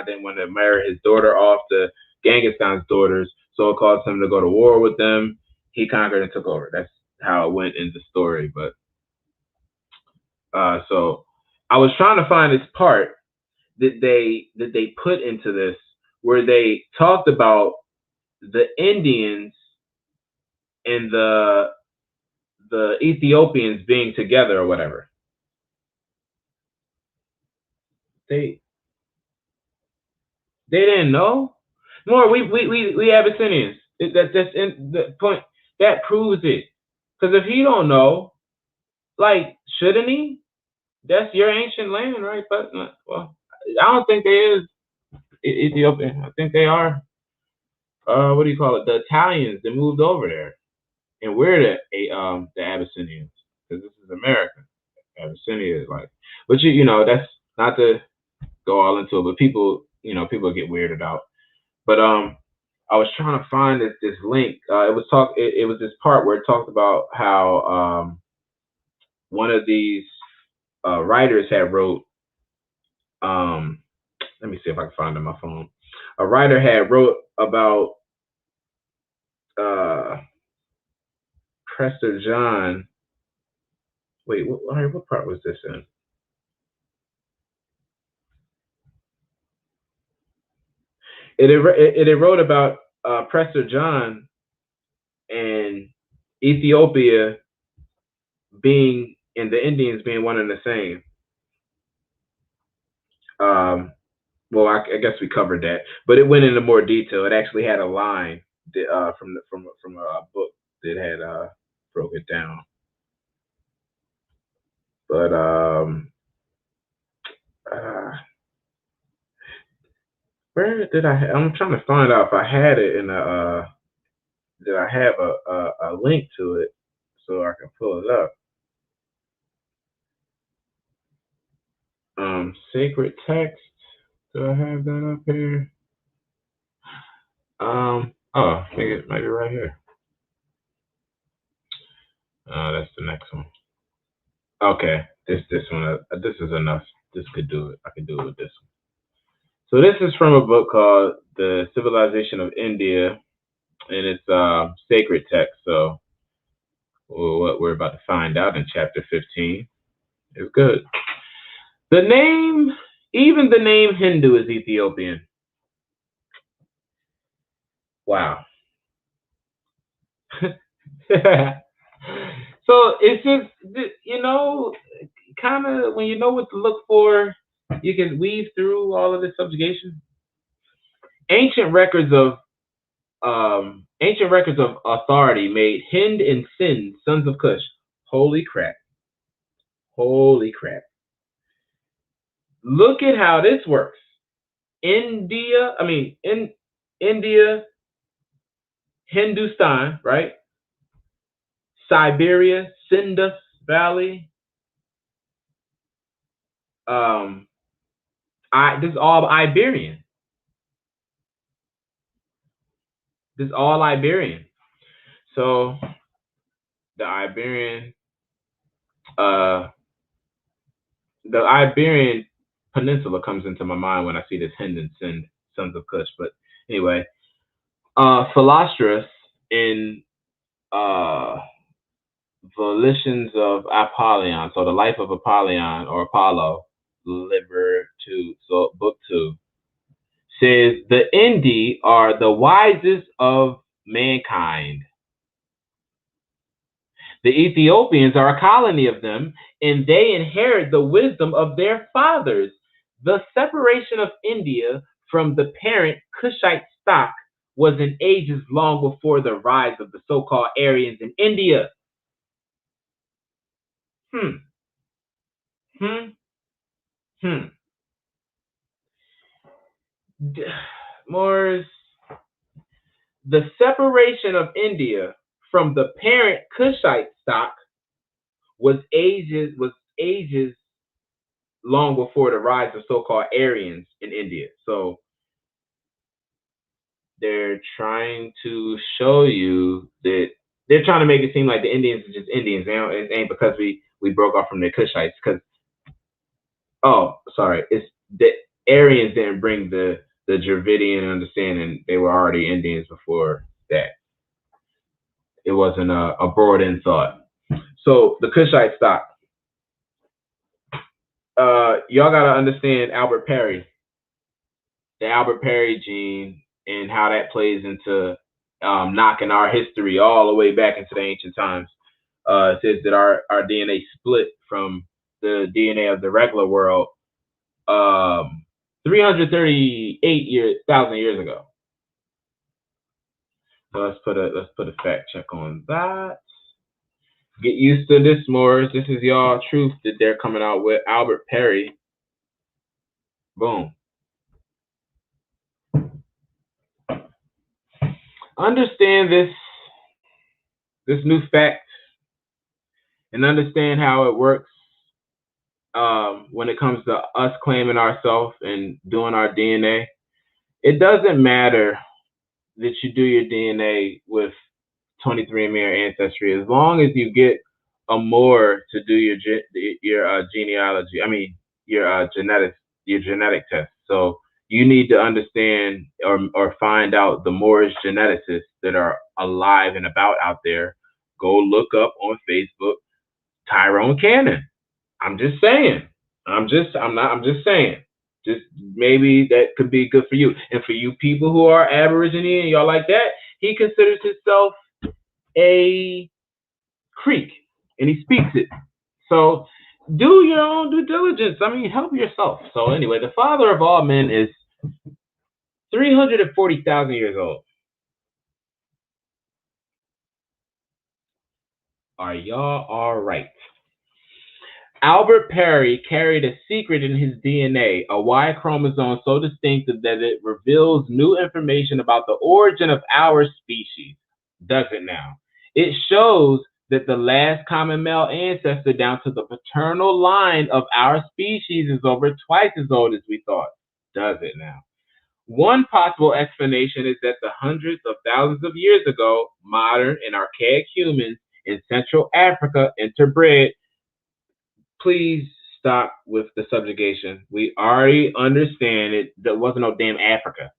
didn't want to marry his daughter off to Genghis Khan's daughters, so it caused him to go to war with them. He conquered and took over. That's how it went in the story. But so I was trying to find this part that they put into this where they talked about the Indians and the Ethiopians being together or whatever. They didn't know. More, we Abyssinians. That's in the point. That proves it. Because if he don't know, like, shouldn't he? That's your ancient land, right? But well, I don't think they is Ethiopian. I think they are. What do you call it? The Italians that moved over there, and we're the Abyssinians because this is America. Abyssinia is like, but you know that's not to go all into it, but people get weirded out. But I was trying to find this link. It was this part where it talked about how one of these writers had wrote. Let me see if I can find it on my phone. A writer had wrote about Prester John. Wait, what part was this in? It wrote about Prester John and Ethiopia being and the Indians being one and the same. Um, well, I guess we covered that, but it went into more detail. It actually had a line that, from a book that had broke it down. But uh, where did I'm trying to find out if I had it in a. Did I have a link to it so I can pull it up? Sacred text. Do I have that up here? Oh, I think it might be right here. That's the next one. Okay, this one. This is enough. This could do it. I can do it with this one. So this is from a book called The Civilization of India, and it's sacred text. So what we're about to find out in chapter 15 is good. The name, even the name Hindu is Ethiopian. Wow. So it's just, kind of when you know what to look for, you can weave through all of this subjugation. Ancient records of authority made Hind and Sind sons of Cush. Holy crap! Holy crap! Look at how this works. In India, Hindustan, right? Siberia, Sindus Valley. This is all Iberian. This is all Iberian. So the Iberian, uh, the Iberian Peninsula comes into my mind when I see this Hind and Sind, sons of Cush. But anyway, Philostratus in Volitions of Apollyon, so the life of Apollyon or Apollo, liver 2, so book 2, says the Indi are the wisest of mankind. The Ethiopians are a colony of them, and they inherit the wisdom of their fathers. The separation of India from the parent Kushite stock was in ages long before the rise of the so-called Aryans in India. Hmm. Hmm. Hmm. Moors, the separation of India from the parent Kushite stock was ages long before the rise of so-called Aryans in India. So they're trying to show you that they're trying to make it seem like the Indians are just Indians. It ain't because we broke off from the Kushites. Because sorry, it's the Aryans didn't bring the Dravidian understanding. They were already Indians before that. It wasn't a broad in thought. So the Kushite stock. Y'all gotta understand Albert Perry, the Albert Perry gene, and how that plays into knocking our history all the way back into the ancient times. It says that our DNA split from the DNA of the regular world 338,000 years ago. So let's put a fact check on that. Get used to this, Moors. This is y'all truth that they're coming out with. Albert Perry. Boom. Understand this new fact and understand how it works when it comes to us claiming ourselves and doing our DNA. It doesn't matter that you do your DNA with 23andMe or Ancestry, as long as you get a Moor to do your genealogy. I mean your genetic test. So you need to understand or find out the Moorish geneticists that are alive and about out there. Go look up on Facebook Tyrone Cannon. I'm just saying. I'm just saying. Just maybe that could be good for you. And for you people who are Aborigine and y'all like that, he considers himself a Creek. and he speaks it. So do your own due diligence. I mean, help yourself. So anyway, the father of all men is 340,000 years old. Are y'all all right? Albert Perry carried a secret in his DNA, a Y chromosome so distinctive that it reveals new information about the origin of our species. Does it now? It shows that the last common male ancestor down to the paternal line of our species is over twice as old as we thought. Does it now? One possible explanation is that the hundreds of thousands of years ago, modern and archaic humans in Central Africa interbred. Please stop with the subjugation. We already understand it. There wasn't no damn Africa.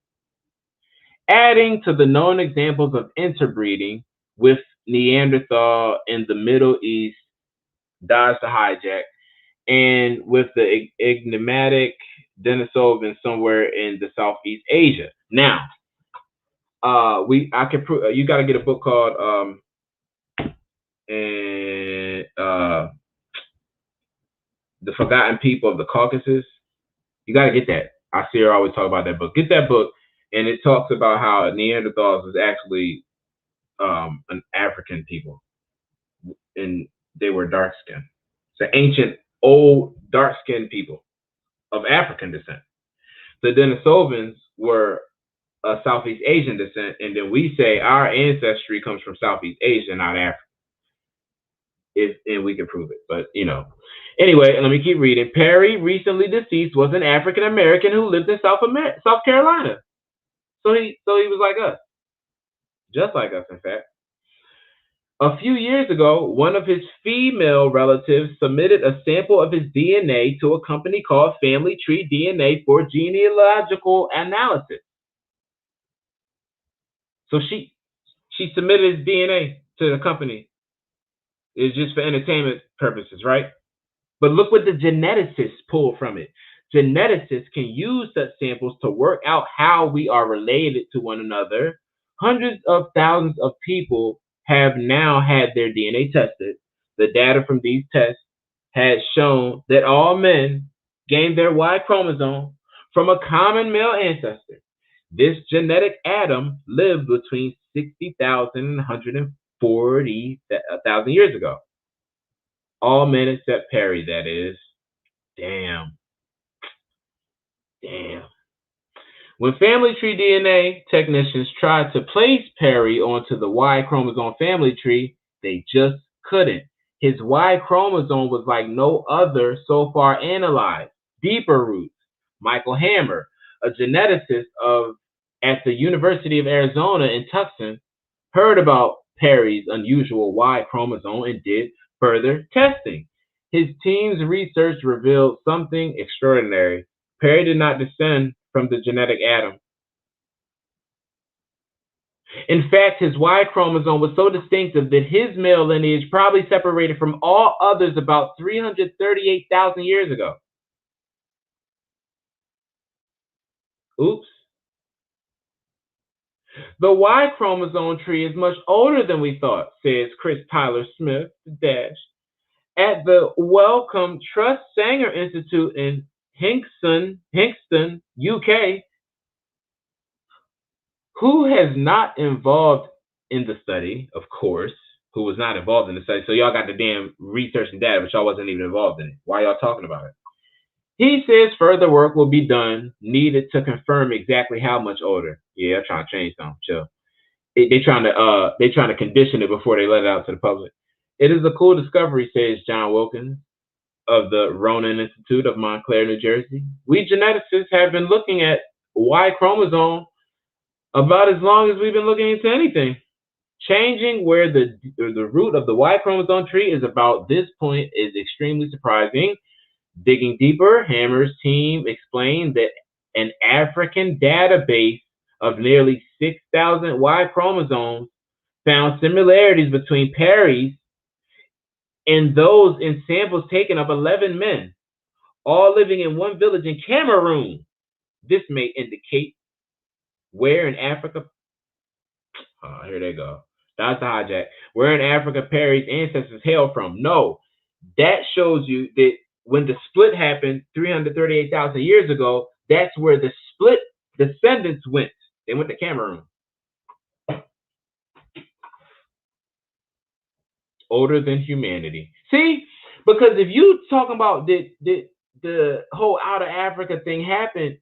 Adding to the known examples of interbreeding with Neanderthal in the Middle East, dodged the hijack, and with the enigmatic Denisovan somewhere in the Southeast Asia. Now, I can prove. You got to get a book called and The Forgotten People of the Caucasus. You got to get that. I see her always talk about that book. Get that book, and it talks about how Neanderthals was actually an African people, and they were dark skinned. It's an ancient, old, dark skinned people of African descent. The Denisovans were Southeast Asian descent, and then we say our ancestry comes from Southeast Asia, not Africa. And we can prove it, but Anyway, let me keep reading. Perry, recently deceased, was an African American who lived in South Carolina. So he was like us, just like us, in fact. A few years ago, one of his female relatives submitted a sample of his DNA to a company called Family Tree DNA for genealogical analysis. So she submitted his DNA to the company. It's just for entertainment purposes, right? But look what the geneticists pulled from it. Geneticists can use such samples to work out how we are related to one another. Hundreds of thousands of people have now had their DNA tested. The data from these tests has shown that all men gained their Y chromosome from a common male ancestor. This genetic atom lived between 60,000 and 140,000 years ago. All men except Perry, that is. Damn. When family tree DNA technicians tried to place Perry onto the Y chromosome family tree, they just couldn't. His Y chromosome was like no other so far analyzed. Deeper roots. Michael Hammer, a geneticist at the University of Arizona in Tucson, heard about Perry's unusual Y chromosome and did further testing. His team's research revealed something extraordinary. Perry did not descend from the genetic Adam. In fact, his Y chromosome was so distinctive that his male lineage probably separated from all others about 338,000 years ago. Oops. The Y chromosome tree is much older than we thought, says Chris Tyler Smith, Dash, at the Wellcome Trust Sanger Institute in Hinxton, UK. Who has not involved in the study, of course, who was not involved in the study. So y'all got the damn research and data, but y'all wasn't even involved in it. Why y'all talking about it? He says further work will be done, needed to confirm exactly how much older. Yeah, I'm trying to change something. Chill. They trying to condition it before they let it out to the public. It is a cool discovery, says John Wilkins of the Ronan Institute of Montclair, New Jersey. We geneticists have been looking at Y chromosome about as long as we've been looking into anything. Changing where the root of the Y chromosome tree is about this point is extremely surprising. Digging deeper, Hammer's team explained that an African database of nearly 6,000 Y chromosomes found similarities between Perry's and those in samples taken of 11 men, all living in one village in Cameroon. This may indicate where in Africa. Here they go. That's the hijack. Where in Africa Perry's ancestors hail from? No, that shows you that when the split happened 338,000 years ago, that's where the split descendants went. They went to Cameroon. Older than humanity. See, because if you talking about the whole out of Africa thing happened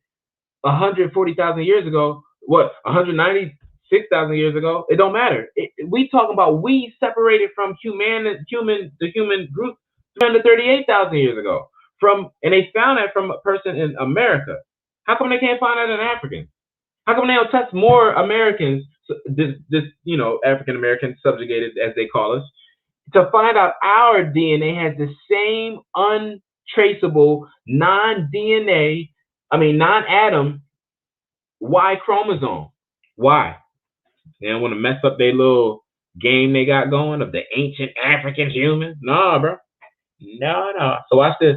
140,000 years ago, what 196,000 years ago, it don't matter. We talking about we separated from the human group 338,000 years ago. And they found that from a person in America. How come they can't find that in African? How come they don't test more Americans, this African American subjugated as they call us, to find out our DNA has the same untraceable non-DNA, non-atom Y chromosome? Why? They don't want to mess up their little game they got going of the ancient African human? No, bro. No. So watch this.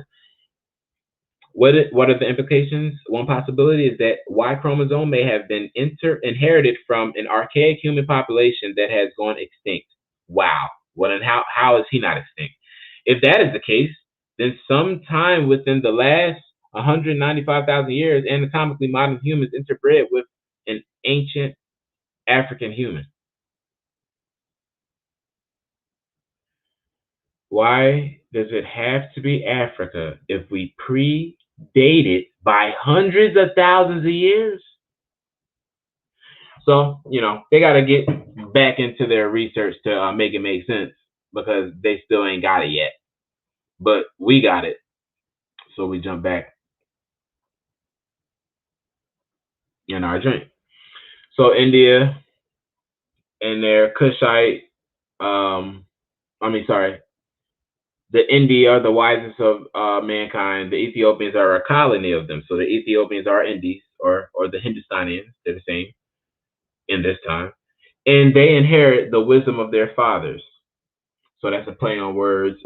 What are the implications? One possibility is that Y chromosome may have been inherited from an archaic human population that has gone extinct. Wow. Well, and how is he not extinct? If that is the case, then sometime within the last 195,000 years, anatomically modern humans interbred with an ancient African human. Why does it have to be Africa if we predate it by hundreds of thousands of years? So, they got to get back into their research to make it make sense, because they still ain't got it yet. But we got it. So we jump back in our drink. So India and their Kushite, the Indi are the wisest of mankind. The Ethiopians are a colony of them. So the Ethiopians are Indies, or the Hindustanians. They're the same in this time. And they inherit the wisdom of their fathers. So that's a play on words.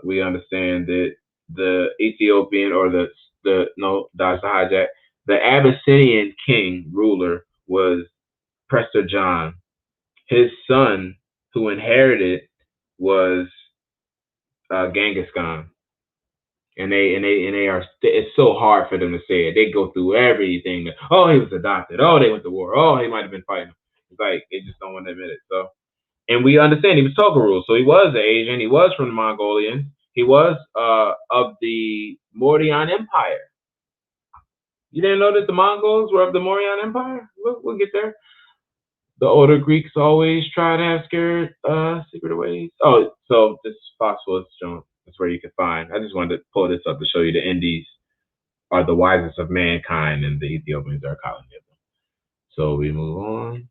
We understand that the Ethiopian, or that's the hijack. The Abyssinian king ruler was Prester John. His son, who inherited, was Genghis Khan. And they are. It's so hard for them to say it. They go through everything. Oh, he was adopted. Oh, they went to war. Oh, he might have been fighting. It's like they just don't want to admit it. So, and we understand he was Togurul, so he was an Asian. He was from the Mongolians. He was of the Mauryan Empire. You didn't know that the Mongols were of the Mauryan Empire? We'll get there. The older Greeks always try to have scared secret ways. Oh, so this phosphorus joint. That's where you can find. I just wanted to pull this up to show you the Indies are the wisest of mankind, and the Ethiopians are a colony of them. So we move on.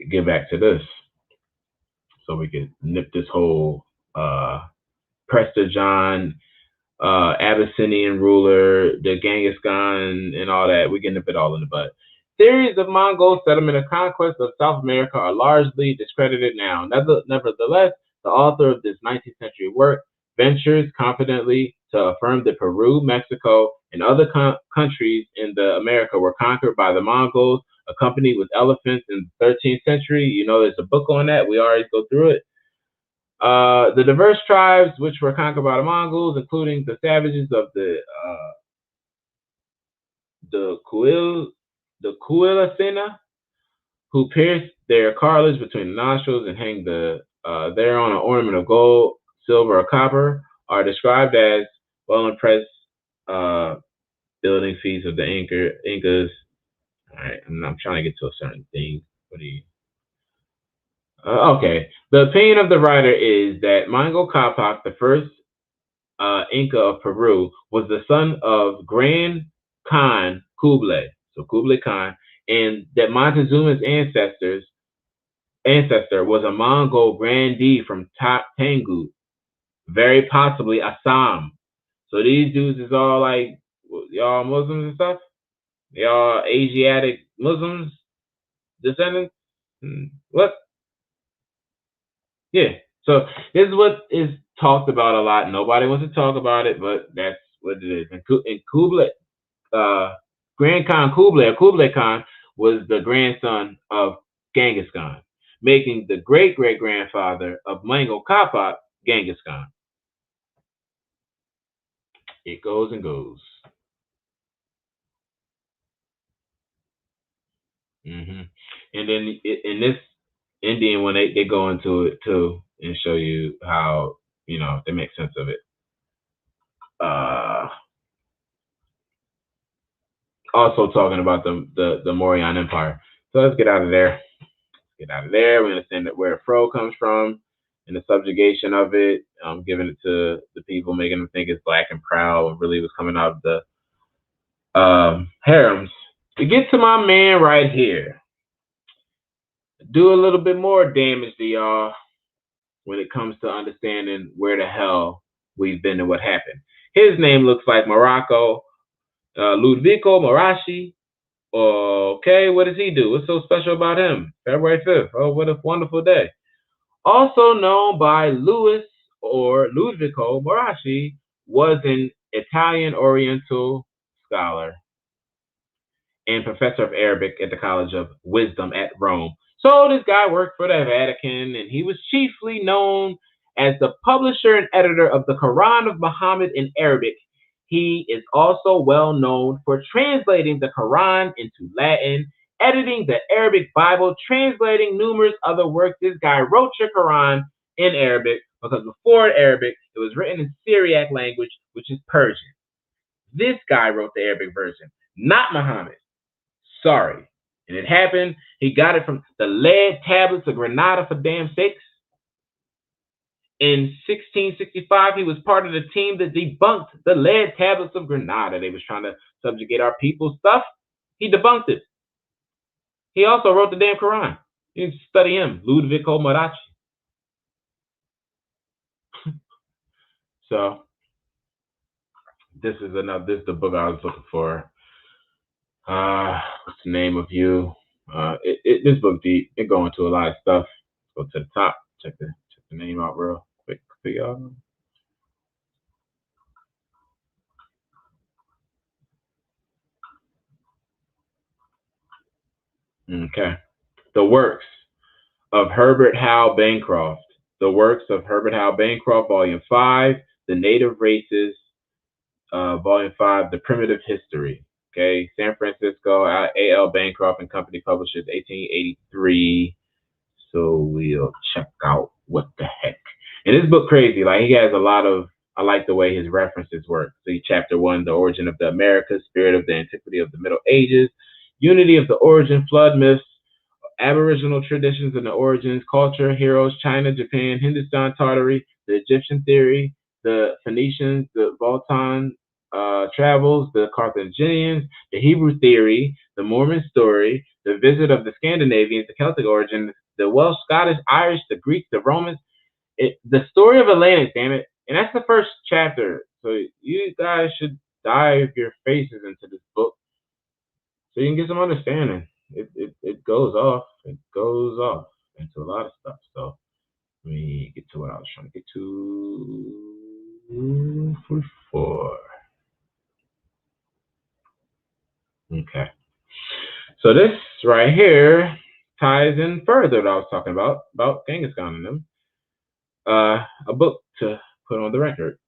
Get back to this, so we can nip this whole Prester John, Abyssinian ruler, the Genghis Khan, and all that. We can nip it all in the bud. Theories of Mongol settlement and conquest of South America are largely discredited now. Nevertheless, the author of this 19th century work ventures confidently to affirm that Peru, Mexico, and other countries in the America were conquered by the Mongols, accompanied with elephants in the 13th century. There's a book on that. We always go through it. The diverse tribes which were conquered by the Mongols, including the savages of the Kuilasena, who pierce their cartilage between the nostrils and hang thereon an ornament of gold, silver, or copper, are described as well impressed building feats of the Incas. All right, I'm trying to get to a certain thing. Okay. The opinion of the writer is that Mango Capac, the first Inca of Peru, was the son of Grand Khan Kublai, so Kublai Khan, and that Montezuma's ancestor was a Mongol grandee from Tengu, very possibly Assam. So these dudes is all like, y'all Muslims and stuff? Y'all Asiatic Muslims descendants? What? Yeah. So this is what is talked about a lot. Nobody wants to talk about it, but that's what it is. And Kublai, Grand Khan Kublai, or Kublai Khan, was the grandson of Genghis Khan, making the great-great-grandfather of Mango Capac Genghis Khan. It goes and goes. hmm And then in this Indian one, they go into it too and show you how they make sense of it. Uh, Also talking about the Mauryan Empire. So let's get out of there. Get out of there. We understand that where Fro comes from and the subjugation of it, giving it to the people, making them think it's black and proud, and really was coming out of the harems. To get to my man right here, do a little bit more damage to y'all when it comes to understanding where the hell we've been and what happened. His name looks like Morocco, Ludwiko Marashi. Okay, what does he do? What's so special about him? February 5th. Oh, what a wonderful day. Also known by Louis or Ludwiko Marashi, was an Italian Oriental scholar and professor of Arabic at the College of Wisdom at Rome. So this guy worked for the Vatican, and he was chiefly known as the publisher and editor of the Quran of Muhammad in Arabic. He is also well known for translating the Quran into Latin, editing the Arabic Bible, translating numerous other works. This guy wrote your Quran in Arabic because before Arabic, it was written in Syriac language, which is Persian. This guy wrote the Arabic version, not Muhammad. Sorry. And it happened. He got it from the lead tablets of Granada, for damn sakes. In 1665, he was part of the team that debunked the lead tablets of Granada. They was trying to subjugate our people's stuff. He debunked it. He also wrote the damn Quran. You can study him, Ludwiko Marashi. So this is the book I was looking for. What's the name of you? This book deep. It go into a lot of stuff. Go to the top. Check the name out real quick for y'all. Okay. The works of Herbert Howe Bancroft. The works of Herbert Howe Bancroft, Volume 5, The Native Races, Volume 5, The Primitive History. Okay, San Francisco, A.L. Bancroft and Company publishes 1883. So we'll check out what the heck. And this book crazy. Like he has a lot of. I like the way his references work. See, Chapter 1, The Origin of the Americas, Spirit of the Antiquity of the Middle Ages, Unity of the Origin, Flood Myths, Aboriginal Traditions and the Origins, Culture, Heroes, China, Japan, Hindustan, Tartary, the Egyptian Theory, the Phoenicians, the Vulcan Travels, the Carthaginians, the Hebrew Theory, the Mormon Story, the Visit of the Scandinavians, the Celtic Origin, the Welsh, Scottish, Irish, the Greeks, the Romans, the Story of Atlantis, damn it. And that's the first chapter. So you guys should dive your faces into this book so you can get some understanding. It goes off. It goes off into a lot of stuff. So let me get to what I was trying to get to. 44. Okay. So this right here ties in further that I was talking about Genghis Khan and them. A book to put on the record.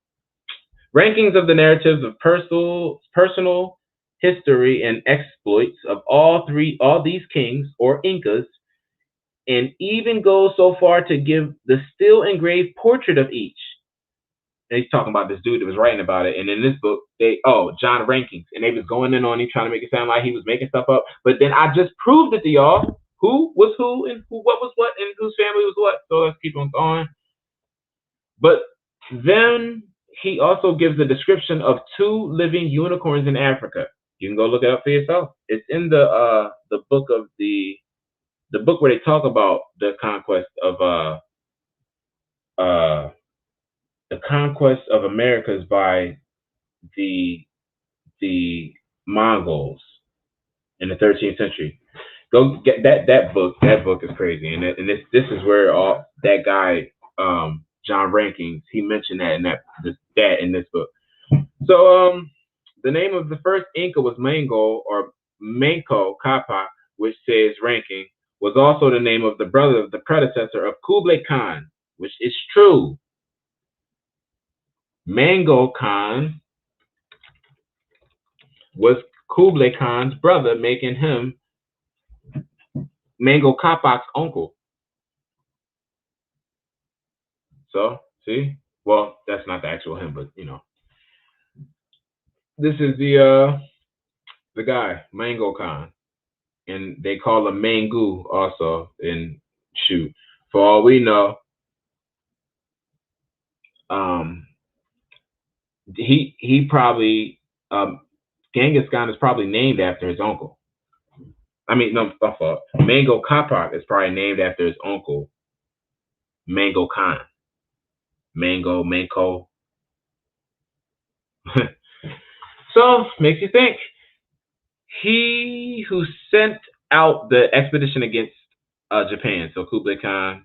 Rankings of the narratives of personal history and exploits of all these kings or Incas, and even goes so far to give the still engraved portrait of each. And he's talking about this dude that was writing about it. And in this book, John Rankings, and they was going in on him trying to make it sound like he was making stuff up. But then I just proved it to y'all. Who was who and what was what and whose family was what. So let's keep on going. But then he also gives a description of 2 living unicorns in Africa. You can go look it up for yourself. It's in the book of the book where they talk about the conquest of Americas by the Mongols in the 13th century. Go get that book. That book is crazy, and this is where all that guy John Rankings, he mentioned that in this book. So the name of the first Inca was Mango or Manco Capac, which says ranking, was also the name of the brother of the predecessor of Kublai Khan, which is true. Mango Khan was Kublai Khan's brother, making him Mango Kapak's uncle. So, see? Well, that's not the actual him, but this is the guy, Mango Khan. And they call him Mangu also in shoot. For all we know, um he probably Genghis Khan is probably named after his uncle. I mean, no, my fault. Mango Kapak is probably named after his uncle, Mango Khan. Mango. So, makes you think. He who sent out the expedition against Japan, so Kublai Khan,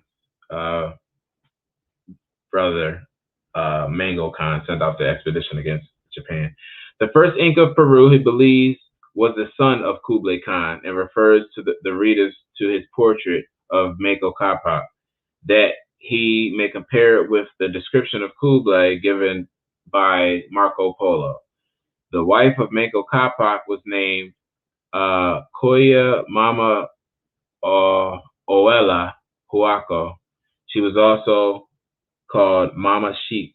brother Mango Khan sent out the expedition against Japan. The first Inca of Peru, he believes, was the son of Kublai Khan and refers to the readers to his portrait of Manco Capac, that he may compare it with the description of Kublai given by Marco Polo. The wife of Manco Capac was named Koya Mama Oela Huaco. She was also called Mama Sheik.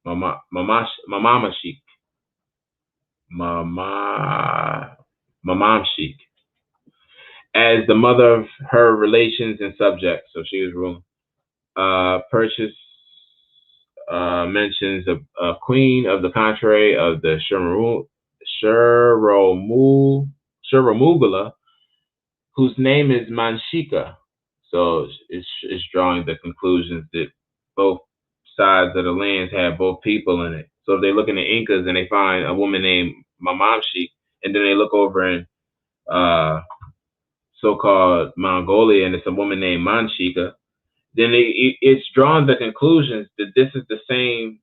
Mama Sheik. Mamam Sheik. As the mother of her relations and subjects. So she was ruling. Purchase mentions a queen of the contrary of the Shuromugula, whose name is Manshika. So it's drawing the conclusions that both sides of the lands have both people in it. So if they look in the Incas and they find a woman named Mamamshik, and then they look over in so-called Mongolia and it's a woman named Manshika, then it's drawn the conclusions that this is the same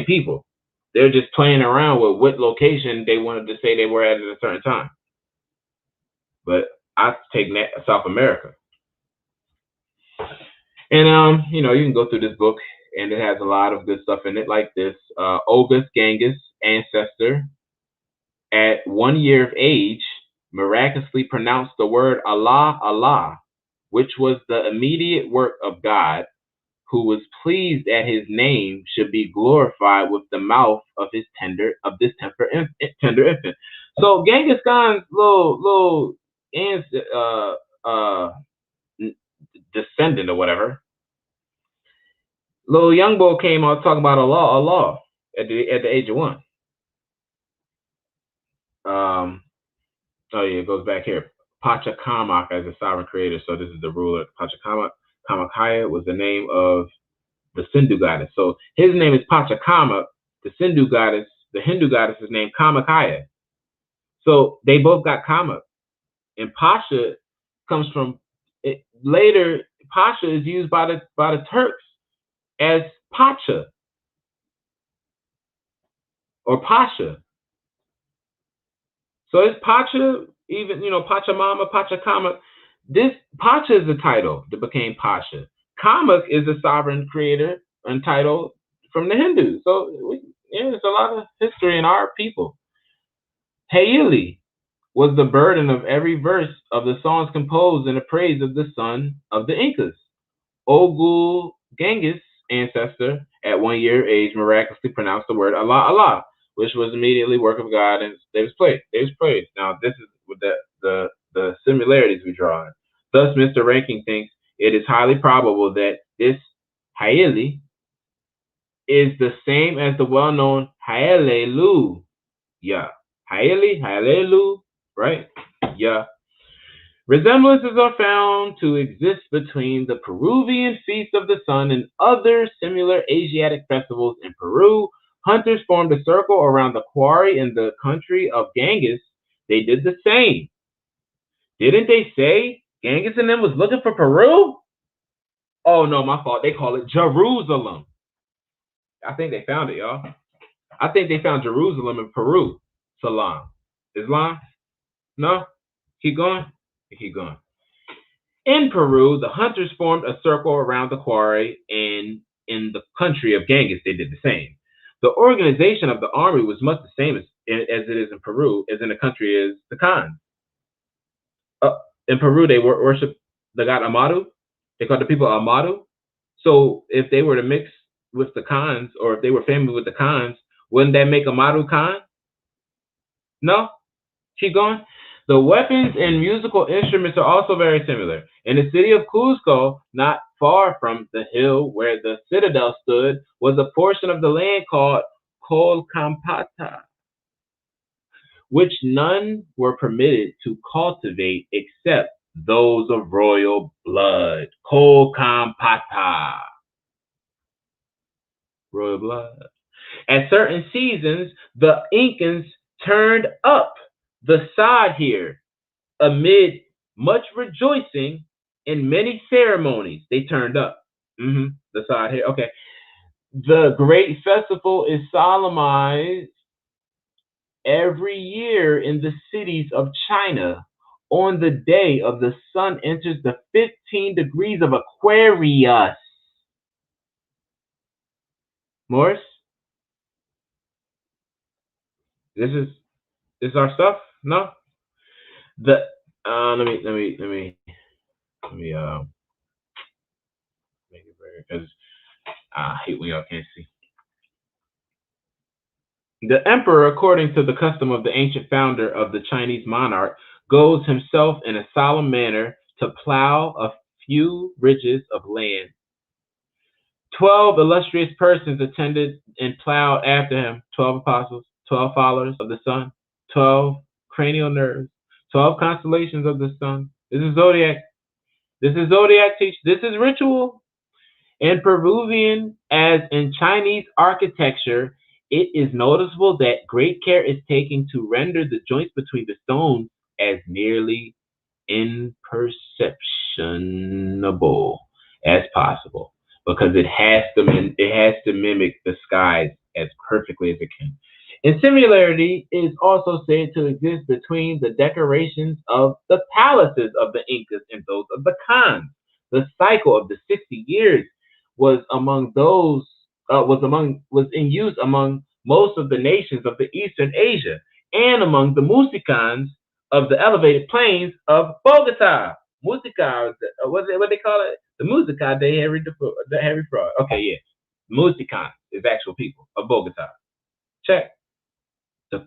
people. They're just playing around with what location they wanted to say they were at a certain time. But I take South America. And you can go through this book and it has a lot of good stuff in it, like this. Ogus Genghis, ancestor, at 1 year of age, miraculously pronounced the word Allah, Allah, which was the immediate work of God, who was pleased that his name should be glorified with the mouth of this tender infant. So Genghis Khan's little descendant or whatever, little young boy came out talking about Allah at the age of 1. Oh yeah, it goes back here. Pachacamac as a sovereign creator. So this is the ruler. Pachacamac. Kamakaya was the name of the Sindhu goddess. So his name is Pachacamac. The Sindhu goddess, the Hindu goddess, is named Kamakaya. So they both got Kamak. And Pasha comes from it. Later, Pasha is used by the Turks as Pacha or Pasha. So it's Pacha, even Pachamama, Pachacamac. This Pacha is the title that became Pasha. Kamak is a sovereign creator and title from the Hindus. So there's a lot of history in our people. Haile was the burden of every verse of the songs composed in the praise of the son of the Incas. Ogul Genghis, ancestor, at 1 year of age, miraculously pronounced the word Allah, Allah, which was immediately work of God, and they was praised. Now this is with the similarities we draw. Thus, Mr. Rankin thinks it is highly probable that this Haile is the same as the well-known Hallelujah. Hallelujah, right? Yeah. Resemblances are found to exist between the Peruvian Feast of the Sun and other similar Asiatic festivals in Peru. Hunters formed a circle around the quarry in the country of Genghis. They did the same. Didn't they say Genghis and them was looking for Peru? Oh no, my fault. They call it Jerusalem. I think they found it, y'all. I think they found Jerusalem in Peru. Salam. Islam? No? Keep going? Keep going. In Peru, the hunters formed a circle around the quarry, and in the country of Genghis, they did the same. The organization of the army was much the same as it is in Peru, as in the country is the Khan. Uh, in Peru, they worship the god Amadu. They call the people Amadu. So if they were to mix with the Khans, or if they were family with the Khans, wouldn't that make Amadu Khan? No? Keep going. The weapons and musical instruments are also very similar. In the city of Cuzco, not far from the hill where the citadel stood, was a portion of the land called Colcampata, which none were permitted to cultivate except those of royal blood. Colcampata, royal blood. At certain seasons, the Incans turned up the sod here amid much rejoicing and many ceremonies. They turned up. The side here. Okay. The great festival is solemnized every year in the cities of China on the day of the sun enters the 15 degrees of Aquarius. Morris, this is our stuff. No, the let me make it better because I hate when y'all can't see. The emperor, according to the custom of the ancient founder of the Chinese monarch, goes himself in a solemn manner to plow a few ridges of land. 12 illustrious persons attended and plowed after him, 12 apostles, 12 followers of the sun, 12 cranial nerves, 12 constellations of the sun. This is zodiac. This is zodiac teach. This is ritual. In Peruvian, as in Chinese architecture, it is noticeable that great care is taken to render the joints between the stones as nearly imperceptible as possible, because it has to mimic the skies as perfectly as it can. And similarity is also said to exist between the decorations of the palaces of the Incas and those of the Khans. The cycle of the 60 years was among those was in use among most of the nations of the Eastern Asia and among the Musicans of the elevated plains of Bogota. Musica, what they call it? The Musica de Harry Fraud. Okay, yeah. Musicans is actual people of Bogota. Check. The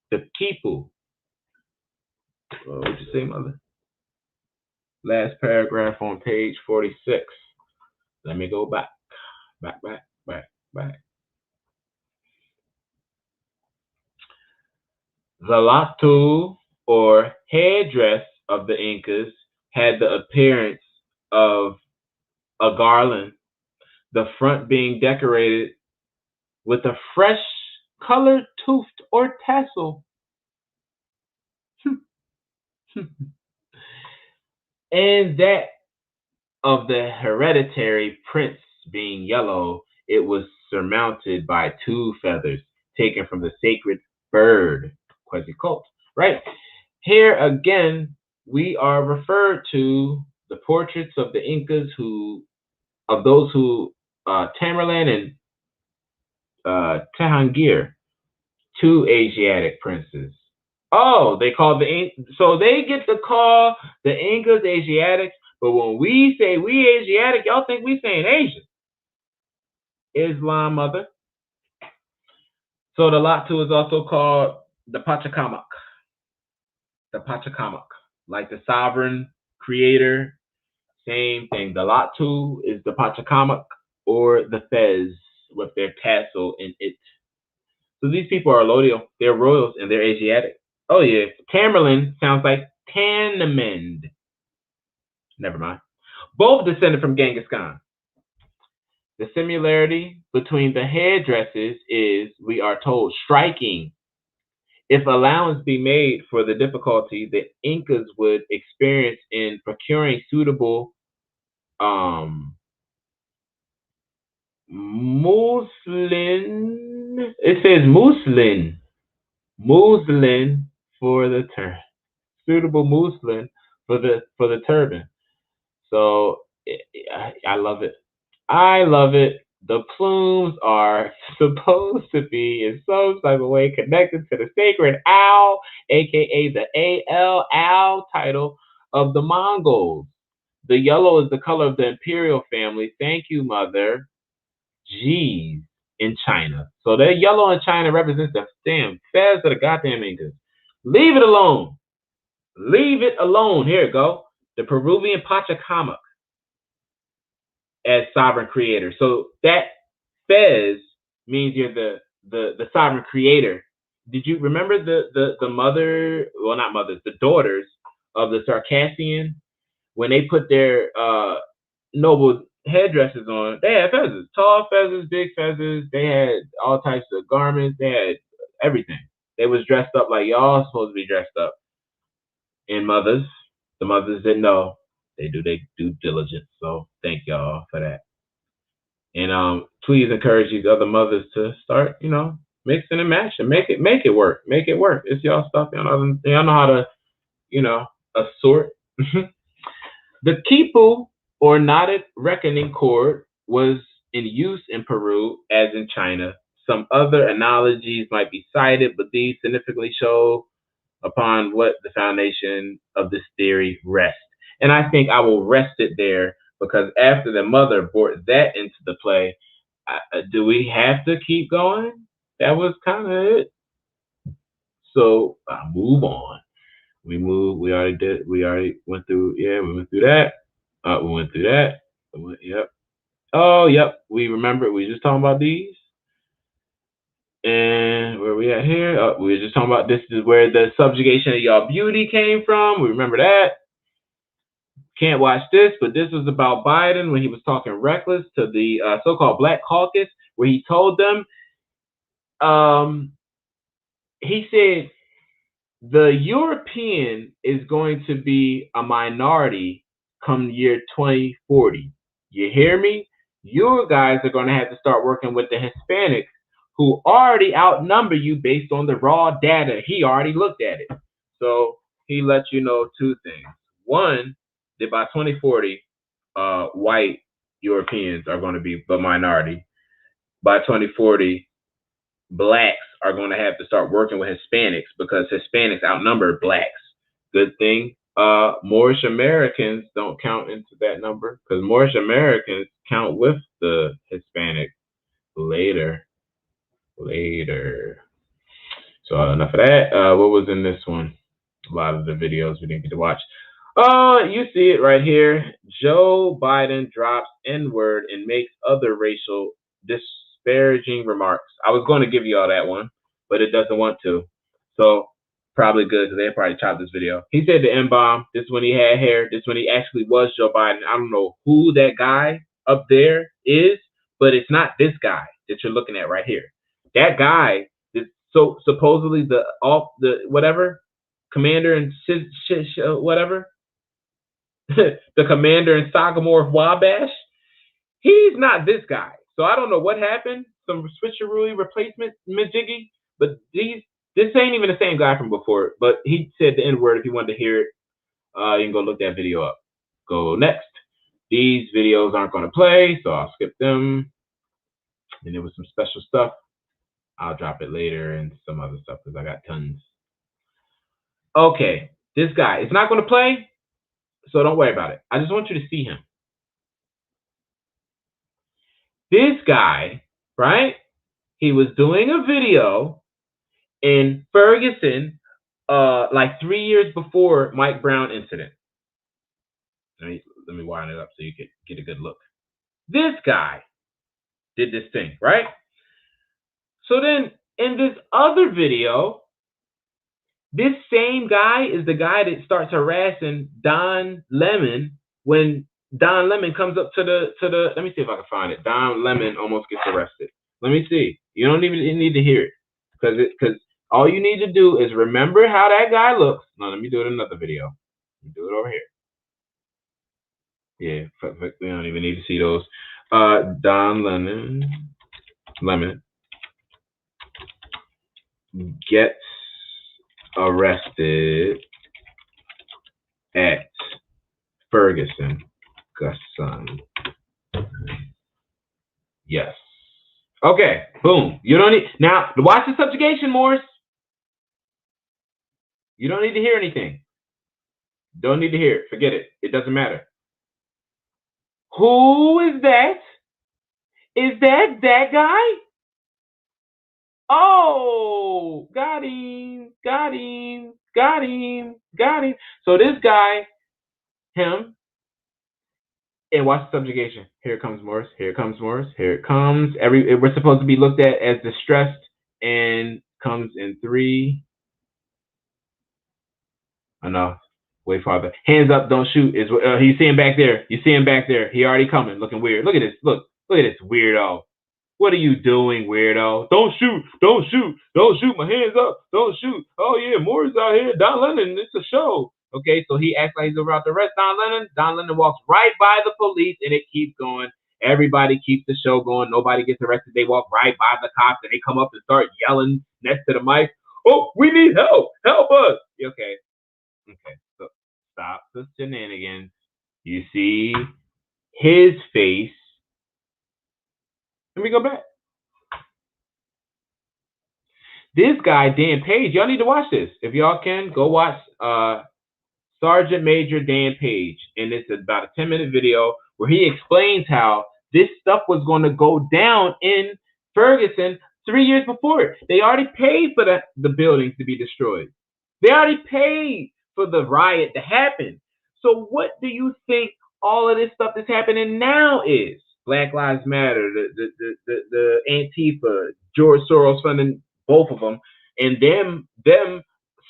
the people. What you say, mother? Last paragraph on page 46. Let me go back. Back. The latu, or headdress, of the Incas had the appearance of a garland, the front being decorated with a fresh colored tuft or tassel. And that of the hereditary prince being yellow, it was surmounted by two feathers taken from the sacred bird, Quetzalcoatl. Right? Here again, we are referred to the portraits of the Incas of those who, Tamerlan and Tehangir, two Asiatic princes. Oh, they call so they get to call the Incas Asiatics, but when we say we Asiatic, y'all think we saying Asian. Islam, mother. So the Latu is also called the Pachacamac. The Pachacamac, like the sovereign creator. Same thing. The Latu is the Pachacamac or the Fez with their tassel in it. So these people are loyal. They're royals and they're Asiatic. Oh yeah. Tamerlan sounds like Tanamend. Never mind. Both descended from Genghis Khan. The similarity between the headdresses is, we are told, striking. If allowance be made for the difficulty the Incas would experience in procuring suitable muslin. It says muslin for the turban. Suitable muslin for the turban. So I love it. I love it. The plumes are supposed to be in some type of way connected to the sacred owl, aka the owl title of the Mongols. The yellow is the color of the imperial family. Thank you, mother. Jeez, in China. So that yellow in China represents the damn fez of the goddamn Incas. Leave it alone. Leave it alone. Here it go. The Peruvian Pachacamac as sovereign creator. So that fez means you're the sovereign creator. Did you remember the mother? Well, not mothers, the daughters of the Circassian when they put their noble headdresses on? They had feathers, tall feathers, big feathers. They had all types of garments. They had everything. They was dressed up like y'all supposed to be dressed up. And mothers, the mothers didn't know. They do their due diligence. So thank y'all for that. And please encourage these other mothers to start, mixing and matching. Make it work. Make it work. It's y'all stuff. Y'all know how to, assort. The quipu, or knotted reckoning cord, was in use in Peru as in China. Some other analogies might be cited, but these significantly show upon what the foundation of this theory rests. And I think I will rest it there because after the mother brought that into the play, do we have to keep going? That was kind of it. So I move on. We move. We already did. We already went through. Yeah, we went through that. We went through that. Yep. Oh, yep. We remember. We just talking about these. And where we at here? We were just talking about this is where the subjugation of y'all beauty came from. We remember that. Can't watch this, but this was about Biden when he was talking reckless to the so-called Black Caucus, where he told them, he said, the European is going to be a minority come year 2040. You hear me? You guys are going to have to start working with the Hispanics who already outnumber you based on the raw data. He already looked at it. So he let you know two things. One, that by 2040, white Europeans are going to be the minority. By 2040, blacks are going to have to start working with Hispanics because Hispanics outnumber blacks. Good thing Moorish Americans don't count into that number because Moorish Americans count with the Hispanic later. So enough of that. What was in this one? A lot of the videos we didn't get to watch. You see it right here. Joe Biden drops N-word and makes other racial disparaging remarks. I was going to give you all that one, but it doesn't want to. So probably good because they probably chopped this video. He said the N-bomb. This when he had hair. This when he actually was Joe Biden. I don't know who that guy up there is, but it's not this guy that you're looking at right here. That guy is so supposedly the whatever commander in whatever the commander in Sagamore Wabash. He's not this guy. So I don't know what happened. Some switcheroo replacement majiggy, but this ain't even the same guy from before. But he said the N-word. If you wanted to hear it, you can go look that video up. Go next. These videos aren't going to play, so I'll skip them. And there was some special stuff. I'll drop it later and some other stuff because I got tons. Okay, this guy. It's not going to play, so don't worry about it. I just want you to see him. This guy, right? He was doing a video in Ferguson, like 3 years before Mike Brown incident. Let me wind it up so you can get a good look. This guy did this thing, right? So then in this other video, this same guy is the guy that starts harassing Don Lemon when Don Lemon comes up to the let me see if I can find it. Don Lemon almost gets arrested. Let me see. You don't even need to hear it because all you need to do is remember how that guy looks. No, let me do it in another video. Let me do it over here. Yeah, we don't even need to see those. Don Lemon gets arrested at Ferguson. Ferguson. Yes. Okay. Boom. You don't need now to watch the subjugation, Morris. You don't need to hear anything. Don't need to hear it. Forget it. It doesn't matter. Who is that? Is that guy? Oh, got him. Got him. Got him. Got him. So this guy, him, and watch the subjugation. Here comes Morris. Here comes Morris. Here it comes. We're supposed to be looked at as distressed, and comes in 3. Enough. Way farther. Hands up, don't shoot. Is you see him back there? You see him back there? He already coming, looking weird. Look at this. Look at this weirdo. What are you doing, weirdo? Don't shoot. Don't shoot. Don't shoot. My hands up. Don't shoot. Oh yeah, Moore's out here. Don Lennon. It's a show. Okay, so he acts like he's about to arrest Don Lennon. Don Lennon walks right by the police, and it keeps going. Everybody keeps the show going. Nobody gets arrested. They walk right by the cops, and they come up and start yelling next to the mic. Oh, we need help. Help us. Okay. Okay, so stop the shenanigans. You see his face. Let me go back. This guy, Dan Page, y'all need to watch this. If y'all can, go watch Sergeant Major Dan Page. And it's about a 10-minute video where he explains how this stuff was going to go down in Ferguson 3 years before. They already paid for the buildings to be destroyed. They already paid for the riot to happen. So what do you think all of this stuff that's happening now is? Black Lives Matter, the Antifa, George Soros funding both of them, and them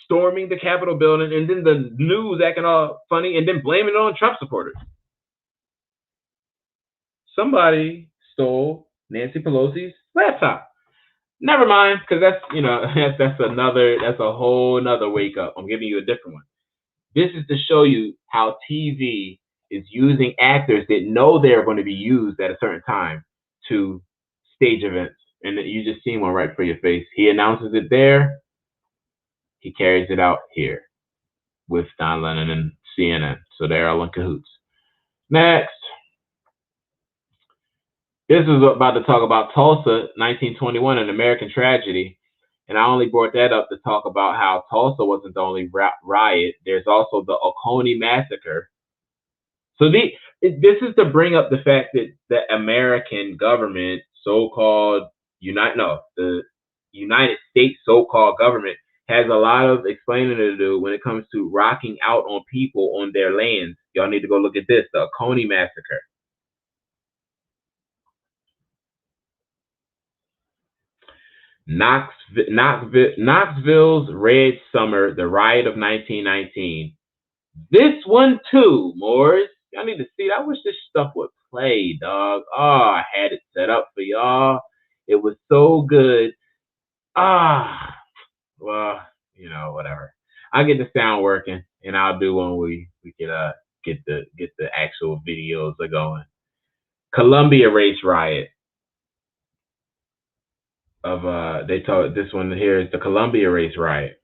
storming the Capitol building, and then the news acting all funny, and then blaming it on Trump supporters. Somebody stole Nancy Pelosi's laptop. Never mind, because that's that's a whole nother wake up. I'm giving you a different one. This is to show you how TV is using actors that know they're going to be used at a certain time to stage events. And you just seen one right for your face. He announces it there. He carries it out here with Don Lennon and CNN. So they're all in cahoots. Next. This is about to talk about Tulsa, 1921, an American tragedy. And I only brought that up to talk about how Tulsa wasn't the only riot. There's also the Oconee Massacre. So this is to bring up the fact that the American government, the United States so-called government, has a lot of explaining to do when it comes to rocking out on people on their lands. Y'all need to go look at this, the Oconee Massacre. Knoxville's Red Summer, the riot of 1919. This one too, Morris. Y'all need to see it. I wish this stuff would play, dog. Oh, I had it set up for y'all. It was so good. Well, whatever. I'll get the sound working, and I'll do one where we could get the actual videos going. Columbia Race Riot. This one here is the Columbia Race Riot,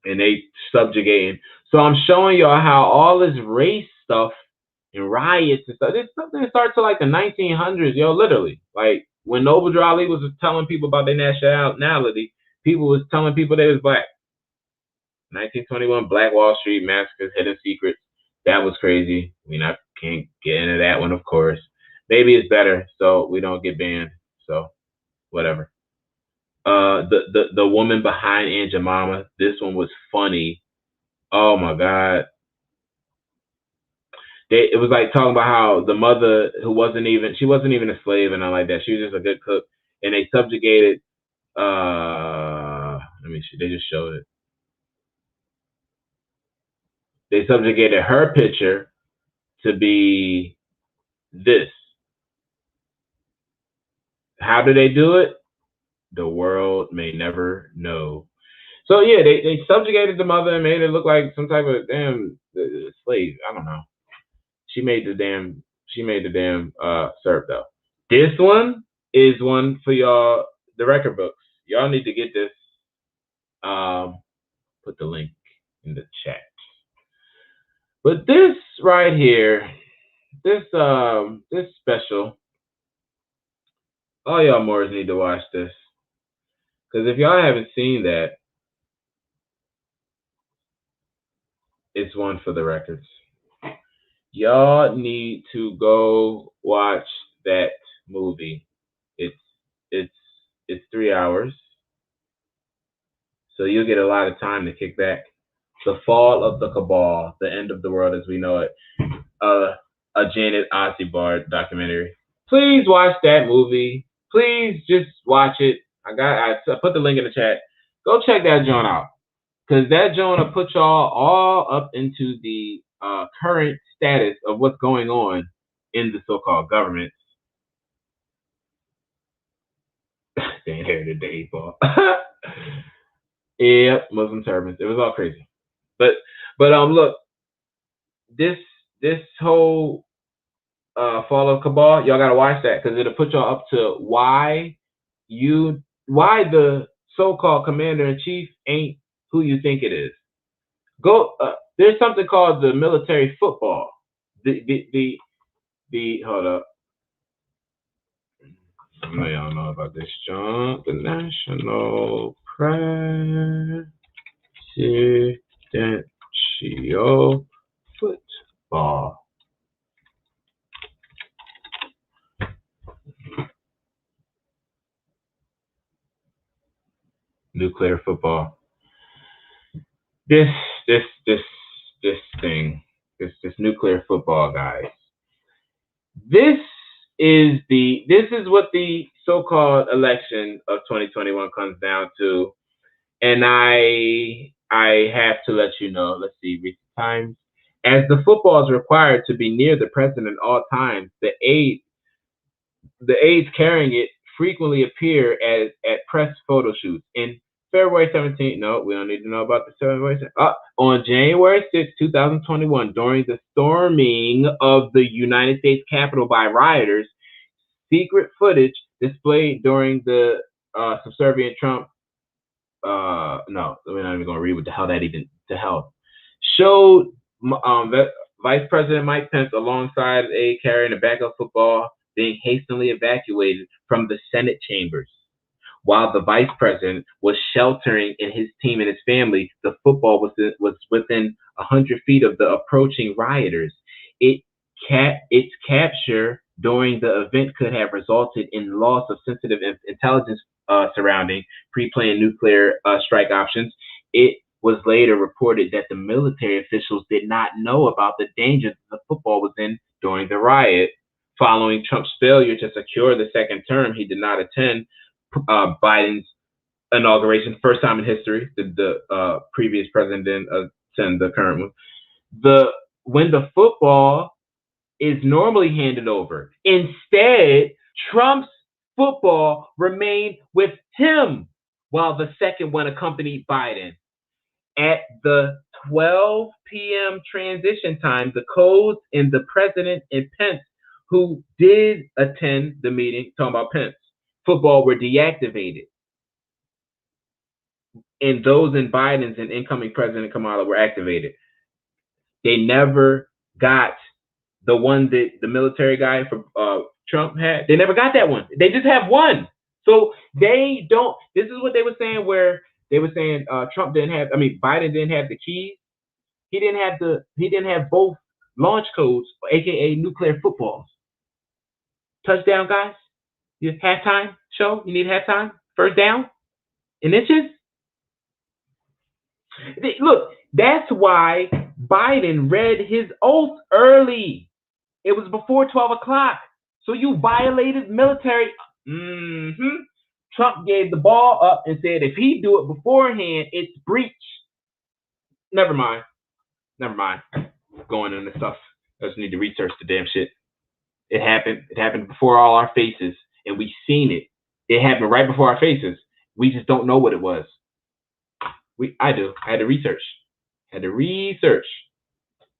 and they subjugating. So I'm showing y'all how all this race stuff and riots and stuff. It's something that starts to like the 1900s, literally. Like when Noble Drew Ali was telling people about their nationality, people was telling people they was black. 1921 Black Wall Street Massacres, Hidden Secrets. That was crazy. Can't get into that one, of course. Maybe it's better so we don't get banned. So whatever. The woman behind Aunt Jemima. This one was funny. Oh my God. It was like talking about how the mother who wasn't even a slave and nothing like that. She was just a good cook, and they subjugated. Let me see. They just showed it. They subjugated her picture to be this. How do they do it? The world may never know. So yeah, they subjugated the mother and made it look like some type of damn slave. I don't know. She made the damn syrup though. This one is one for y'all, the record books. Y'all need to get this. Put the link in the chat. But this right here, this special, all y'all Moors need to watch this. Because if y'all haven't seen that, it's one for the records. Y'all need to go watch that movie. It's it's it's 3 hours, so you'll get a lot of time to kick back. The Fall of the Cabal, the End of the World as We Know It. A Janet Ossibard documentary. Please watch that movie. Please just watch it. I put the link in the chat. Go check that joint out. Because that joint will put y'all all up into the current status of what's going on in the so-called government. They inherited the 8 ball. Yep, Muslim turbans. It was all crazy. But look, this whole Fall of Cabal, y'all gotta watch that because it'll put y'all up to why the so-called commander in chief ain't who you think it is. There's something called the military football. The hold up. I know y'all know about this, John. The National Presidential Football. Nuclear football. This thing, this nuclear football, guys. This is what the so-called election of 2021 comes down to, and I have to let you know. Let's see, recent times. As the football is required to be near the president at all times, the aides carrying it frequently appear at press photo shoots. In February 17th, no, we don't need to know about the February 17th. On January 6, 2021, during the storming of the United States Capitol by rioters, secret footage displayed during the subservient Trump, no, we're not even going to read what the hell that even, the hell, showed Vice President Mike Pence alongside a carrying a backup football being hastily evacuated from the Senate chambers. While the vice president was sheltering in his team and his family, the football was within 100 feet of the approaching rioters. Its capture during the event could have resulted in loss of sensitive intelligence surrounding pre-planned nuclear strike options. It was later reported that the military officials did not know about the dangers the football was in during the riot. Following Trump's failure to secure the second term, he did not attend Biden's inauguration, first time in history. The previous president didn't attend the current one. When the football is normally handed over, instead, Trump's football remained with him while the second one accompanied Biden. At the 12 p.m. transition time, the codes in the president and Pence, who did attend the meeting, talking about Pence, football were deactivated. And those in Biden's and incoming President Kamala were activated. They never got the one that the military guy for Trump had. They never got that one. They just have one. So they don't. This is what they were saying, where they were saying Trump didn't have. I mean, Biden didn't have the keys. He didn't have both launch codes, aka nuclear footballs. Touchdown, guys. Halftime show. You need halftime. First down in inches. Look, that's why Biden read his oath early. It was before 12 o'clock. So you violated military. Trump gave the ball up and said if he do it beforehand, it's breach. Never mind. Going into stuff. I just need to research the damn shit. It happened before all our faces, and we seen it. It happened right before our faces. We just don't know what it was. I had to research.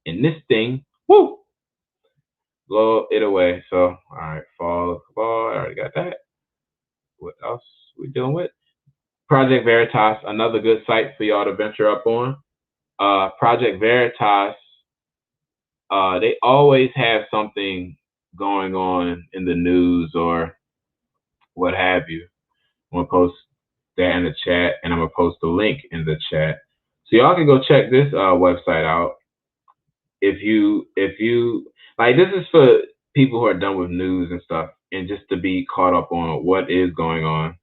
And this thing, woo, blow it away. So, all right, fall of the ball. I already got that. What else we dealing with? Project Veritas, another good site for y'all to venture up on. Project Veritas They always have something going on in the news or what have you. I'm gonna post that in the chat, and I'm gonna post the link in the chat, so y'all can go check this website out. If you like, this is for people who are done with news and stuff, and just to be caught up on what is going on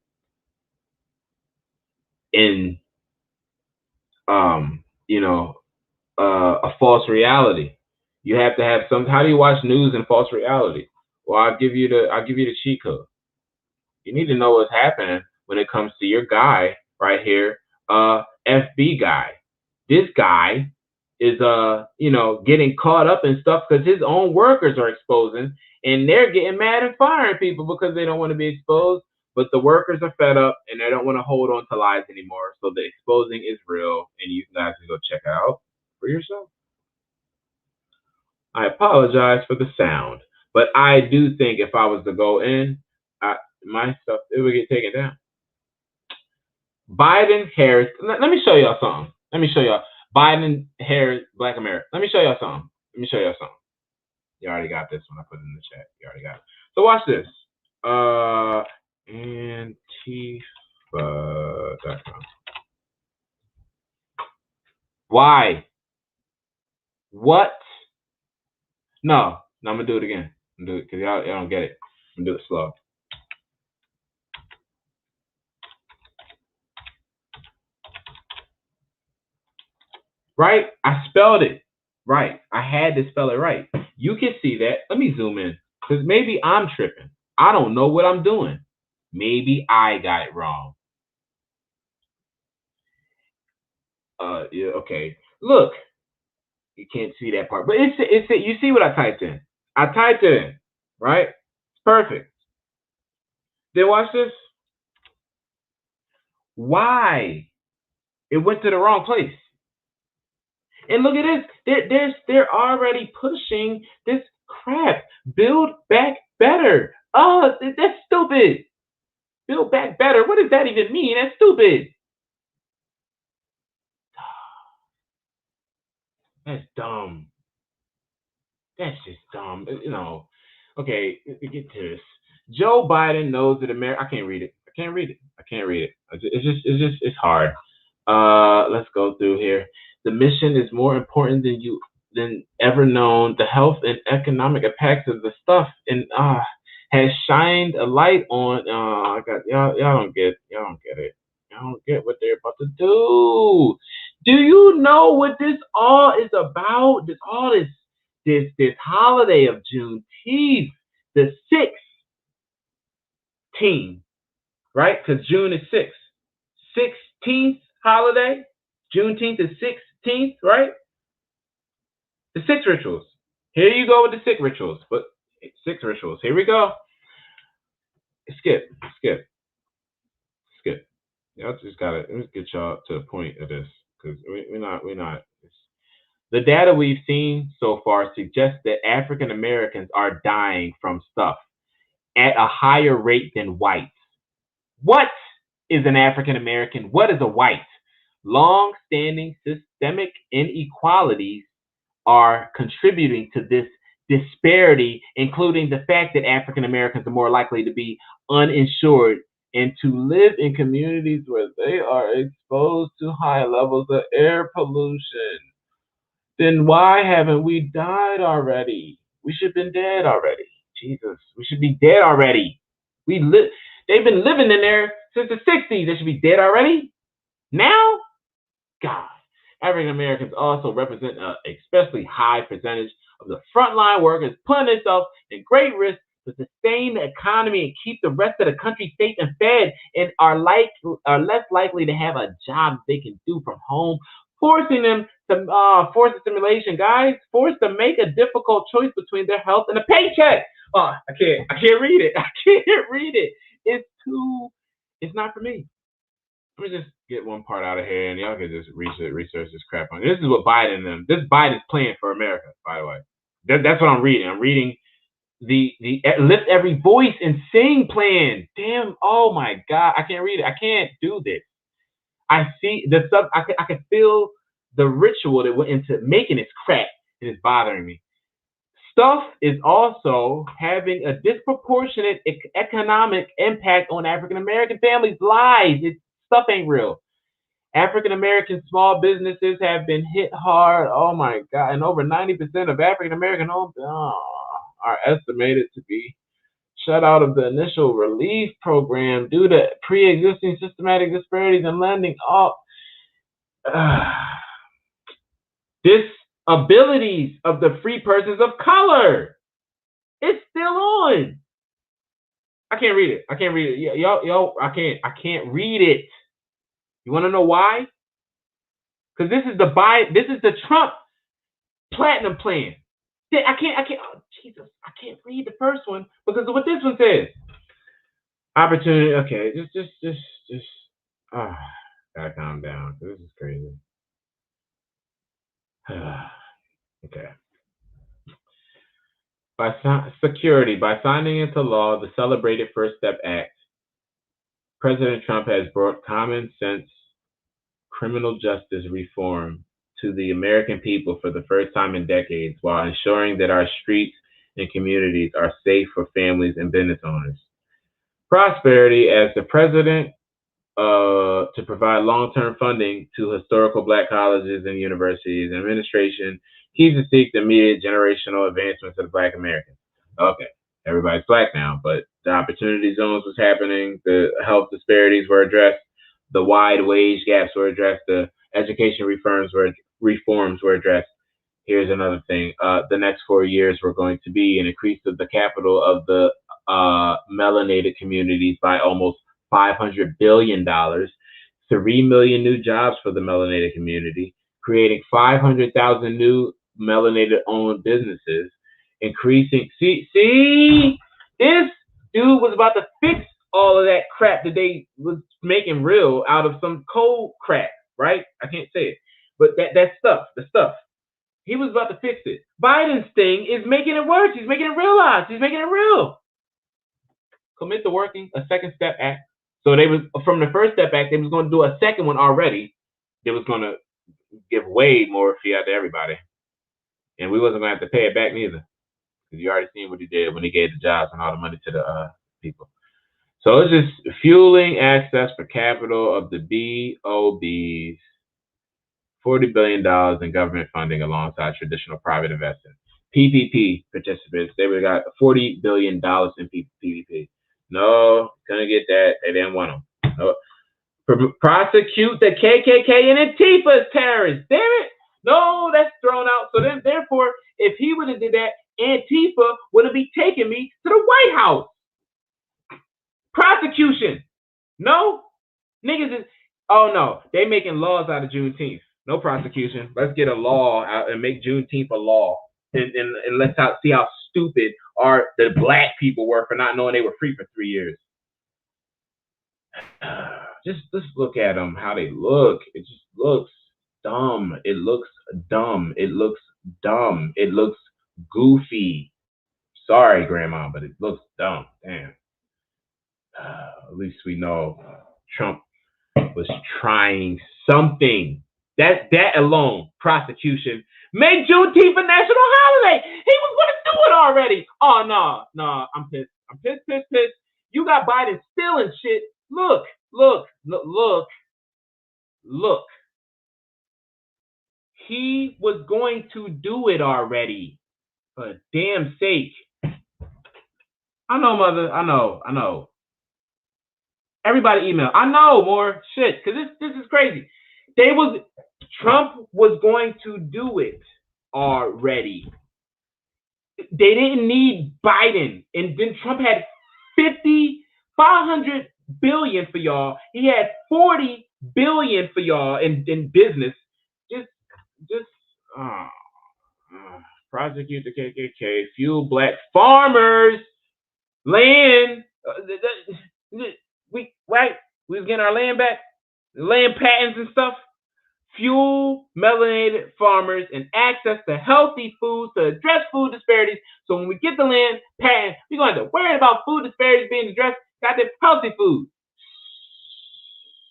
in you know, a false reality. You have to have some. How do you watch news in false reality? Well, I'll give you the cheat code. You need to know what's happening when it comes to your guy right here, FB guy. This guy is getting caught up in stuff because his own workers are exposing, and they're getting mad and firing people because they don't want to be exposed. But the workers are fed up and they don't want to hold on to lies anymore. So the exposing is real, and you guys can go check it out for yourself. I apologize for the sound, but I do think if I was to go in, my stuff, it would get taken down. Biden, Harris. Let me show y'all something. Let me show y'all. Biden, Harris, Black America. Let me show y'all something. Let me show y'all something. You already got this one. I put it in the chat. You already got it. So watch this. Antifa.com. Why? What? No, I'm gonna do it again. I'm gonna do it because y'all don't get it. I'm gonna do it slow. Right? I spelled it right. I had to spell it right. You can see that. Let me zoom in because maybe I'm tripping. I don't know what I'm doing. Maybe I got it wrong. Yeah, okay. Look, you can't see that part, but it's you see what I typed in. I typed it in, right? It's perfect. Then watch this. Why? It went to the wrong place. And look at this. They're already pushing this crap. Build back better. Oh, that's stupid. Build back better. What does that even mean? That's stupid. That's dumb. That's just dumb. Okay, get to this. Joe Biden knows that America. I can't read it. I can't read it. It's hard. Let's go through here. The mission is more important than ever known. The health and economic impacts of the stuff and has shined a light on. I got y'all. Y'all don't get it. Y'all don't get what they're about to do. Do you know what this all is about? This holiday of Juneteenth, the 16th, right? Because June is 6. 16th holiday. Juneteenth is 16th, right? The 6 rituals. Here you go with the 6 rituals. But 6 rituals. Here we go. Skip. Y'all just gotta let's get y'all to the point of this because we're not. The data we've seen so far suggests that African Americans are dying from stuff at a higher rate than whites. What is an African American? What is a white? Long-standing systemic inequalities are contributing to this disparity, including the fact that African Americans are more likely to be uninsured and to live in communities where they are exposed to high levels of air pollution. Then why haven't we died already? We should have been dead already. Jesus, we should be dead already. They've been living in there since the 60s. They should be dead already. Now, God. African Americans also represent an especially high percentage of the frontline workers, putting themselves in great risk to sustain the economy and keep the rest of the country safe and fed, and are less likely to have a job they can do from home, forcing them to force assimilation, guys, forced to make a difficult choice between their health and a paycheck. I can't read it. I can't read it. It's not for me. Let me just get one part out of here, and y'all can just research this crap on. This is what this Biden's plan for America, by the way. That's what I'm reading. I'm reading the Lift Every Voice and Sing plan. Damn, oh my God, I can't read it. I can't do this. I see the stuff. I can feel the ritual that went into making this crap. It is bothering me. Stuff is also having a disproportionate economic impact on African American families' lives. Stuff ain't real. African American small businesses have been hit hard. Oh my God. And over 90% of African American homes are estimated to be shut out of the initial relief program due to pre existing systematic disparities in lending. Disabilities of the free persons of color. It's still on. I can't read it. I can't read it. Yo, I can't read it. You want to know why? Because this is the Trump Platinum Plan. I can't. Oh, Jesus, I can't read the first one because of what this one says. Opportunity. Okay, just. Ah, gotta calm down. This is crazy. Okay. By signing into law the celebrated First Step Act, President Trump has brought common sense criminal justice reform to the American people for the first time in decades, while ensuring that our streets and communities are safe for families and business owners. Prosperity, as the president to provide long-term funding to historical black colleges and universities. Administration keeps to seek the immediate generational advancements of the black Americans. Okay, everybody's black now, but the opportunity zones was happening, the health disparities were addressed, the wide wage gaps were addressed, the education reforms were addressed. Here's another thing. The next 4 years were going to be an increase of the capital of the melanated communities by almost $500 billion, 3 million new jobs for the melanated community, creating 500,000 new melanated-owned businesses, increasing. See, this dude was about to fix all of that crap that they was making real out of some cold crap, right? I can't say it, but the stuff. He was about to fix it. Biden's thing is making it worse. He's making it realize. He's making it real. Commit to working a second step act. So they was from the first step act, they was going to do a second one already. They was going to give way more fiat to everybody, and we wasn't going to have to pay it back neither, because you already seen what he did when he gave the jobs and all the money to the people. So it's just fueling access for capital of the BOBs. $40 billion in government funding alongside traditional private investment. PPP participants, they would have got $40 billion in PPP. No, couldn't get that. They didn't want them. No. Prosecute the KKK and Antifa as terrorists. Damn it. No, that's thrown out. So then, therefore, if he would have did that, Antifa wouldn't be taking me to the White House. Prosecution. No. Niggas is, oh no, they making laws out of Juneteenth. No prosecution. Let's get a law out and make Juneteenth a law. And let's see how stupid the black people were for not knowing they were free for 3 years. Just look at them, how they look. It just looks dumb. It looks dumb. It looks dumb. It looks goofy. Sorry, Grandma, but it looks dumb. Damn. At least we know Trump was trying something. That alone, prosecution, make Juneteenth a national holiday. He was going to do it already. Oh, no, I'm pissed. I'm pissed. You got Biden stealing shit. Look. He was going to do it already. For damn sake. I know, mother. I know. Everybody email. I know more shit, because this is crazy. Trump was going to do it already. They didn't need Biden. And then Trump had $500 billion for y'all. He had $40 billion for y'all in business. Just prosecute the KKK, fuel black farmers, land. We was getting our land back, land patents and stuff. Fuel melanated farmers and access to healthy foods to address food disparities. So when we get the land patent, we're going to have to worry about food disparities being addressed. Got the healthy food.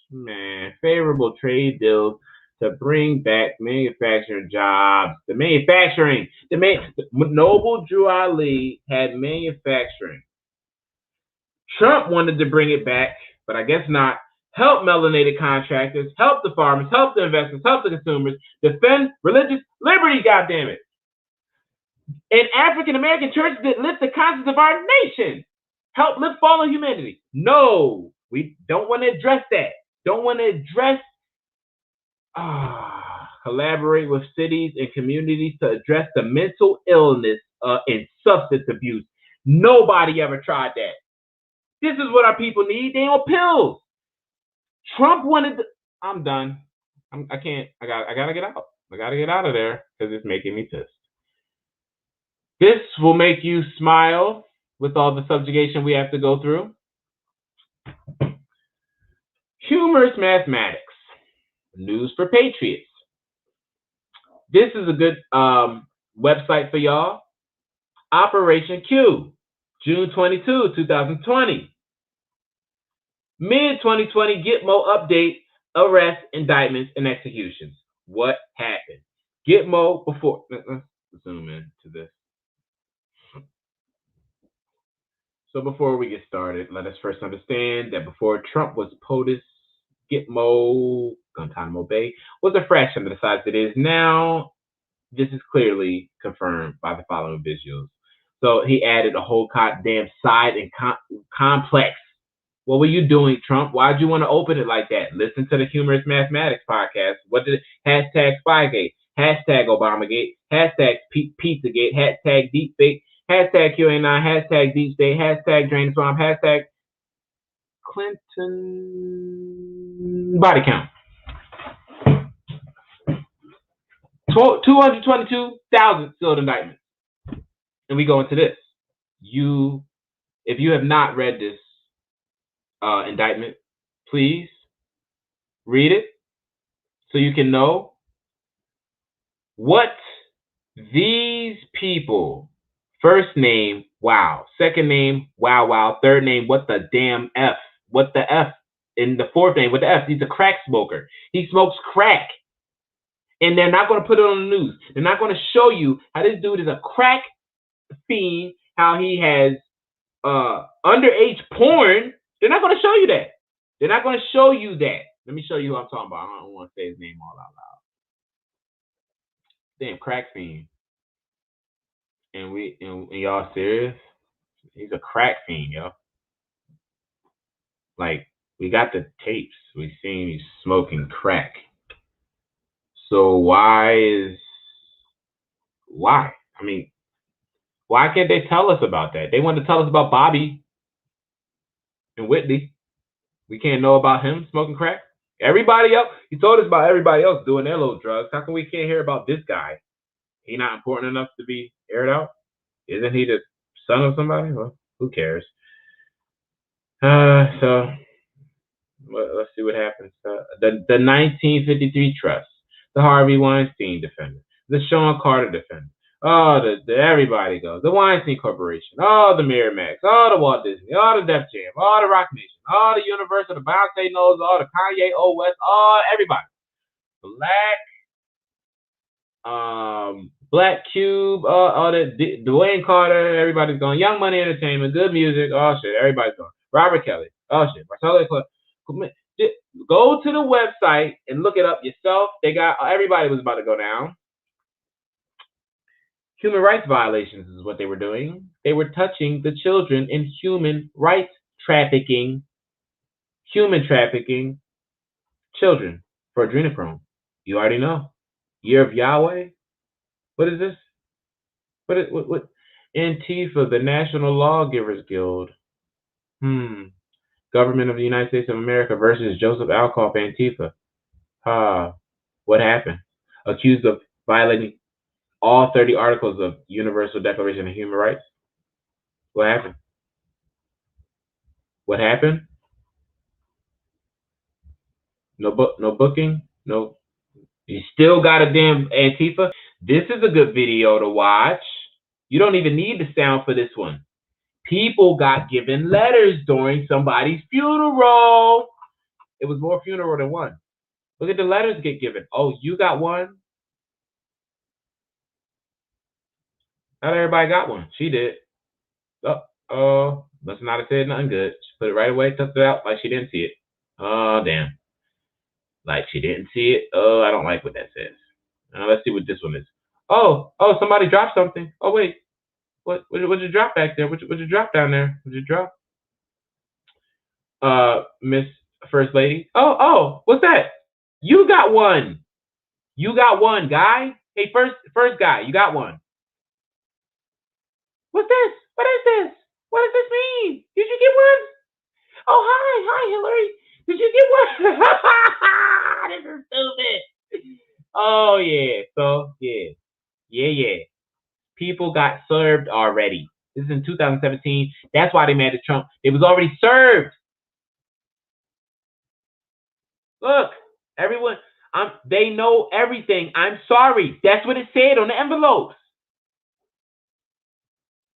Man, favorable trade deals to bring back manufacturing jobs. The manufacturing. Noble Drew Ali had manufacturing. Trump wanted to bring it back, but I guess not. Help melanated contractors, help the farmers, help the investors, help the consumers, defend religious liberty, goddammit. And African American churches that lift the conscience of our nation. Help lift fallen humanity. No, we don't want to address that. Don't want to address collaborate with cities and communities to address the mental illness and substance abuse. Nobody ever tried that. This is what our people need. They on pills. Trump wanted to, I'm done. I can't. I gotta get out. I gotta get out of there because it's making me pissed. This will make you smile with all the subjugation we have to go through. Humorous mathematics. News for patriots. This is a good website for y'all. Operation Q, June 22, 2020. Mid-2020 Gitmo update, arrests, indictments, and executions. What happened? Gitmo before, let's zoom in to this. So before we get started, let us first understand that before Trump was POTUS, Gitmo, Guantanamo Bay, was a fraction of the size it is now. This is clearly confirmed by the following visuals. So he added a whole goddamn side and complex. What were you doing, Trump? Why'd you want to open it like that? Listen to the Humorous Mathematics podcast. What did it? Hashtag Spygate, hashtag Obamagate, hashtag Pizzagate, hashtag Deepfake, hashtag QA9, hashtag Deep State, hashtag Drain the Swamp, hashtag Clinton body count. 222,000 sealed indictments. And we go into this. If you have not read this indictment, please read it so you can know what these people, first name, wow, second name, wow, third name, what the damn F, what the F, and the fourth name, what the F, he's a crack smoker. He smokes crack. And they're not going to put it on the news. They're not going to show you how this dude is a crack fiend, how he has underage porn. They're not going to show you that. They're not going to show you that. Let me show you who I'm talking about. I don't want to say his name all out loud. Damn, crack fiend. And y'all serious? He's a crack fiend, yo. Like, we got the tapes. We seen he's smoking crack. So why? I mean, why can't they tell us about that? They want to tell us about Bobby and Whitney. We can't know about him smoking crack. Everybody else, he told us about everybody else doing their little drugs. How come we can't hear about this guy? He not important enough to be aired out? Isn't he the son of somebody? Well, who cares? So let's see what happens. The 1953 trust, the Harvey Weinstein defendant, the Sean Carter defendant. Oh, everybody goes. The Weinstein Corporation, all the Miramax, all the Walt Disney, all the Def Jam, all the Rock Nation, all the Universal, the Beyonce knows, all the Kanye, O West, all everybody. Black Cube, all the Dwayne Carter, everybody's going. Young Money Entertainment, good music, oh shit, everybody's going. Robert Kelly, oh shit, Marcelo. Go to the website and look it up yourself. They got everybody was about to go down. Human rights violations is what they were doing. They were touching the children in human rights trafficking, children for adrenochrome. You already know. Year of Yahweh. What is this? What? Antifa, the National Lawgivers Guild. Government of the United States of America versus Joseph Alcoff, Antifa. What happened? Accused of violating all 30 articles of Universal Declaration of Human Rights. What happened? What happened? No booking? No. You still got a damn Antifa? This is a good video to watch. You don't even need the sound for this one. People got given letters during somebody's funeral. It was more funeral than one. Look at the letters get given. Oh, you got one? Not everybody got one. She did. Oh, must not have said nothing good. She put it right away, tucked it out like she didn't see it. Oh, damn. Like she didn't see it. Oh, I don't like what that says. Let's see what this one is. Oh, somebody dropped something. Oh, wait. What'd you drop back there? What'd you drop down there? What'd you drop? Miss First Lady. Oh, what's that? You got one. You got one, guy. Hey, first guy, you got one. What's this? What is this? What does this mean? Did you get one? Oh, hi, Hillary. Did you get one? This is stupid. Oh yeah. So yeah. People got served already. This is in 2017. That's why they mad at Trump. It was already served. Look, everyone, they know everything. I'm sorry. That's what it said on the envelopes.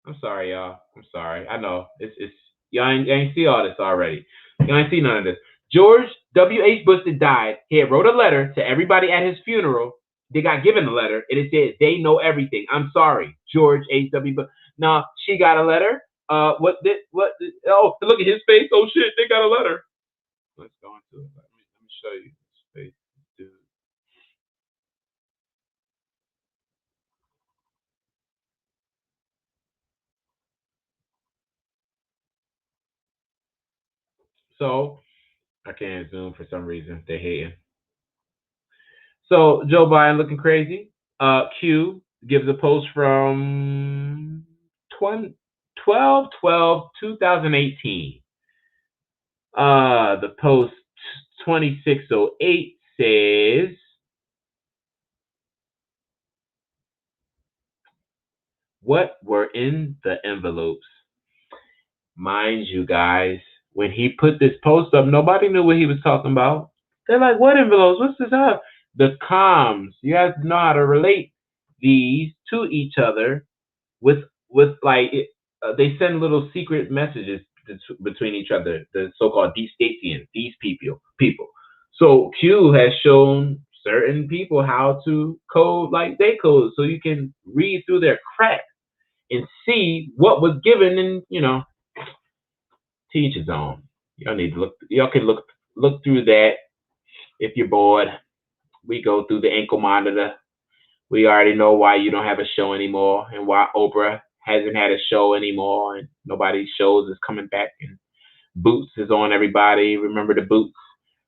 I'm sorry, y'all. I'm sorry. I know it's y'all ain't see all this already. Y'all ain't see none of this. George W.H. Bush that died. He had wrote a letter to everybody at his funeral. They got given the letter, and it said they know everything. I'm sorry, George H.W. Bush. Now she got a letter. Oh, look at his face. Oh shit, they got a letter. Let's go into it. Let me show you his face, dude. So I can't zoom for some reason. They hating. So Joe Biden looking crazy. Q gives a post from 2018. The post 2608 says, what were in the envelopes? Mind you guys, when he put this post up, nobody knew what he was talking about. They're like, what envelopes? What's this up? The comms. You have to know how to relate these to each other with like they send little secret messages between each other. The so-called deep statesians, these people. So Q has shown certain people how to code like they code, so you can read through their crap and see what was given, and teach his own. Y'all need to look. Y'all can look through that if you're bored. We go through the ankle monitor. We already know why you don't have a show anymore, and why Oprah hasn't had a show anymore, and nobody's shows is coming back. And Boots is on everybody. Remember the Boots?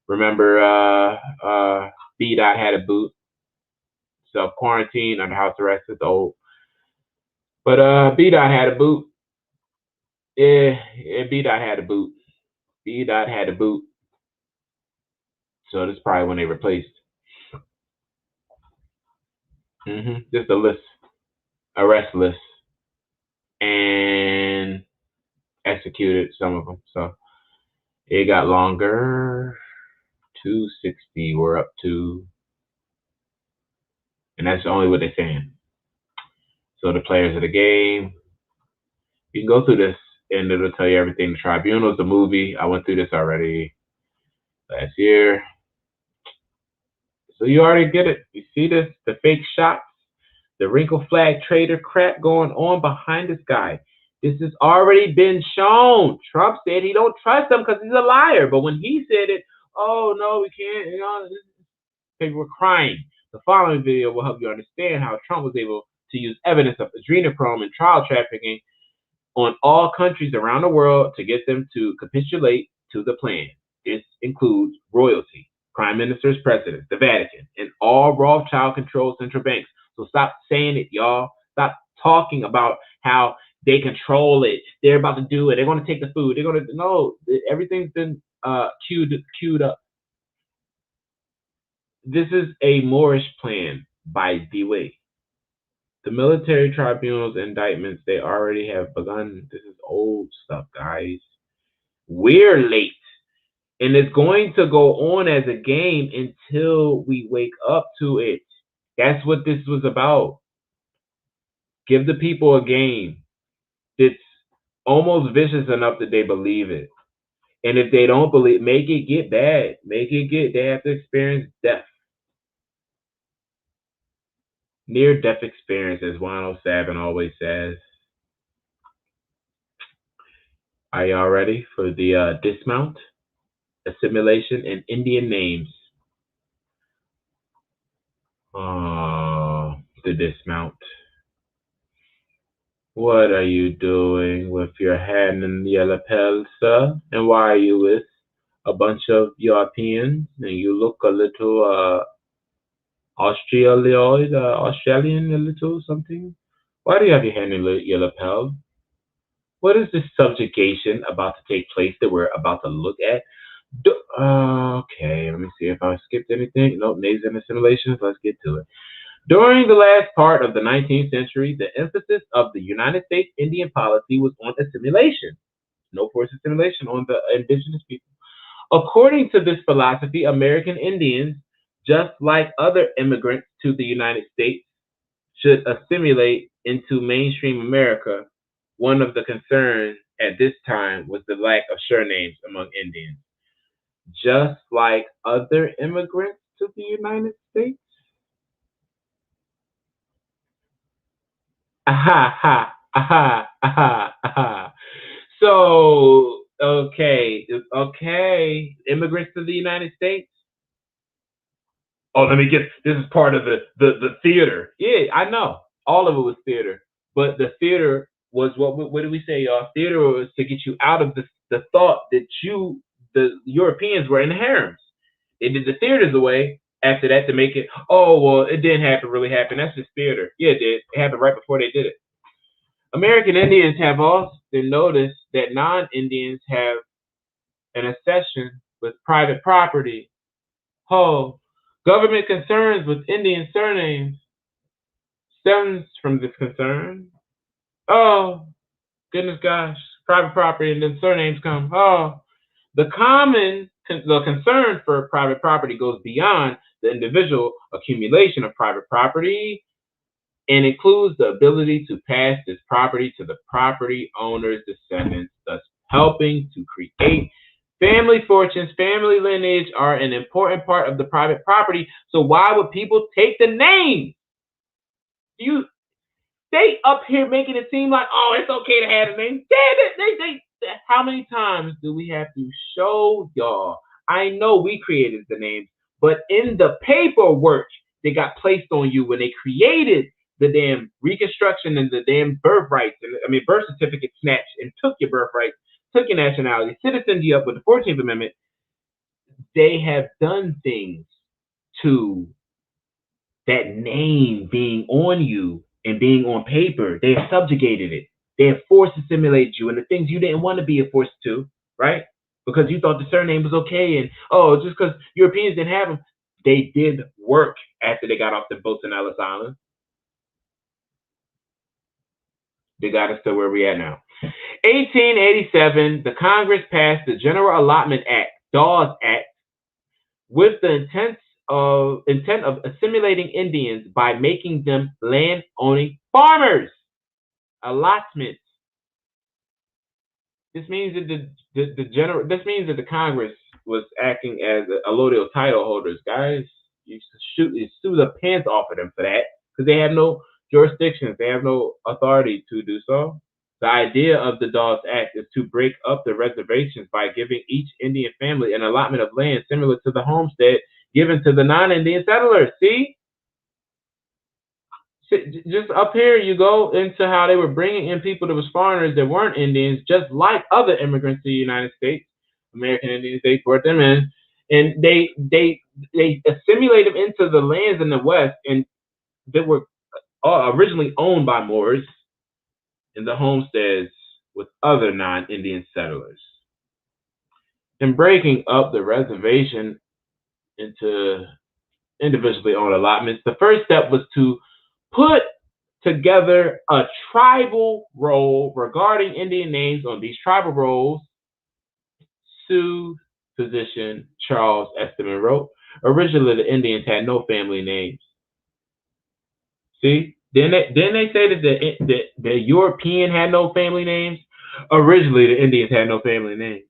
Remember B Dot had a boot. Self quarantine under house arrest is old. But B Dot had a boot. Yeah, B Dot had a boot. B Dot had a boot. So this is probably when they replaced. Just a list, arrest list, and executed some of them. So it got longer. 260 we're up to, and that's only what they're saying. So the players of the game, you can go through this, and it'll tell you everything. The Tribunal is the movie. I went through this already last year. So you already get it. You see this? The fake shots, the wrinkle flag trader crap going on behind this guy. This has already been shown. Trump said he don't trust him because he's a liar. But when he said it, oh no, we can't. People were crying. The following video will help you understand how Trump was able to use evidence of adrenochrome and child trafficking on all countries around the world to get them to capitulate to the plan. This includes royalty, prime ministers, presidents, the Vatican, and all Rothschild-controlled central banks. So stop saying it, y'all. Stop talking about how they control it. They're about to do it. They're going to take the food. They're going to no. Everything's been queued up. This is a Moorish plan by the way. The military tribunals indictments, they already have begun. This is old stuff, guys. We're late. And it's going to go on as a game until we wake up to it. That's what this was about. Give the people a game. It's almost vicious enough that they believe it. And if they don't believe, make it get bad. Make it get, they have to experience death. Near death experience, as Juan O'Savin always says. Are y'all ready for the dismount, assimilation, and Indian names? The dismount. What are you doing with your hand in the lapel, sir? And why are you with a bunch of Europeans? And you look a little Australian, a little something. Why do you have your hand in your lapel? What is this subjugation about to take place that we're about to look at? Okay, let me see if I skipped anything. Nope, names and assimilations. Let's get to it. During the last part of the 19th century, the emphasis of the United States Indian policy was on assimilation, no forced assimilation on the indigenous people. According to this philosophy, American Indians, just like other immigrants to the United States, should assimilate into mainstream America. One of the concerns at this time was the lack of surnames among Indians. Just like other immigrants to the United States? Aha, ha, aha, aha, aha. So, okay, immigrants to the United States. Oh, let me get. This is part of the theater. Yeah, I know. All of it was theater, but the theater was what did we say, y'all? Theater was to get you out of the thought that the Europeans were in the harems. They did the theaters away after that to make it. Oh well, it didn't really happen. That's just theater. Yeah, it did. It happened right before they did it. American Indians have also noticed that non-Indians have an obsession with private property. Oh, government concerns with Indian surnames stems from this concern. Oh, goodness gosh, private property and then surnames come. Oh, the concern for private property goes beyond the individual accumulation of private property and includes the ability to pass this property to the property owner's descendants, thus helping to create family fortunes. Family lineage are an important part of the private property. So why would people take the name? You they up here making it seem like, oh, it's okay to have a name. How many times do we have to show y'all? I know we created the names, but in the paperwork they got placed on you when they created the damn reconstruction and the damn birth rights, and I mean birth certificate snatched and took your birthright, took your nationality, citizened you up with the 14th Amendment. They have done things to that name being on you and being on paper. They have subjugated it. They have forced assimilated you and the things you didn't want to be forced to, right? Because you thought the surname was okay, and oh, just because Europeans didn't have them, they did work after they got off the boats in Ellis Island. They got us to where we at now. 1887, the Congress passed the General Allotment Act, Dawes Act, with the intent of assimilating Indians by making them land-owning farmers. Allotment. This means that This means that the Congress was acting as allodial title holders. Guys, you sue the pants off of them for that because they have no jurisdictions. They have no authority to do so. The idea of the Dawes Act is to break up the reservations by giving each Indian family an allotment of land similar to the homestead given to the non-Indian settlers. See? Just up here, you go into how they were bringing in people that was foreigners that weren't Indians, just like other immigrants to the United States. American Indians, they brought them in, and they assimilated them into the lands in the West, and they were originally owned by Moors in the homesteads with other non-Indian settlers. In breaking up the reservation into individually owned allotments, the first step was to put together a tribal roll regarding Indian names. On these tribal rolls, Sioux physician Charles Esterman wrote, originally the Indians had no family names. See? Didn't they say that the European had no family names? Originally, the Indians had no family names.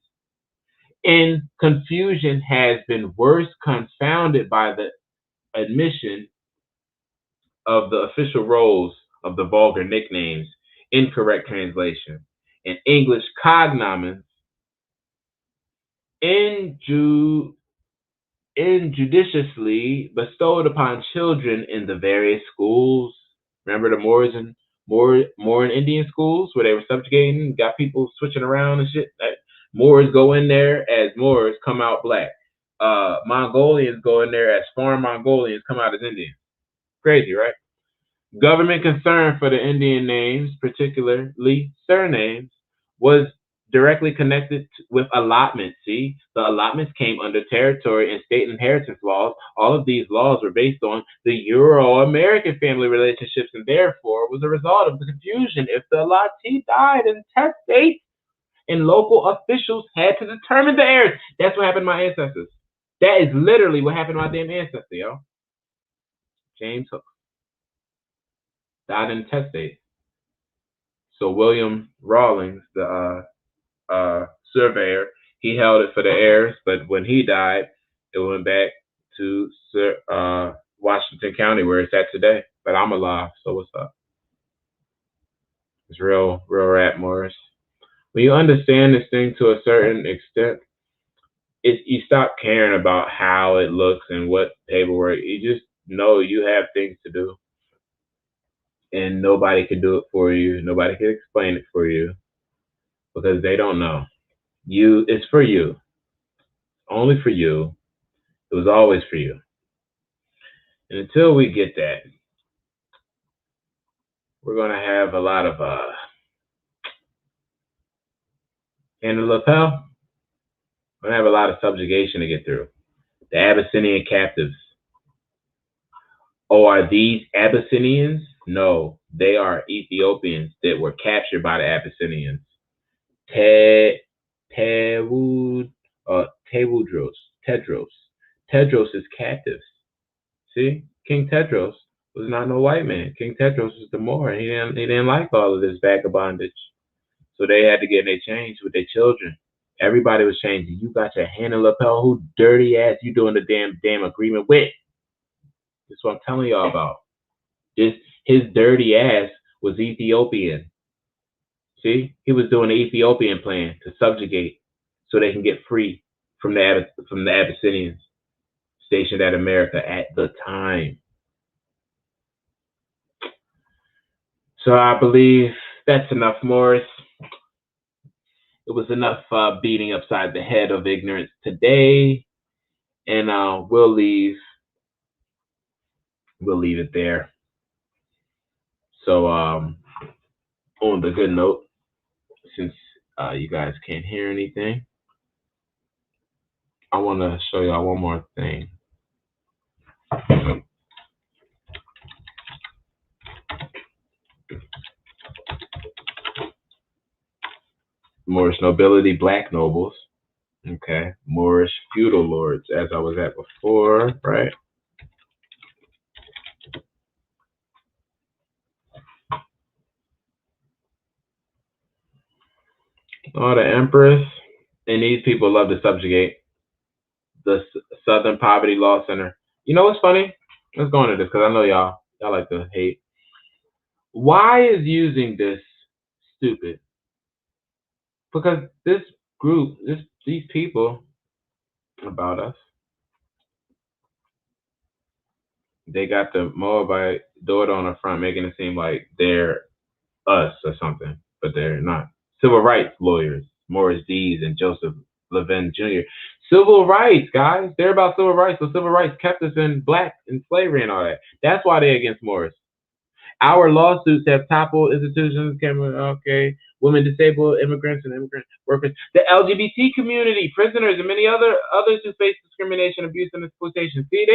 And confusion has been worse confounded by the admission of the official roles of the vulgar nicknames, incorrect translation, and English cognomens inju- injudiciously bestowed upon children in the various schools. Remember the Moors and Moor and Indian schools where they were subjugating, got people switching around and shit. Moors go in there as Moors, come out black. Mongolians go in there as foreign Mongolians, come out as Indians. Crazy, right? Government concern for the Indian names, particularly surnames, was directly connected with allotments. See, the allotments came under territory and state inheritance laws. All of these laws were based on the Euro-American family relationships and therefore was a result of the confusion if the allottee died intestate and local officials had to determine the heirs. That's what happened to my ancestors. That is literally what happened to my damn ancestor, yo. James Hook died intestate. So William Rawlings, the surveyor, he held it for the heirs, but when he died, it went back to Washington County where it's at today. But I'm alive, so what's up? It's real rap, Morris. When you understand this thing to a certain extent, you stop caring about how it looks and what paperwork. You just know you have things to do, and nobody can do it for you. Nobody can explain it for you because they don't know. It's for you, only for you. It was always for you. And until we get that, we're gonna have a lot of in the lapel. We're gonna have a lot of subjugation to get through. The Abyssinian captives. Oh, are these Abyssinians? No, they are Ethiopians that were captured by the Abyssinians. Te, Tewud, Tewudros, Tedros. Tedros is captives. See, King Tedros was not no white man. King Tedros was the Moor. He didn't like all of this vagabondage. So they had to get their change with their children. Everybody was changing. You got your hand in lapel. Who dirty ass you doing the damn agreement with? That's what I'm telling y'all about. Just his dirty ass was Ethiopian. See, he was doing the Ethiopian plan to subjugate so they can get free from the Abyssinians stationed at America at the time. So I believe that's enough, Morris. It was enough beating upside the head of ignorance today, and we'll leave it there. So on the good note, since you guys can't hear anything, I want to show y'all one more thing. Moorish nobility, black nobles. Okay, Moorish feudal lords, as I was at before, right? Oh, the Empress, and these people love to subjugate the Southern Poverty Law Center. You know what's funny? Let's go into this because I know y'all like to hate. Why is using this stupid? Because this group, these people about us, they got the Moabite daughter on the front, making it seem like they're us or something, but they're not. Civil rights lawyers, Morris Dees and Joseph Levin Jr. Civil rights, guys. They're about civil rights. So civil rights kept us in black and slavery and all that. That's why they're against Morris. Our lawsuits have toppled institutions, okay, women, disabled, immigrants, and immigrant workers, the LGBT community, prisoners, and many others who face discrimination, abuse, and exploitation. See,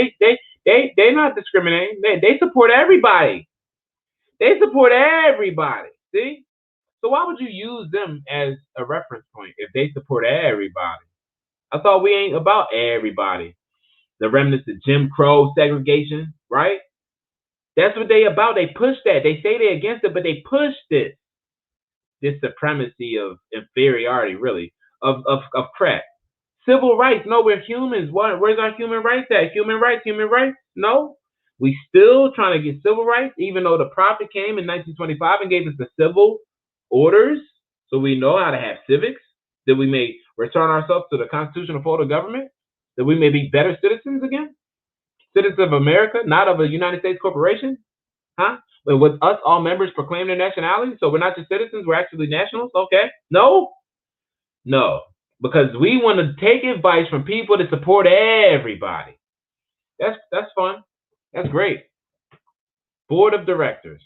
they not discriminating. They support everybody. They support everybody. See? So why would you use them as a reference point if they support everybody? I thought we ain't about everybody. The remnants of Jim Crow segregation, right? That's what they about. They push that. They say they're against it, but they push this. This supremacy of inferiority, really, of crap. civil rights. No, we're humans. Where's our human rights at? Human rights, human rights? No. We still trying to get civil rights, even though the prophet came in 1925 and gave us the civil orders, so we know how to have civics, that we may return ourselves to the constitutional form of government, that we may be better citizens again, citizens of America, not of a United States corporation, huh? And with us all members proclaim their nationality, so we're not just citizens, we're actually nationals. Okay, no, because we want to take advice from people that support everybody. That's fun. That's great. Board of Directors.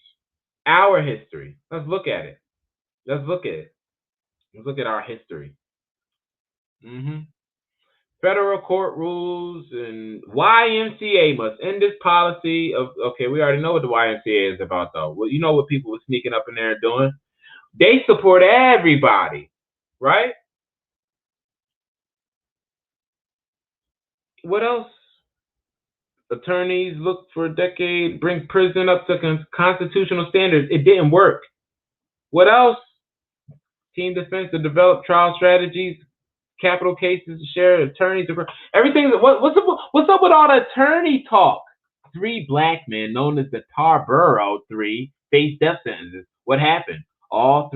Our history. Let's look at it. Let's look at our history. Federal court rules and YMCA must end this policy of, okay, we already know what the YMCA is about, though. Well, you know what people were sneaking up in there doing? They support everybody, right? What else? Attorneys look for a decade, bring prison up to constitutional standards. It didn't work. What else? Team defense to develop trial strategies, capital cases to share, attorneys to everything. What's up with all the attorney talk? 3 black men, known as the Tarboro Three, faced death sentences. What happened? All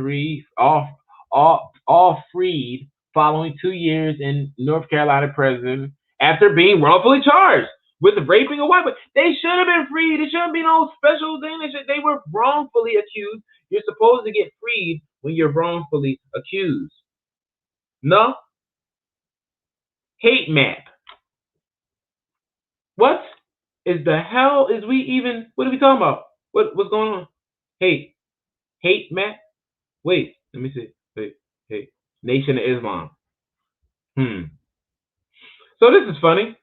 freed following 2 years in North Carolina prison after being wrongfully charged with raping a white woman. They should have been freed. It shouldn't be no special thing. They were wrongfully accused. You're supposed to get freed when you're wrongfully accused. No? Hate map. What is the hell is we even, what are we talking about? What's going on? Hate map? Wait, let me see. Wait. Nation of Islam. So this is funny.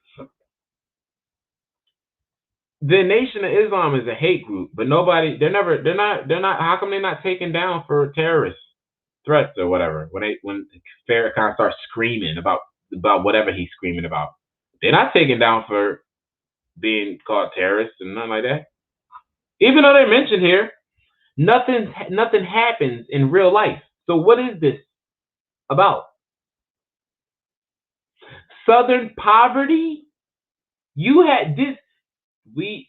The Nation of Islam is a hate group, but they're not, how come they're not taken down for terrorist threats or whatever? When Farrakhan starts screaming about whatever he's screaming about, they're not taken down for being called terrorists and nothing like that. Even though they're mentioned here, nothing happens in real life. So what is this about? Southern poverty? You had this.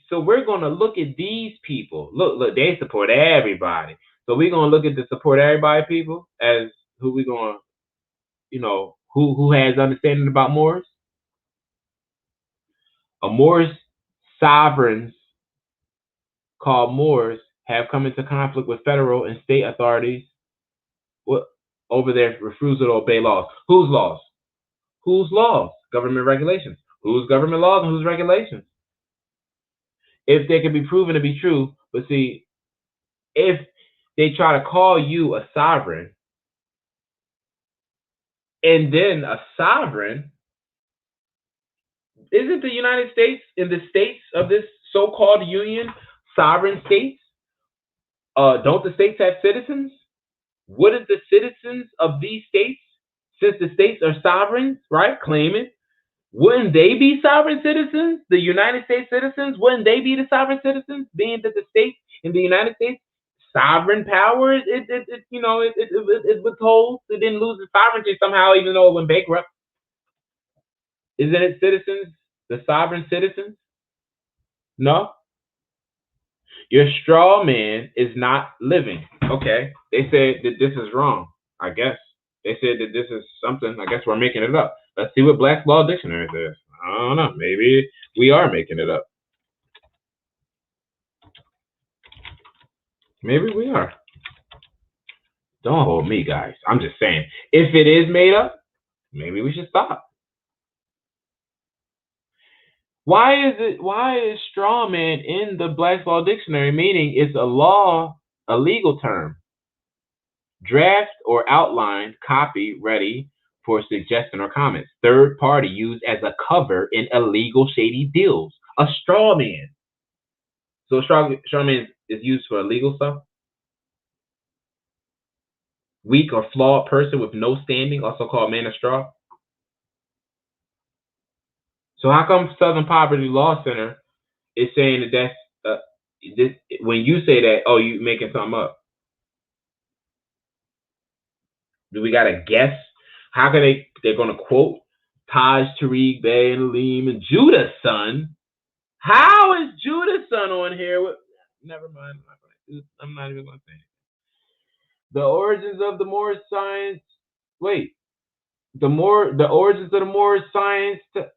So we're gonna look at these people. Look, they support everybody. So we're gonna look at the support everybody people as who we gonna, who has understanding about Moors. A Moorish sovereigns called Moors have come into conflict with federal and state authorities over their refusal to obey laws. Whose laws? Whose laws? Government regulations. Whose government laws and whose regulations? If they can be proven to be true, but see, if they try to call you a sovereign, and then a sovereign, isn't the United States in the states of this so-called union sovereign states? Don't the states have citizens? Wouldn't the citizens of these states, since the states are sovereigns, right, claim it, wouldn't they be sovereign citizens? The United States citizens, wouldn't they be the sovereign citizens? Being that the states in the United States, sovereign power, it withholds. It didn't lose its sovereignty somehow, even though it went bankrupt. Isn't it citizens, the sovereign citizens? No. Your straw man is not living. Okay. They said that this is wrong, I guess. They said that this is something. I guess we're making it up. Let's see what Black's Law Dictionary says. I don't know. Maybe we are making it up. Maybe we are. Don't hold me, guys. I'm just saying. If it is made up, maybe we should stop. Why is straw man in the Black's Law Dictionary? Meaning it's a legal term. Draft or outline, copy, ready for suggestion or comments. Third party used as a cover in illegal shady deals. A straw man. So straw man is used for illegal stuff. Weak or flawed person with no standing, also called man of straw. So how come Southern Poverty Law Center is saying that that's this, when you say that, oh, you making something up? Do we gotta guess? How can they're gonna quote Taj, Tariq, Bey, and Aleem, and Judah's son. How is Judah's son on here? Never mind. I'm not even going to say it. The origins of the Moorish science. Wait. The origins of the Moorish science. The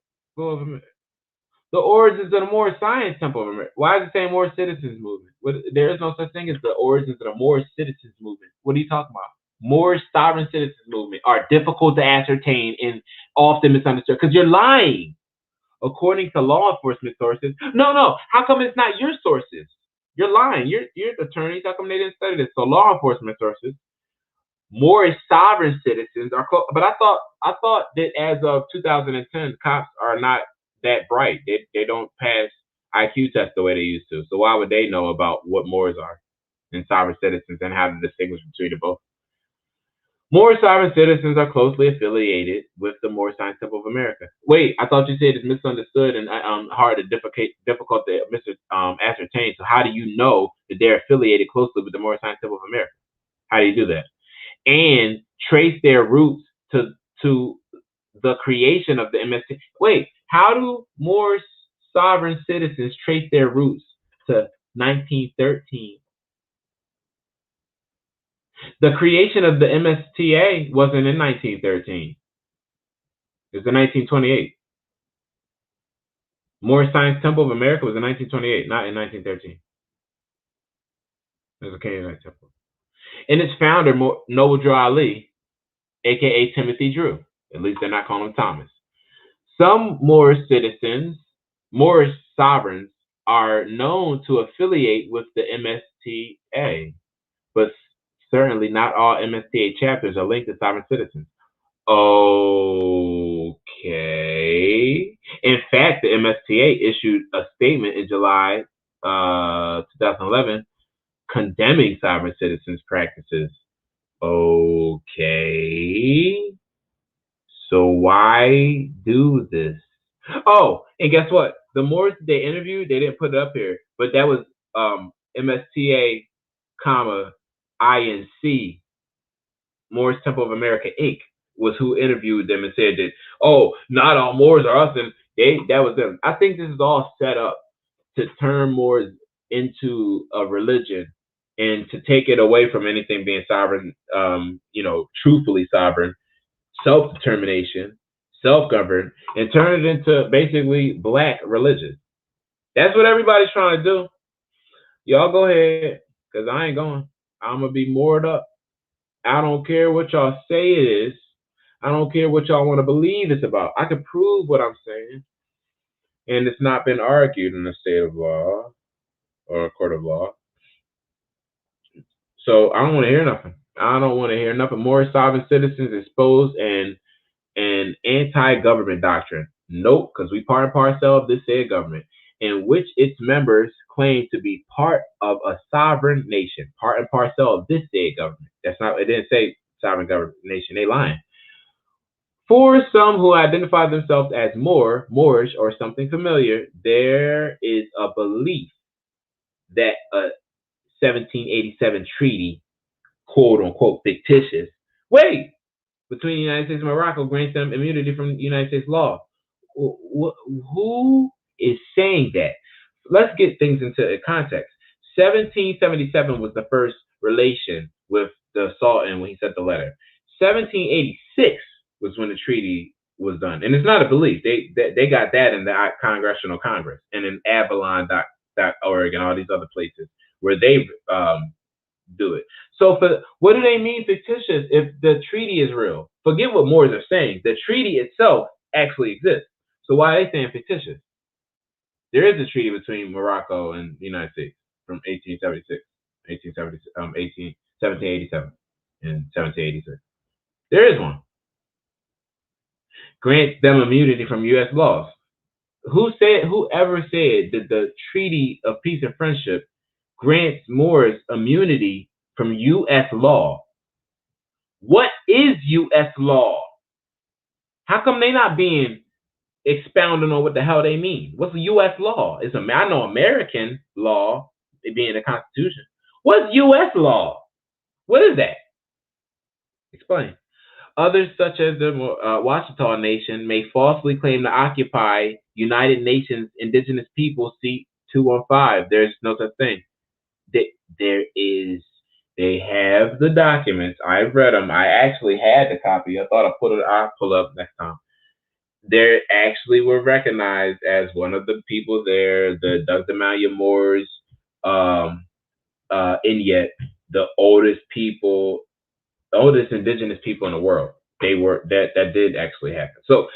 origins of the Moorish science temple of America. Why is it saying Moorish citizens movement? There is no such thing as the origins of the Moorish citizens movement. What are you talking about? Moorish sovereign citizens movement are difficult to ascertain and often misunderstood because you're lying. According to law enforcement sources. No. How come it's not your sources? You're lying. You're attorneys. How come they didn't study this? So law enforcement sources. Moorish sovereign citizens are, but I thought that as of 2010, cops are not that bright. They don't pass IQ tests the way they used to. So why would they know about what Moors are and sovereign citizens and how to distinguish between the both? Moorish sovereign citizens are closely affiliated with the Moorish Science Temple of America. Wait, I thought you said it's misunderstood and hard to difficult to ascertain. So how do you know that they're affiliated closely with the Moorish Science Temple of America? How do you do that? And trace their roots to the creation of the MST. Wait, how do Moorish sovereign citizens trace their roots to 1913? The creation of the MSTA wasn't in 1913. It was in 1928. Moorish Science Temple of America was in 1928, not in 1913. It was a Canaanite temple. And its founder, Noble Drew Ali, a.k.a. Timothy Drew. At least they're not calling him Thomas. Some Moorish sovereigns are known to affiliate with the MSTA, but certainly not all MSTA chapters are linked to sovereign citizens. Okay. In fact, the MSTA issued a statement in July 2011 condemning sovereign citizens' practices. Okay. So why do this? Oh, and guess what? The Moors they interviewed, they didn't put it up here, but that was MSTA, INC, Moorish Temple of America Inc. was who interviewed them and said that, oh, not all Moors are us, and that was them. I think this is all set up to turn Moors into a religion and to take it away from anything being sovereign, truthfully sovereign, self-determination, self-governed, and turn it into basically black religion. That's what everybody's trying to do. Y'all go ahead, because I ain't going. I'm going to be moored up. I don't care what y'all say it is. I don't care what y'all want to believe it's about. I can prove what I'm saying. And it's not been argued in a state of law or a court of law. So I don't want to hear nothing. I don't want to hear nothing. More sovereign citizens exposed and anti-government doctrine. Nope, because we part and parcel of this said government, in which its members claim to be part of a sovereign nation. Part and parcel of this said government. That's not. It didn't say sovereign government nation. They lying. For some who identify themselves as Moorish, or something familiar, there is a belief that a 1787 treaty, quote unquote, fictitious, between the United States and Morocco grants them immunity from United States law. Who is saying that? Let's get things into context. 1777 was the first relation with the Sultan when he sent the letter. 1786 was when the treaty was done. And it's not a belief. They got that in the Congressional Congress and in Avalon.org and all these other places where they do it. So what do they mean fictitious if the treaty is real? Forget what Moors are saying. The treaty itself actually exists. So why are they saying fictitious? There is a treaty between Morocco and the United States from 1776, 1787, and 1786. There is one. Grants them immunity from U.S. laws. Whoever said that the Treaty of Peace and Friendship grants Moors immunity from U.S. law? What is U.S. law? How come they not being expounding on what the hell they mean? What's U.S. law? I know American law, it being the Constitution. What's U.S. law? What is that? Explain. Others, such as the Washita Nation, may falsely claim to occupy United Nations Indigenous People Seat 215. There's no such thing. There is. They have the documents. I've read them. I actually had the copy. I thought I'll pull up next time. They actually were recognized as one of the people there, the Dugdamalia Moors, Inuit, the oldest indigenous people in the world. They were that did actually happen. So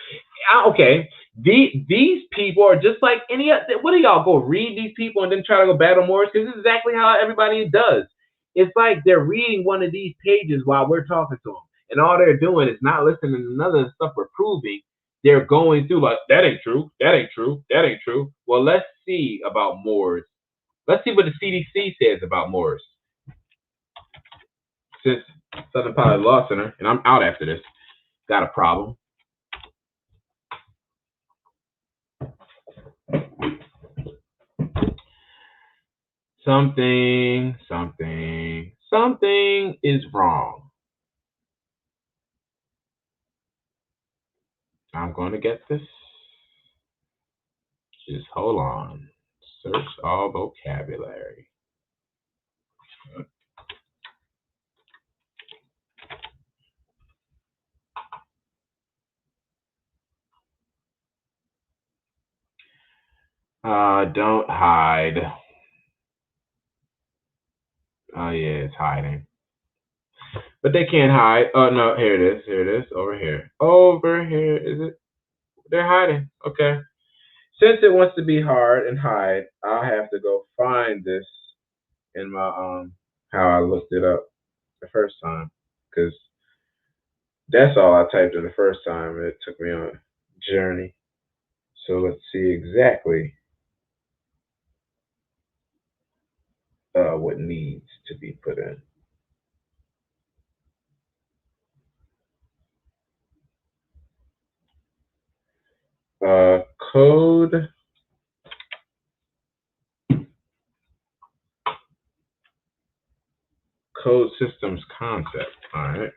okay, these people are just like any other. What do y'all go read these people and then try to go battle Moors? Because this is exactly how everybody does. It's like they're reading one of these pages while we're talking to them, and all they're doing is not listening to none of the stuff we're proving. They're going through like that ain't true, that ain't true, that ain't true. Well, let's see about Moors. Let's see what the CDC says about Moors. Since Southern Poverty Law Center, and I'm out after this, got a problem. Something is wrong. I'm going to get this. Just hold on. Search all vocabulary. Don't hide. Oh yeah, it's hiding. But they can't hide. Oh no, here it is. Here it is. Over here. Over here. Is it? They're hiding. Okay. Since it wants to be hard and hide, I'll have to go find this in my how I looked it up the first time, because that's all I typed in the first time. It took me on a journey. So let's see exactly what needs to be put in. Code systems concept. All right.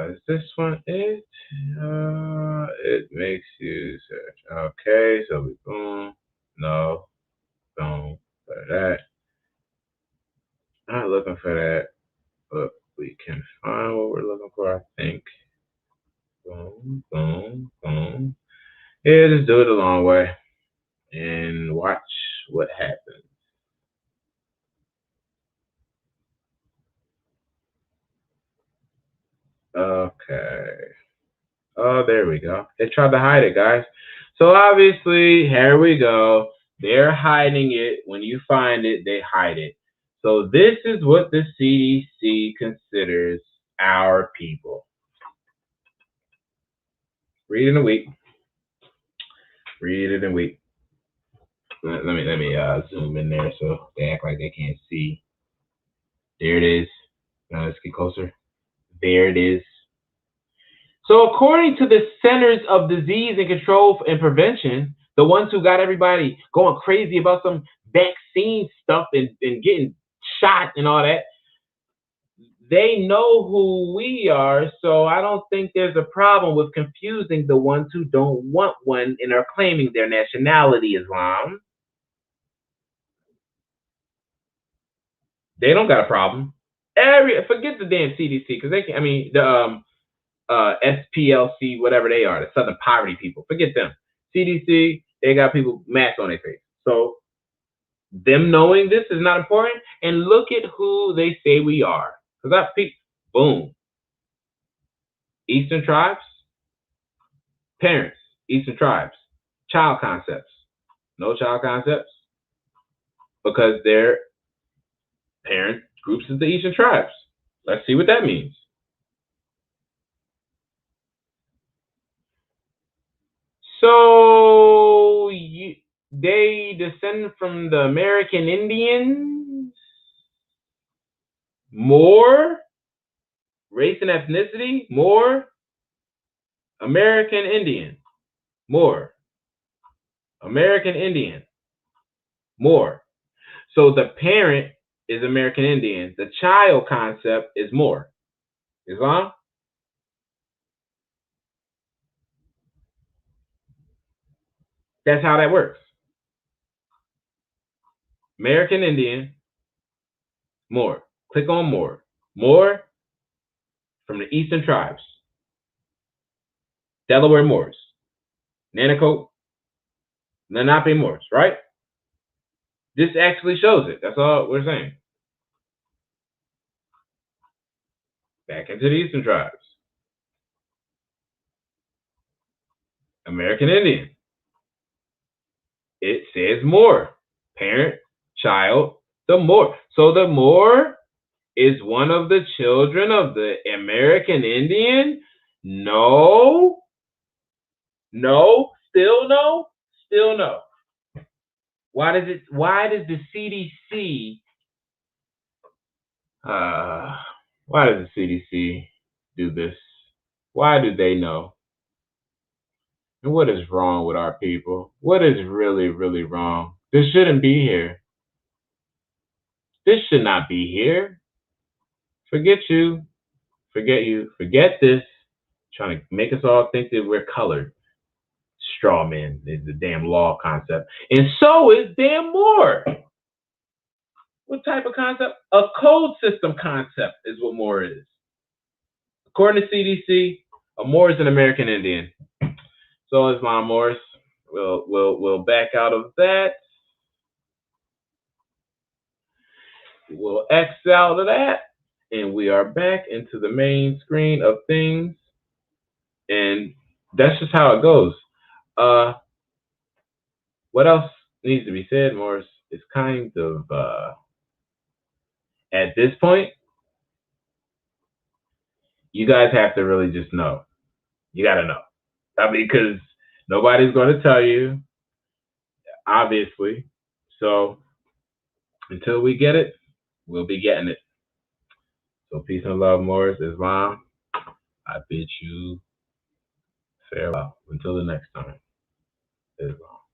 Is this one it? It makes you search. Okay, so we boom. No, boom. For that. Not looking for that, but we can find what we're looking for, I think. Boom, boom, boom. Yeah, just do it the long way and watch what happens. Okay. Oh, there we go. They tried to hide it, guys. So obviously, here we go. They're hiding it. When you find it, they hide it. So this is what the CDC considers our people. Read it in a week. Read it in a week. Let me zoom in there so they act like they can't see. There it is. Now let's get closer. There it is. So according to the Centers of Disease and Control and Prevention, the ones who got everybody going crazy about some vaccine stuff and getting shot and all that, they know who we are, so I don't think there's a problem with confusing the ones who don't want one and are claiming their nationality Islam. They don't got a problem. Forget the damn CDC, because they can, I mean, the SPLC, whatever they are, the Southern Poverty people. Forget them. CDC, they got people masks on their face. So them knowing this is not important. And look at who they say we are. Because I picked, boom. Eastern tribes, parents, Eastern tribes, child concepts. No child concepts because their parent groups is the Eastern tribes. Let's see what that means. So they descend from the American Indians. More race and ethnicity, more American Indian, more American Indian, more. So the parent is American Indian. The child concept is more. Islam? That's how that works. American Indian, more. Click on more. More from the Eastern tribes. Delaware Moors. Nanaco, Lenape Moors, right? This actually shows it. That's all we're saying. Back into the Eastern tribes. American Indian. It says more. Parent, child, the Moor. So the Moor is one of the children of the American Indian? No. No. Still no. Still no. Why does the CDC why does the CDC do this? Why do they know? And what is wrong with our people? What is really, really wrong? This shouldn't be here. This should not be here. Forget you. Forget you. Forget this. Trying to make us all think that we're colored. Straw men is the damn law concept. And so is damn Moore. What type of concept? A code system concept is what Moore is. According to CDC, a Moor is an American Indian. So is my Morris. We'll back out of that. We'll X out of that. And we are back into the main screen of things. And that's just how it goes. What else needs to be said, Morris? Is kind of at this point, you guys have to really just know. You got to know. I mean, because nobody's going to tell you, obviously. So until we get it, we'll be getting it. So peace and love, Morris, Islam. I bid you farewell until the next time. Islam.